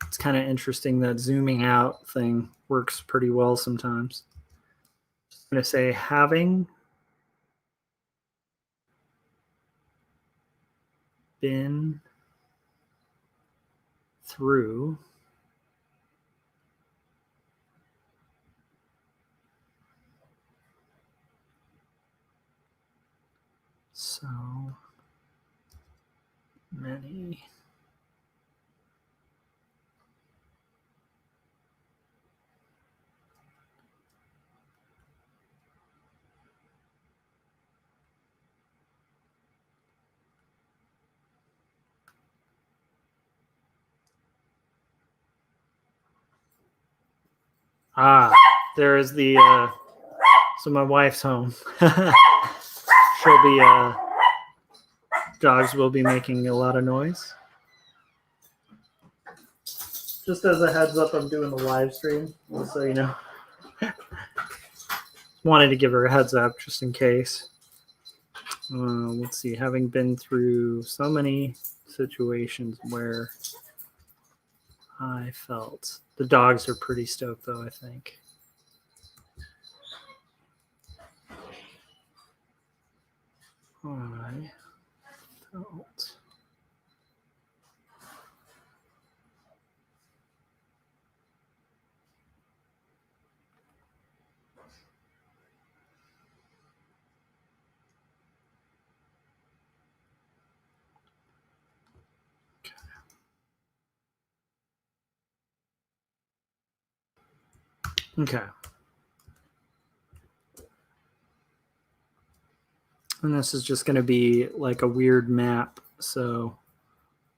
It's kind of interesting that zooming out thing works pretty well sometimes. I'm going to say having been through so many there is the so my wife's home. She'll be dogs will be making a lot of noise. Just as a heads up, I'm doing a live stream, so you know. Wanted to give her a heads up just in case. Let's see, having been through so many situations where I felt the dogs are pretty stoked, though, I think. I felt okay. And this is just going to be like a weird map, so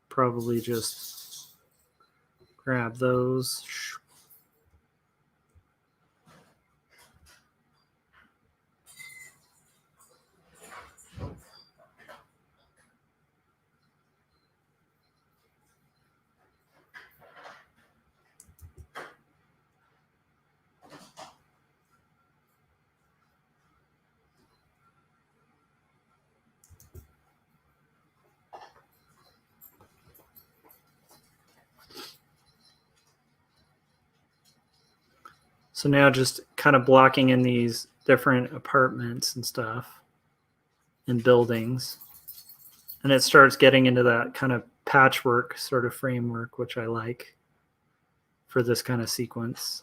probably just grab those. So now just kind of blocking in these different apartments and stuff and buildings. And it starts getting into that kind of patchwork sort of framework, which I like for this kind of sequence.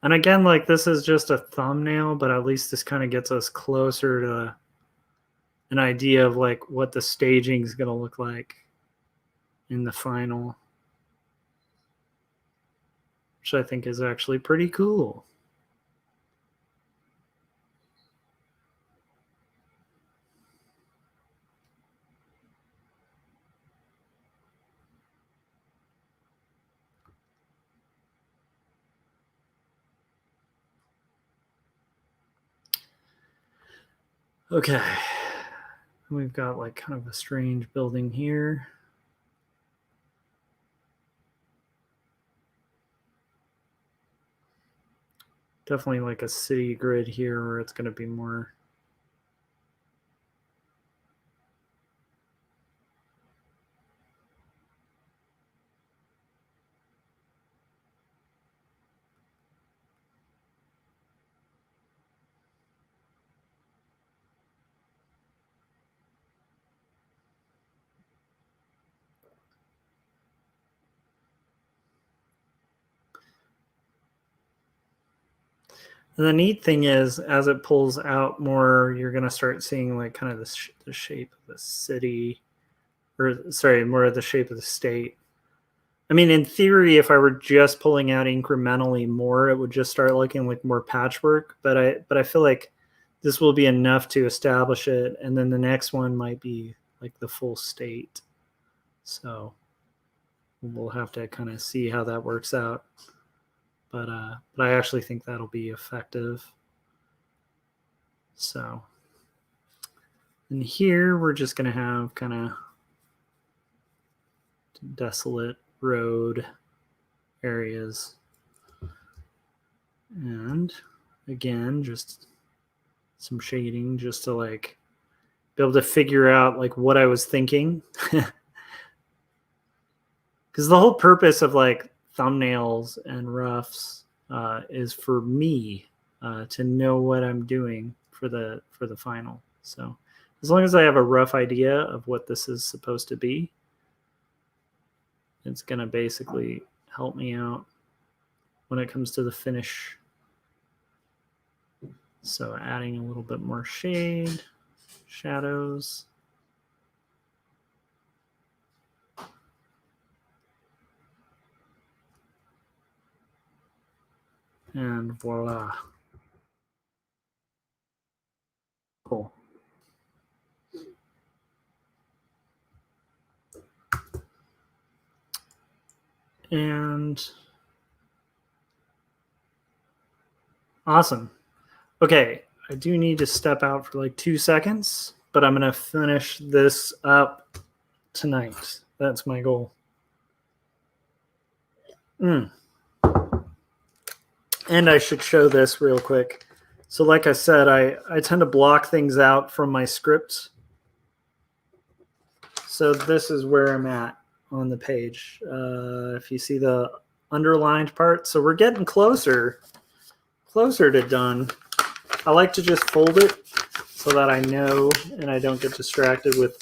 And again, like this is just a thumbnail, but at least this kind of gets us closer to an idea of like what the staging is going to look like in the final, which I think is actually pretty cool. Okay. We've got like kind of a strange building here. definitely like a city grid here where it's going to be more. And the neat thing is, as it pulls out more, you're going to start seeing like kind of the shape of the city, or sorry, more of the shape of the state. I mean, in theory, if I were just pulling out incrementally more, it would just start looking like more patchwork. But I feel like this will be enough to establish it, and then the next one might be like the full state. So we'll have to kind of see how that works out. But I actually think that'll be effective. So, and here we're just going to have kind of desolate road areas. And again, just some shading just to like be able to figure out like what I was thinking. Because the whole purpose of like thumbnails and roughs is for me to know what I'm doing for the final. So as long as I have a rough idea of what this is supposed to be, it's going to basically help me out when it comes to the finish. So adding a little bit more shade, shadows. And voila. Cool. And awesome. Okay, I do need to step out for like 2 seconds, but I'm going to finish this up tonight. That's my goal. And I should show this real quick. So like I said, I tend to block things out from my script. So this is where I'm at on the page. If you see the underlined part. So we're getting closer to done. I like to just fold it so that I know and I don't get distracted with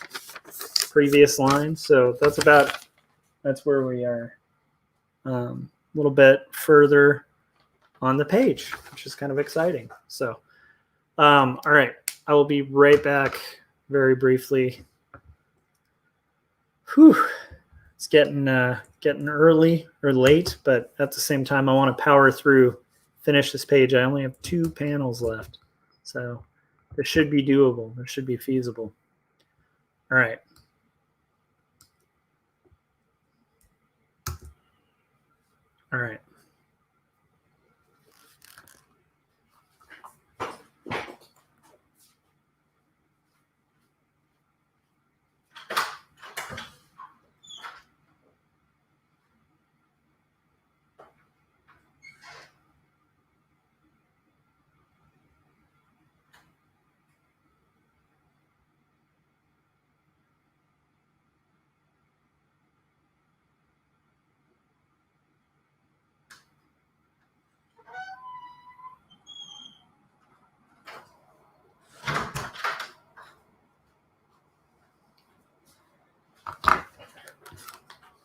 previous lines. So that's where we are. A little bit further on the page, which is kind of exciting. So, all right, I will be right back very briefly. Whew, it's getting early or late, but at the same time, I want to power through, finish this page. I only have 2 panels left, so this should be doable. This should be feasible. All right. All right.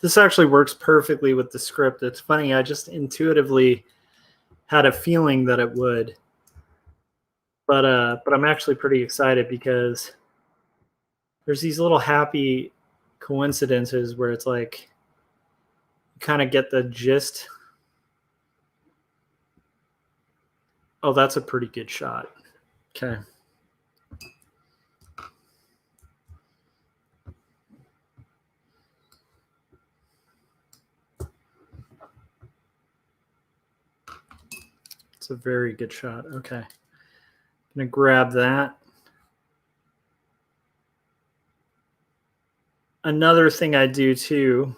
This actually works perfectly with the script. It's funny, I just intuitively had a feeling that it would. But I'm actually pretty excited because there's these little happy coincidences where it's like you kind of get the gist. Oh, that's a pretty good shot. Okay. It's a very good shot. Okay. I'm going to grab that. Another thing I do too,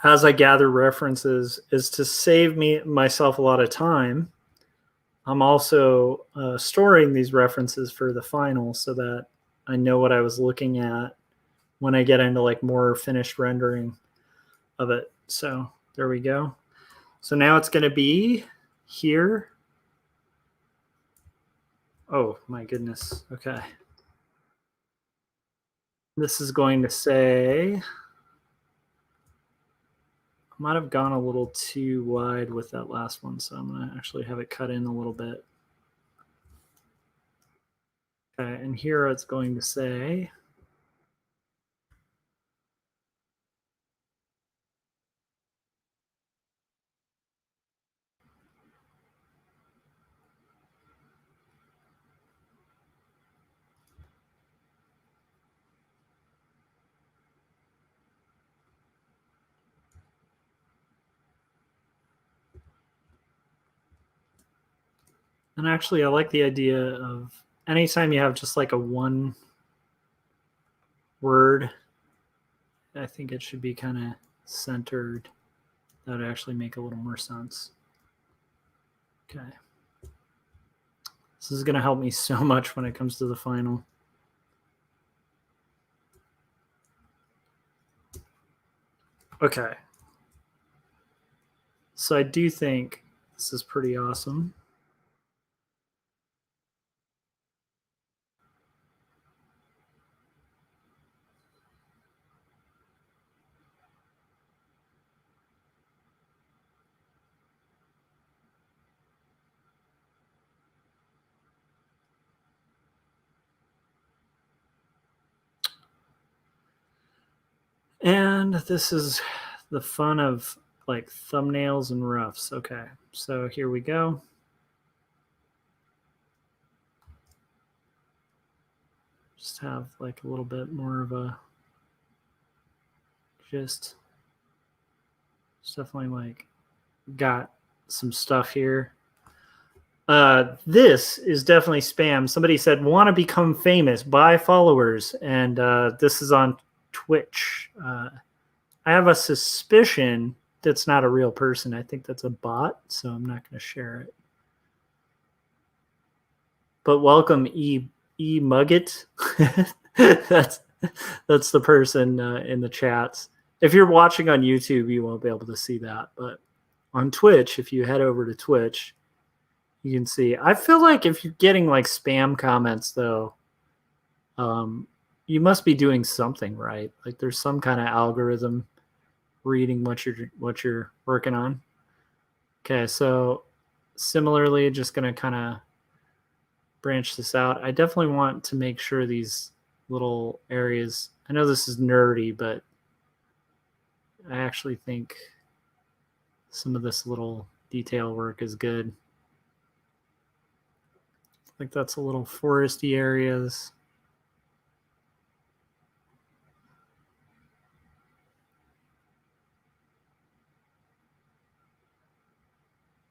as I gather references, is to save myself a lot of time. I'm also storing these references for the final so that I know what I was looking at when I get into like more finished rendering of it. So there we go. So now it's going to be here. Oh my goodness. Okay. This is going to say, I might have gone a little too wide with that last one. So I'm going to actually have it cut in a little bit. Okay. And here it's going to say, and actually, I like the idea of anytime you have just like a one word, I think it should be kind of centered. That would actually make a little more sense. Okay. This is going to help me so much when it comes to the final. Okay. So I do think this is pretty awesome. And this is the fun of like thumbnails and roughs. Okay. So here we go. Just have like a little bit more of a just definitely like got some stuff here. This is definitely spam. Somebody said, want to become famous, buy followers. And this is on Twitch. I have a suspicion that's not a real person. I think that's a bot, so I'm not going to share it. But welcome, E Mugget. that's the person in the chats. If you're watching on YouTube, you won't be able to see that. But on Twitch, if you head over to Twitch, you can see. I feel like if you're getting like spam comments, though, you must be doing something right. Like there's some kind of algorithm reading what you're working on. Okay, so similarly, just gonna kind of branch this out. I definitely want to make sure these little areas. I know this is nerdy, but I actually think some of this little detail work is good. Like that's a little foresty areas.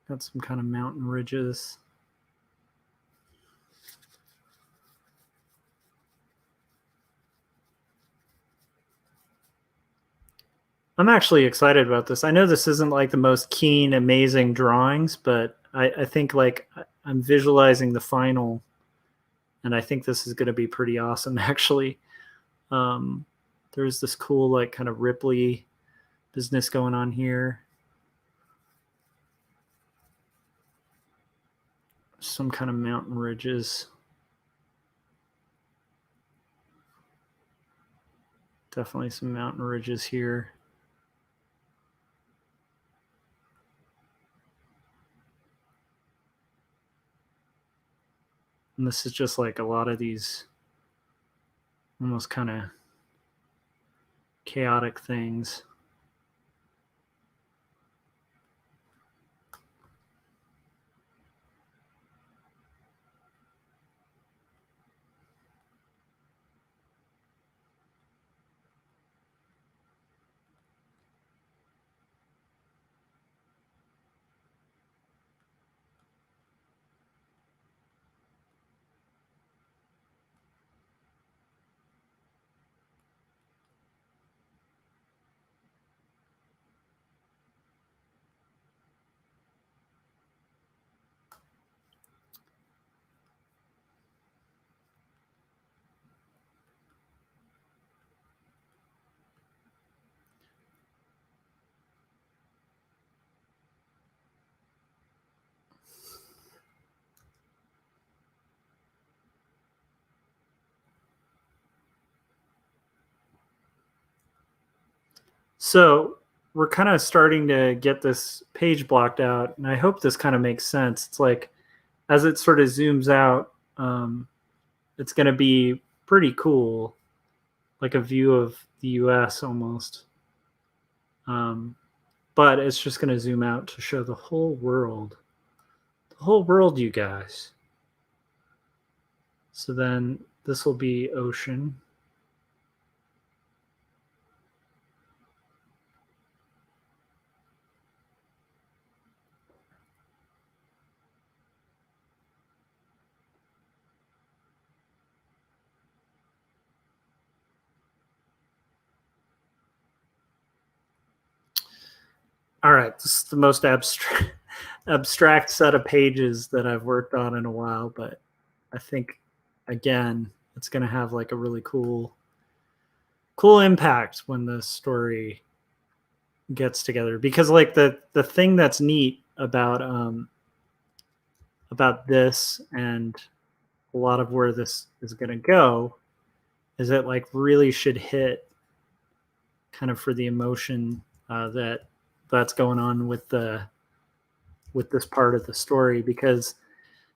Got some kind of mountain ridges. I'm actually excited about this. I know this isn't like the most keen, amazing drawings, but I think like I'm visualizing the final, and I think this is going to be pretty awesome, actually. There's this cool, like, kind of Ripley business going on here. Some kind of mountain ridges. Definitely some mountain ridges here. And this is just like a lot of these almost kind of chaotic things. So we're kind of starting to get this page blocked out, and I hope this kind of makes sense. It's like as it sort of zooms out, it's going to be pretty cool, like a view of the U.S. almost. But it's just going to zoom out to show the whole world. The whole world, you guys. So then this will be ocean. All right, this is the most abstract set of pages that I've worked on in a while, but I think again it's going to have like a really cool impact when the story gets together, because like the thing that's neat about this and a lot of where this is going to go is it like really should hit kind of for the emotion that's going on with this part of the story, because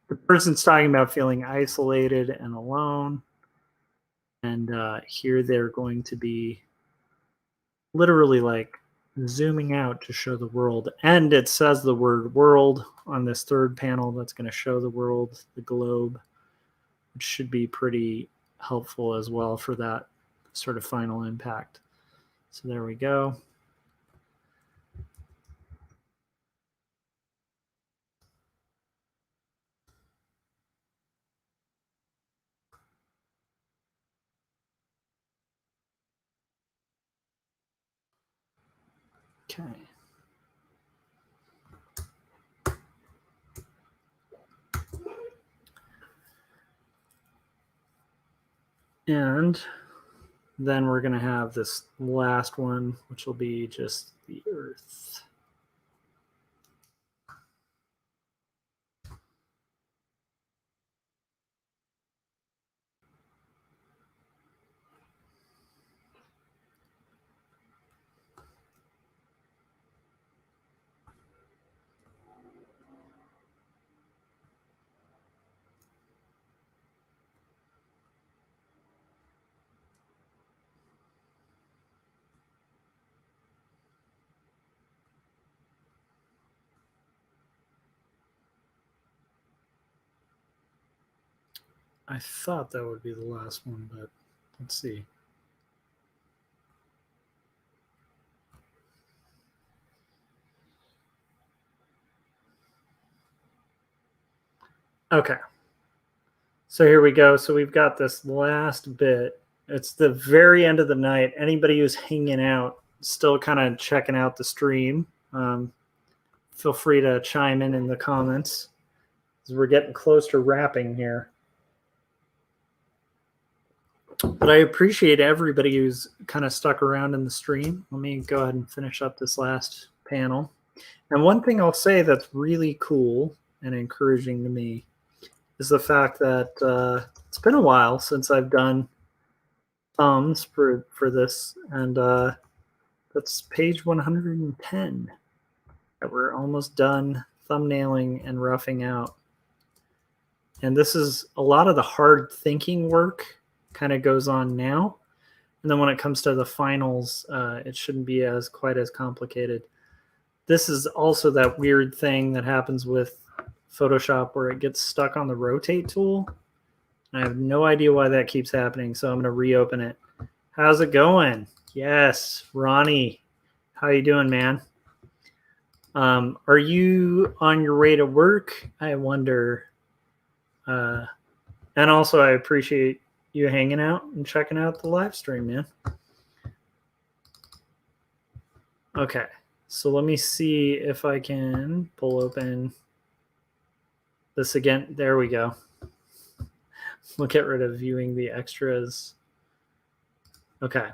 the person's talking about feeling isolated and alone, and here they're going to be literally like zooming out to show the world, and it says the word world on this third panel that's going to show the world, the globe, which should be pretty helpful as well for that sort of final impact. So there we go. Okay. And then we're going to have this last one, which will be just the Earth. I thought that would be the last one, but let's see. Okay. So here we go. So we've got this last bit. It's the very end of the night. Anybody who's hanging out, still kind of checking out the stream, feel free to chime in the comments, as we're getting close to wrapping here. But I appreciate everybody who's kind of stuck around in the stream. Let me go ahead and finish up this last panel. And one thing I'll say that's really cool and encouraging to me is the fact that it's been a while since I've done thumbs for this, and that's page 110. We're almost done thumbnailing and roughing out. And this is a lot of the hard thinking work kind of goes on now. And then when it comes to the finals, it shouldn't be quite as complicated. This is also that weird thing that happens with Photoshop where it gets stuck on the rotate tool. I have no idea why that keeps happening, so I'm going to reopen it. How's it going? Yes, Ronnie. How you doing, man? Are you on your way to work? I wonder. And also, I appreciate you hanging out and checking out the live stream, man. Okay, so let me see if I can pull open this again. There we go. We'll get rid of viewing the extras. Okay.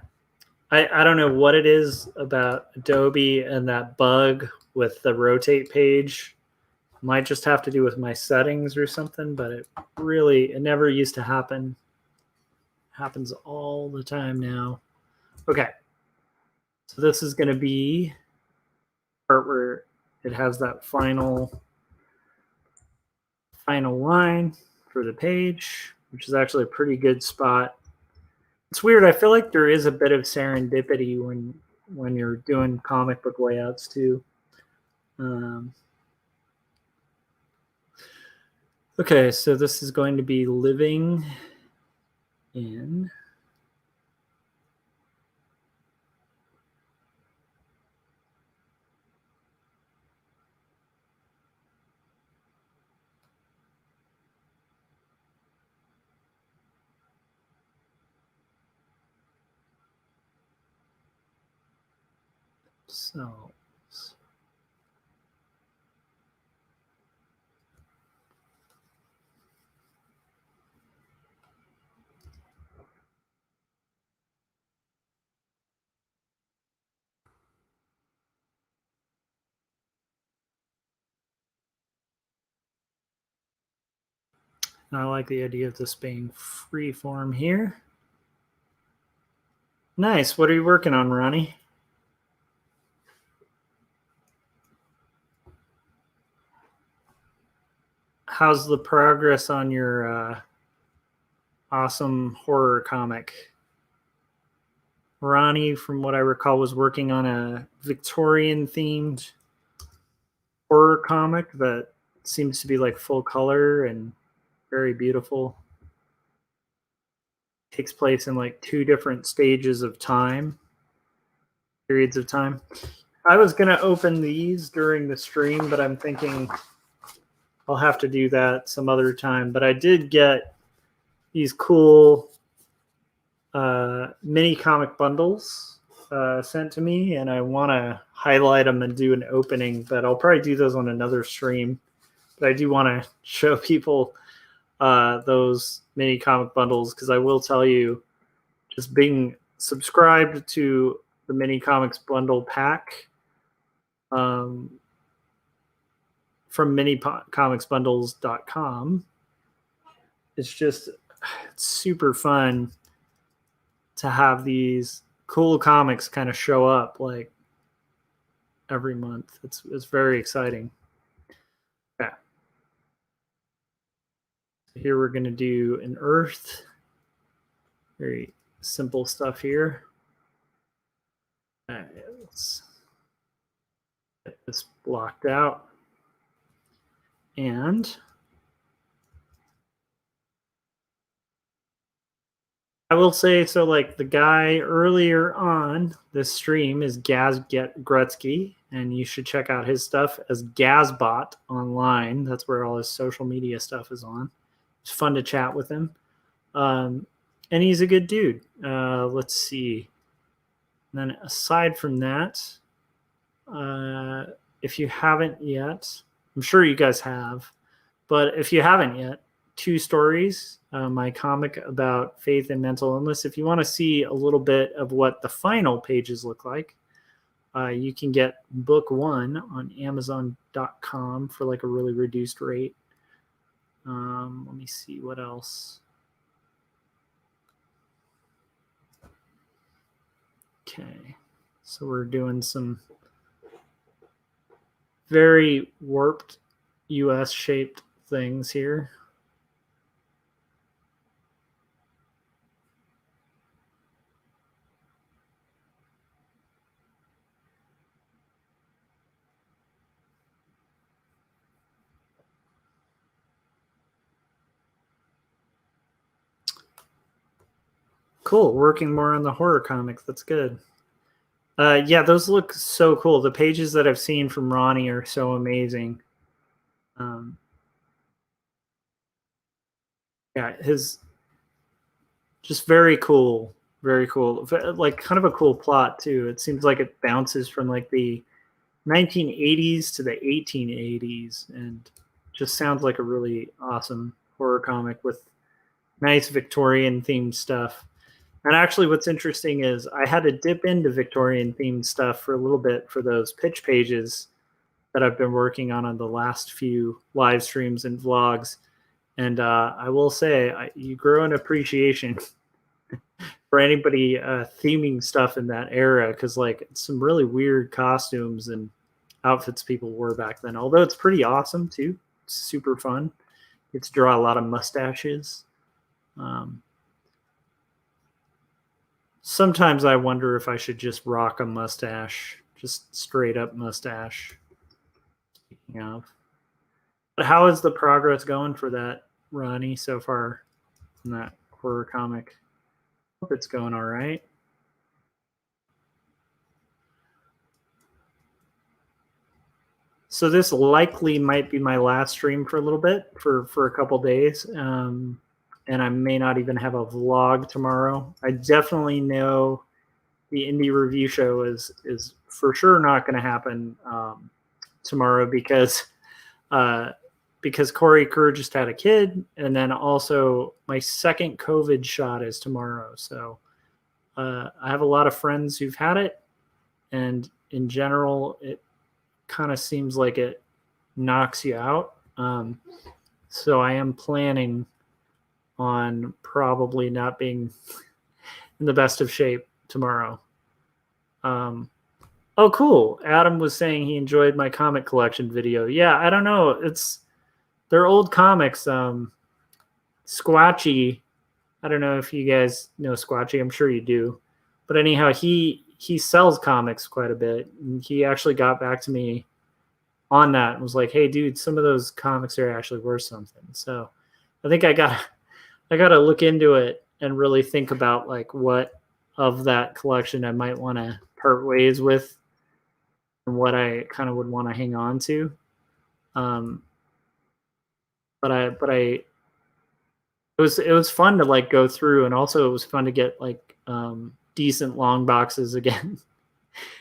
I don't know what it is about Adobe and that bug with the rotate page. Might just have to do with my settings or something, but it never used to happen. Happens all the time now. Okay. So this is going to be the part where it has that final line for the page, which is actually a pretty good spot. It's weird. I feel like there is a bit of serendipity when you're doing comic book layouts too. Okay, so this is going to be living in cells. I like the idea of this being free form here. Nice. What are you working on, Ronnie? How's the progress on your awesome horror comic? Ronnie, from what I recall, was working on a Victorian themed horror comic that seems to be like full color and very beautiful. Takes place in like 2 different stages of time, periods of time. I was going to open these during the stream, but I'm thinking I'll have to do that some other time. But I did get these cool mini comic bundles sent to me, and I want to highlight them and do an opening, but I'll probably do those on another stream. But I do want to show people those mini comic bundles, because I will tell you, just being subscribed to the mini comics bundle pack from minicomicsbundles.com, it's super fun to have these cool comics kind of show up like every month. It's very exciting. Yeah. Here we're going to do an Earth. Very simple stuff here. All right, let's get this blocked out. And I will say, so like the guy earlier on this stream is Gaz Gretzky, and you should check out his stuff as Gazbot online. That's where all his social media stuff is on. It's fun to chat with him. And he's a good dude. Let's see. And then aside from that, if you haven't yet, I'm sure you guys have, but if you haven't yet, 2 stories, my comic about faith and mental illness. If you want to see a little bit of what the final pages look like, you can get book 1 on Amazon.com for like a really reduced rate. Let me see what else. Okay, so we're doing some very warped US shaped things here. Cool. Working more on the horror comics. That's good. Yeah, those look so cool. The pages that I've seen from Ronnie are so amazing. Yeah, his just very cool. Very cool. Like kind of a cool plot too. It seems like it bounces from like the 1980s to the 1880s, and just sounds like a really awesome horror comic with nice Victorian themed stuff. And actually, what's interesting is I had to dip into Victorian themed stuff for a little bit for those pitch pages that I've been working on the last few live streams and vlogs. And I will say, you grow an appreciation for anybody theming stuff in that era, because like some really weird costumes and outfits people wore back then. Although it's pretty awesome too, it's super fun. You get to draw a lot of mustaches. Sometimes I wonder if I should just rock a mustache, just straight up mustache. Speaking of, but how is the progress going for that, Ronnie, so far in that horror comic? Hope it's going all right. So this likely might be my last stream for a little bit, for a couple days, and I may not even have a vlog tomorrow. I definitely know the indie review show is for sure not going to happen tomorrow because Corey Kerr just had a kid, and then also my second COVID shot is tomorrow. So I have a lot of friends who've had it, and in general, it kind of seems like it knocks you out. So I am planning on probably not being in the best of shape tomorrow. Oh, cool. Adam was saying he enjoyed my comic collection video. Yeah, I don't know. They're old comics. Squatchy, I don't know if you guys know Squatchy. I'm sure you do. But anyhow, he sells comics quite a bit. And he actually got back to me on that and was like, "Hey, dude, some of those comics are actually worth something." So I think I got to look into it and really think about like what of that collection I might want to part ways with and what I kind of would want to hang on to. But it was fun to like go through, and also it was fun to get like decent long boxes again.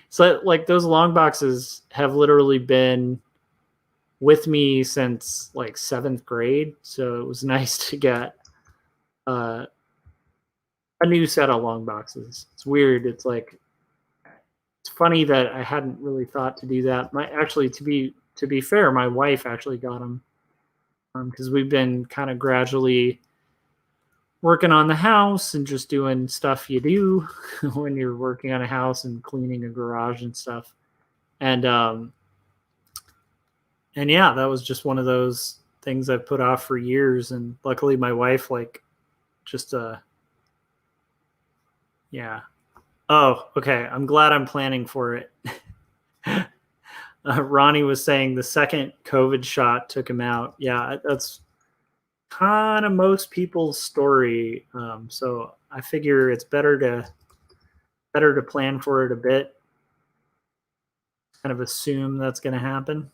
So like those long boxes have literally been with me since like 7th grade. So it was nice to get a new set of long boxes. It's weird. It's like, it's funny that I hadn't really thought to do that. To be fair, my wife actually got them because we've been kind of gradually working on the house and just doing stuff you do when you're working on a house and cleaning a garage and stuff. And yeah, that was just one of those things I've put off for years. And luckily my wife like just yeah. Oh, okay. I'm glad I'm planning for it. Ronnie was saying the second COVID shot took him out. Yeah, that's kind of most people's story. So I figure it's better to plan for it a bit. Kind of assume that's going to happen.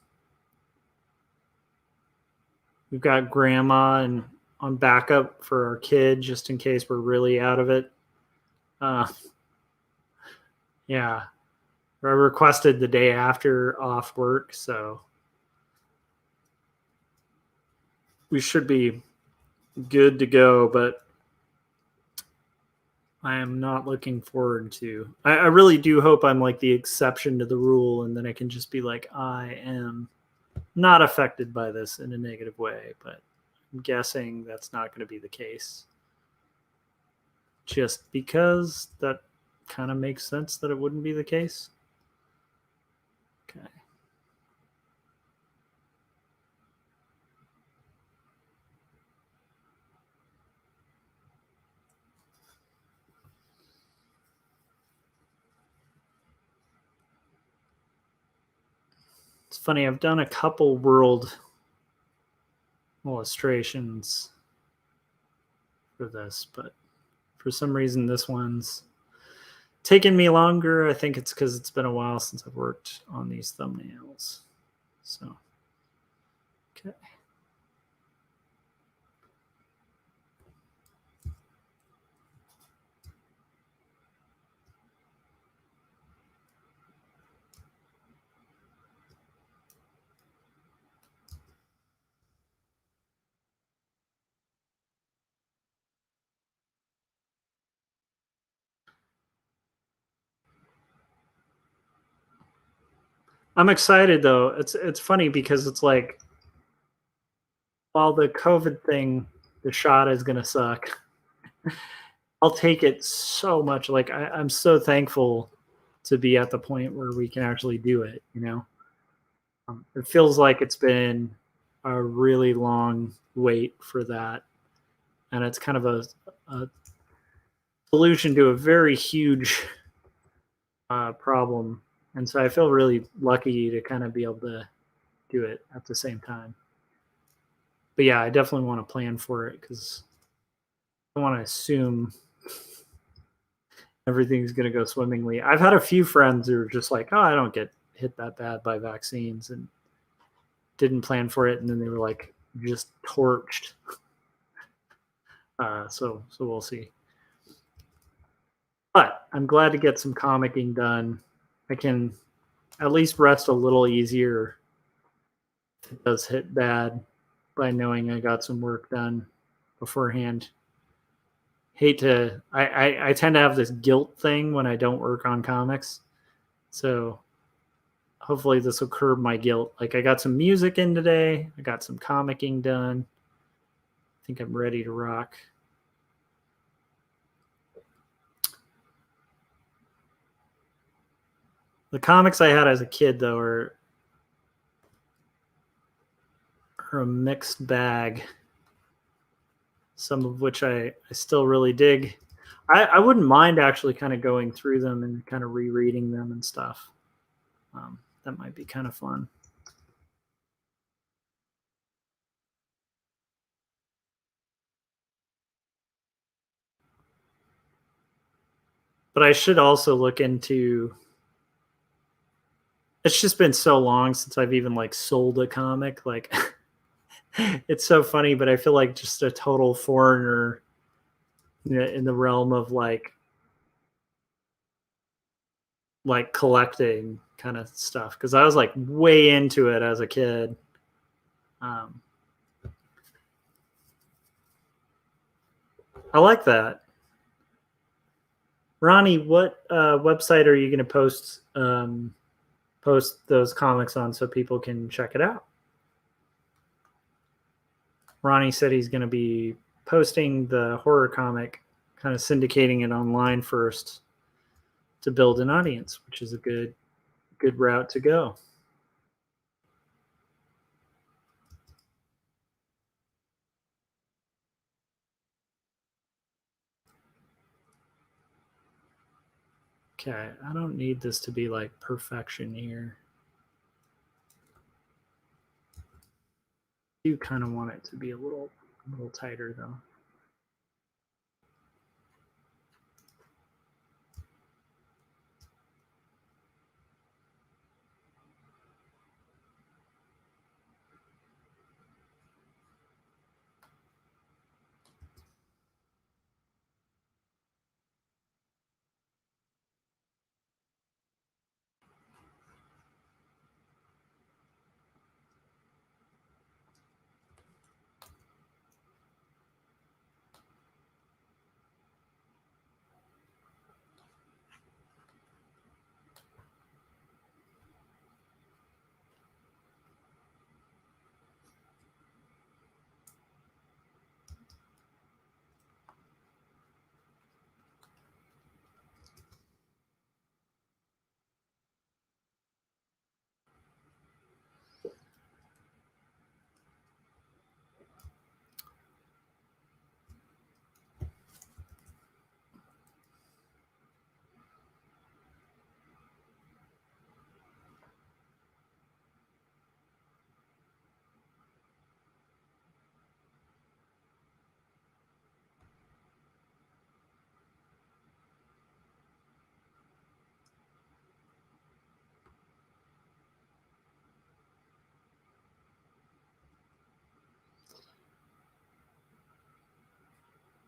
We've got grandma and on backup for our kid just in case we're really out of it. Yeah. I requested the day after off work, so we should be good to go, but I am not looking forward to. I really do hope I'm like the exception to the rule, and then I can just be like, I am not affected by this in a negative way, but I'm guessing that's not going to be the case. Just because that kind of makes sense that it wouldn't be the case. Okay. It's funny, I've done a couple world illustrations for this, but for some reason this one's taken me longer. I think it's because it's been a while since I've worked on these thumbnails. So, okay. I'm excited though. It's funny because it's like, while the COVID thing, the shot is gonna suck. I'll take it so much. Like I'm so thankful to be at the point where we can actually do it. It feels like it's been a really long wait for that, and it's kind of a solution to a very huge problem. And so I feel really lucky to kind of be able to do it at the same time. But yeah, I definitely want to plan for it because I want to assume everything's going to go swimmingly. I've had a few friends who are just like, oh, I don't get hit that bad by vaccines, and didn't plan for it. And then they were like just torched. So we'll see. But I'm glad to get some comicking done. I can at least rest a little easier if it does hit bad by knowing I got some work done beforehand. I tend to have this guilt thing when I don't work on comics. So hopefully this will curb my guilt. Like I got some music in today. I got some comicking done. I think I'm ready to rock. The comics I had as a kid, though, are a mixed bag. Some of which I still really dig. I wouldn't mind actually kind of going through them and kind of rereading them and stuff. That might be kind of fun. But I should also look into. It's just been so long since I've even like sold a comic. Like, it's so funny, but I feel like just a total foreigner in the realm of like collecting kind of stuff because I was like way into it as a kid. I like that. Ronnie, what website are you going to post those comics on so people can check it out? Ronnie said he's going to be posting the horror comic, kind of syndicating it online first to build an audience, which is a good route to go. Okay, I don't need this to be like perfection here. I do kind of want it to be a little tighter though.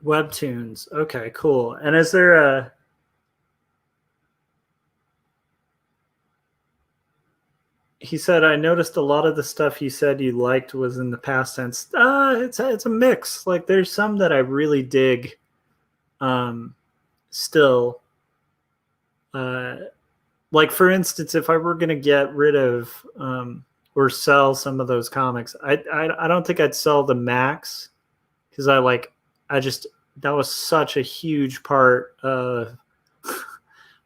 Webtoons. Okay, cool. And is there a he said, I noticed a lot of the stuff you said you liked was in the past tense. It's a mix. Like there's some that I really dig still. Like for instance, if I were going to get rid of or sell some of those comics, I don't think I'd sell the Max because I that was such a huge part of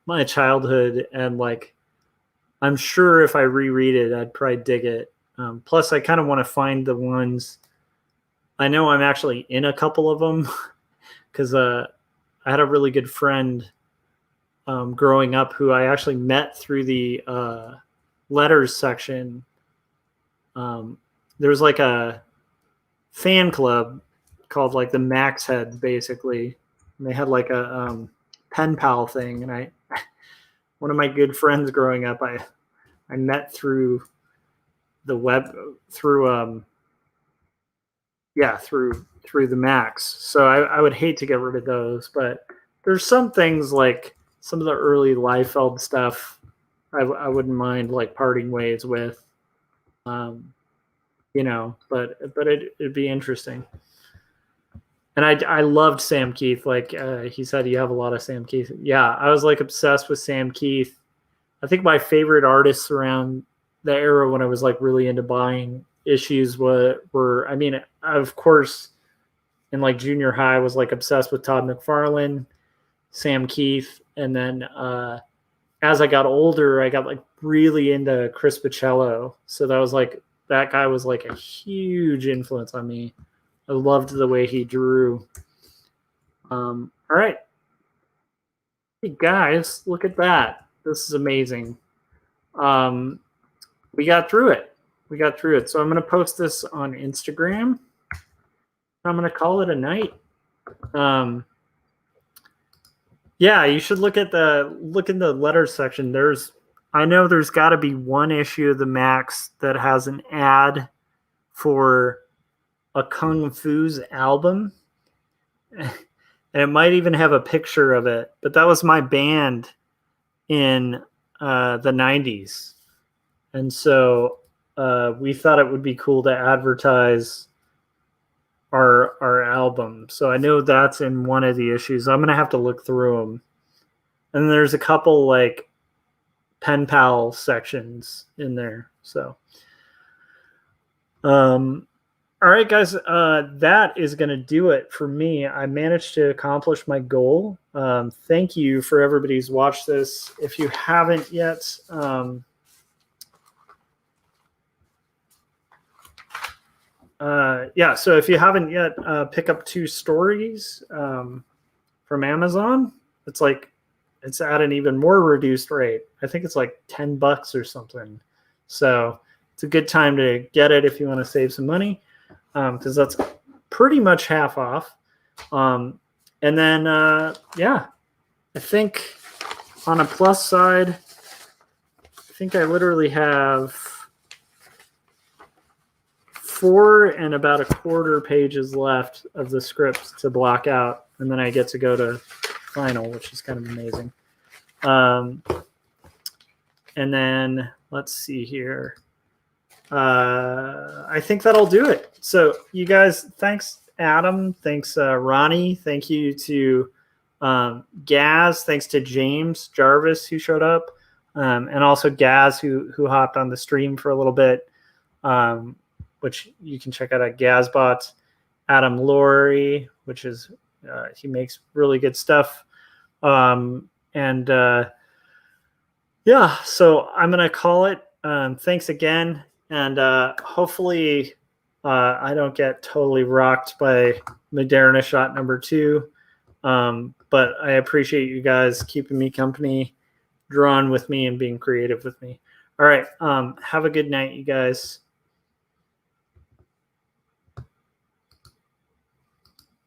my childhood, and like I'm sure if I reread it, I'd probably dig it. Plus, I kind of want to find the ones. I know I'm actually in a couple of them because I had a really good friend growing up who I actually met through the letters section. There was like a fan club called like the Max Head, basically. And they had like a pen pal thing, and I one of my good friends growing up, I met through the web through through the Max. So I would hate to get rid of those, but there's some things like some of the early Liefeld stuff I wouldn't mind like parting ways with, you know, but it'd be interesting. And I loved Sam Keith. Like he said, you have a lot of Sam Keith. Yeah, I was like obsessed with Sam Keith. I think my favorite artists around the era when I was like really into buying issues were I mean, of course, in like junior high, I was like obsessed with Todd McFarlane, Sam Keith, and then as I got older, I got like really into Chris Bichello. So that guy was like a huge influence on me. I loved the way he drew. All right. Hey guys, look at that. This is amazing. We got through it. So I'm going to post this on Instagram. I'm going to call it a night. Yeah, you should look in the letters section. I know there's got to be one issue of the Max that has an ad for a Kung Fu's album, and it might even have a picture of it. But that was my band in the 90s, and so we thought it would be cool to advertise our album. So I know that's in one of the issues. I'm gonna have to look through them, and there's a couple like pen pal sections in there. So all right, guys, that is going to do it for me. I managed to accomplish my goal. Thank you for everybody who's watched this. If you haven't yet, so if you haven't yet, pick up 2 stories from Amazon. It's at an even more reduced rate. I think it's like $10 or something. So it's a good time to get it if you want to save some money. Because that's pretty much half off. And then, I think on a plus side, I think I literally have 4 and about a quarter pages left of the script to block out. And then I get to go to final, which is kind of amazing. And then let's see here. I think that'll do it. So you guys, thanks Adam, thanks Ronnie, thank you to Gaz, thanks to James Jarvis who showed up, and also Gaz who hopped on the stream for a little bit, which you can check out at Gazbot. Adam Laurie, which is he makes really good stuff, so I'm gonna call it. Thanks again. And hopefully I don't get totally rocked by Moderna shot number 2. But I appreciate you guys keeping me company, drawing with me, and being creative with me. All right. Have a good night, you guys.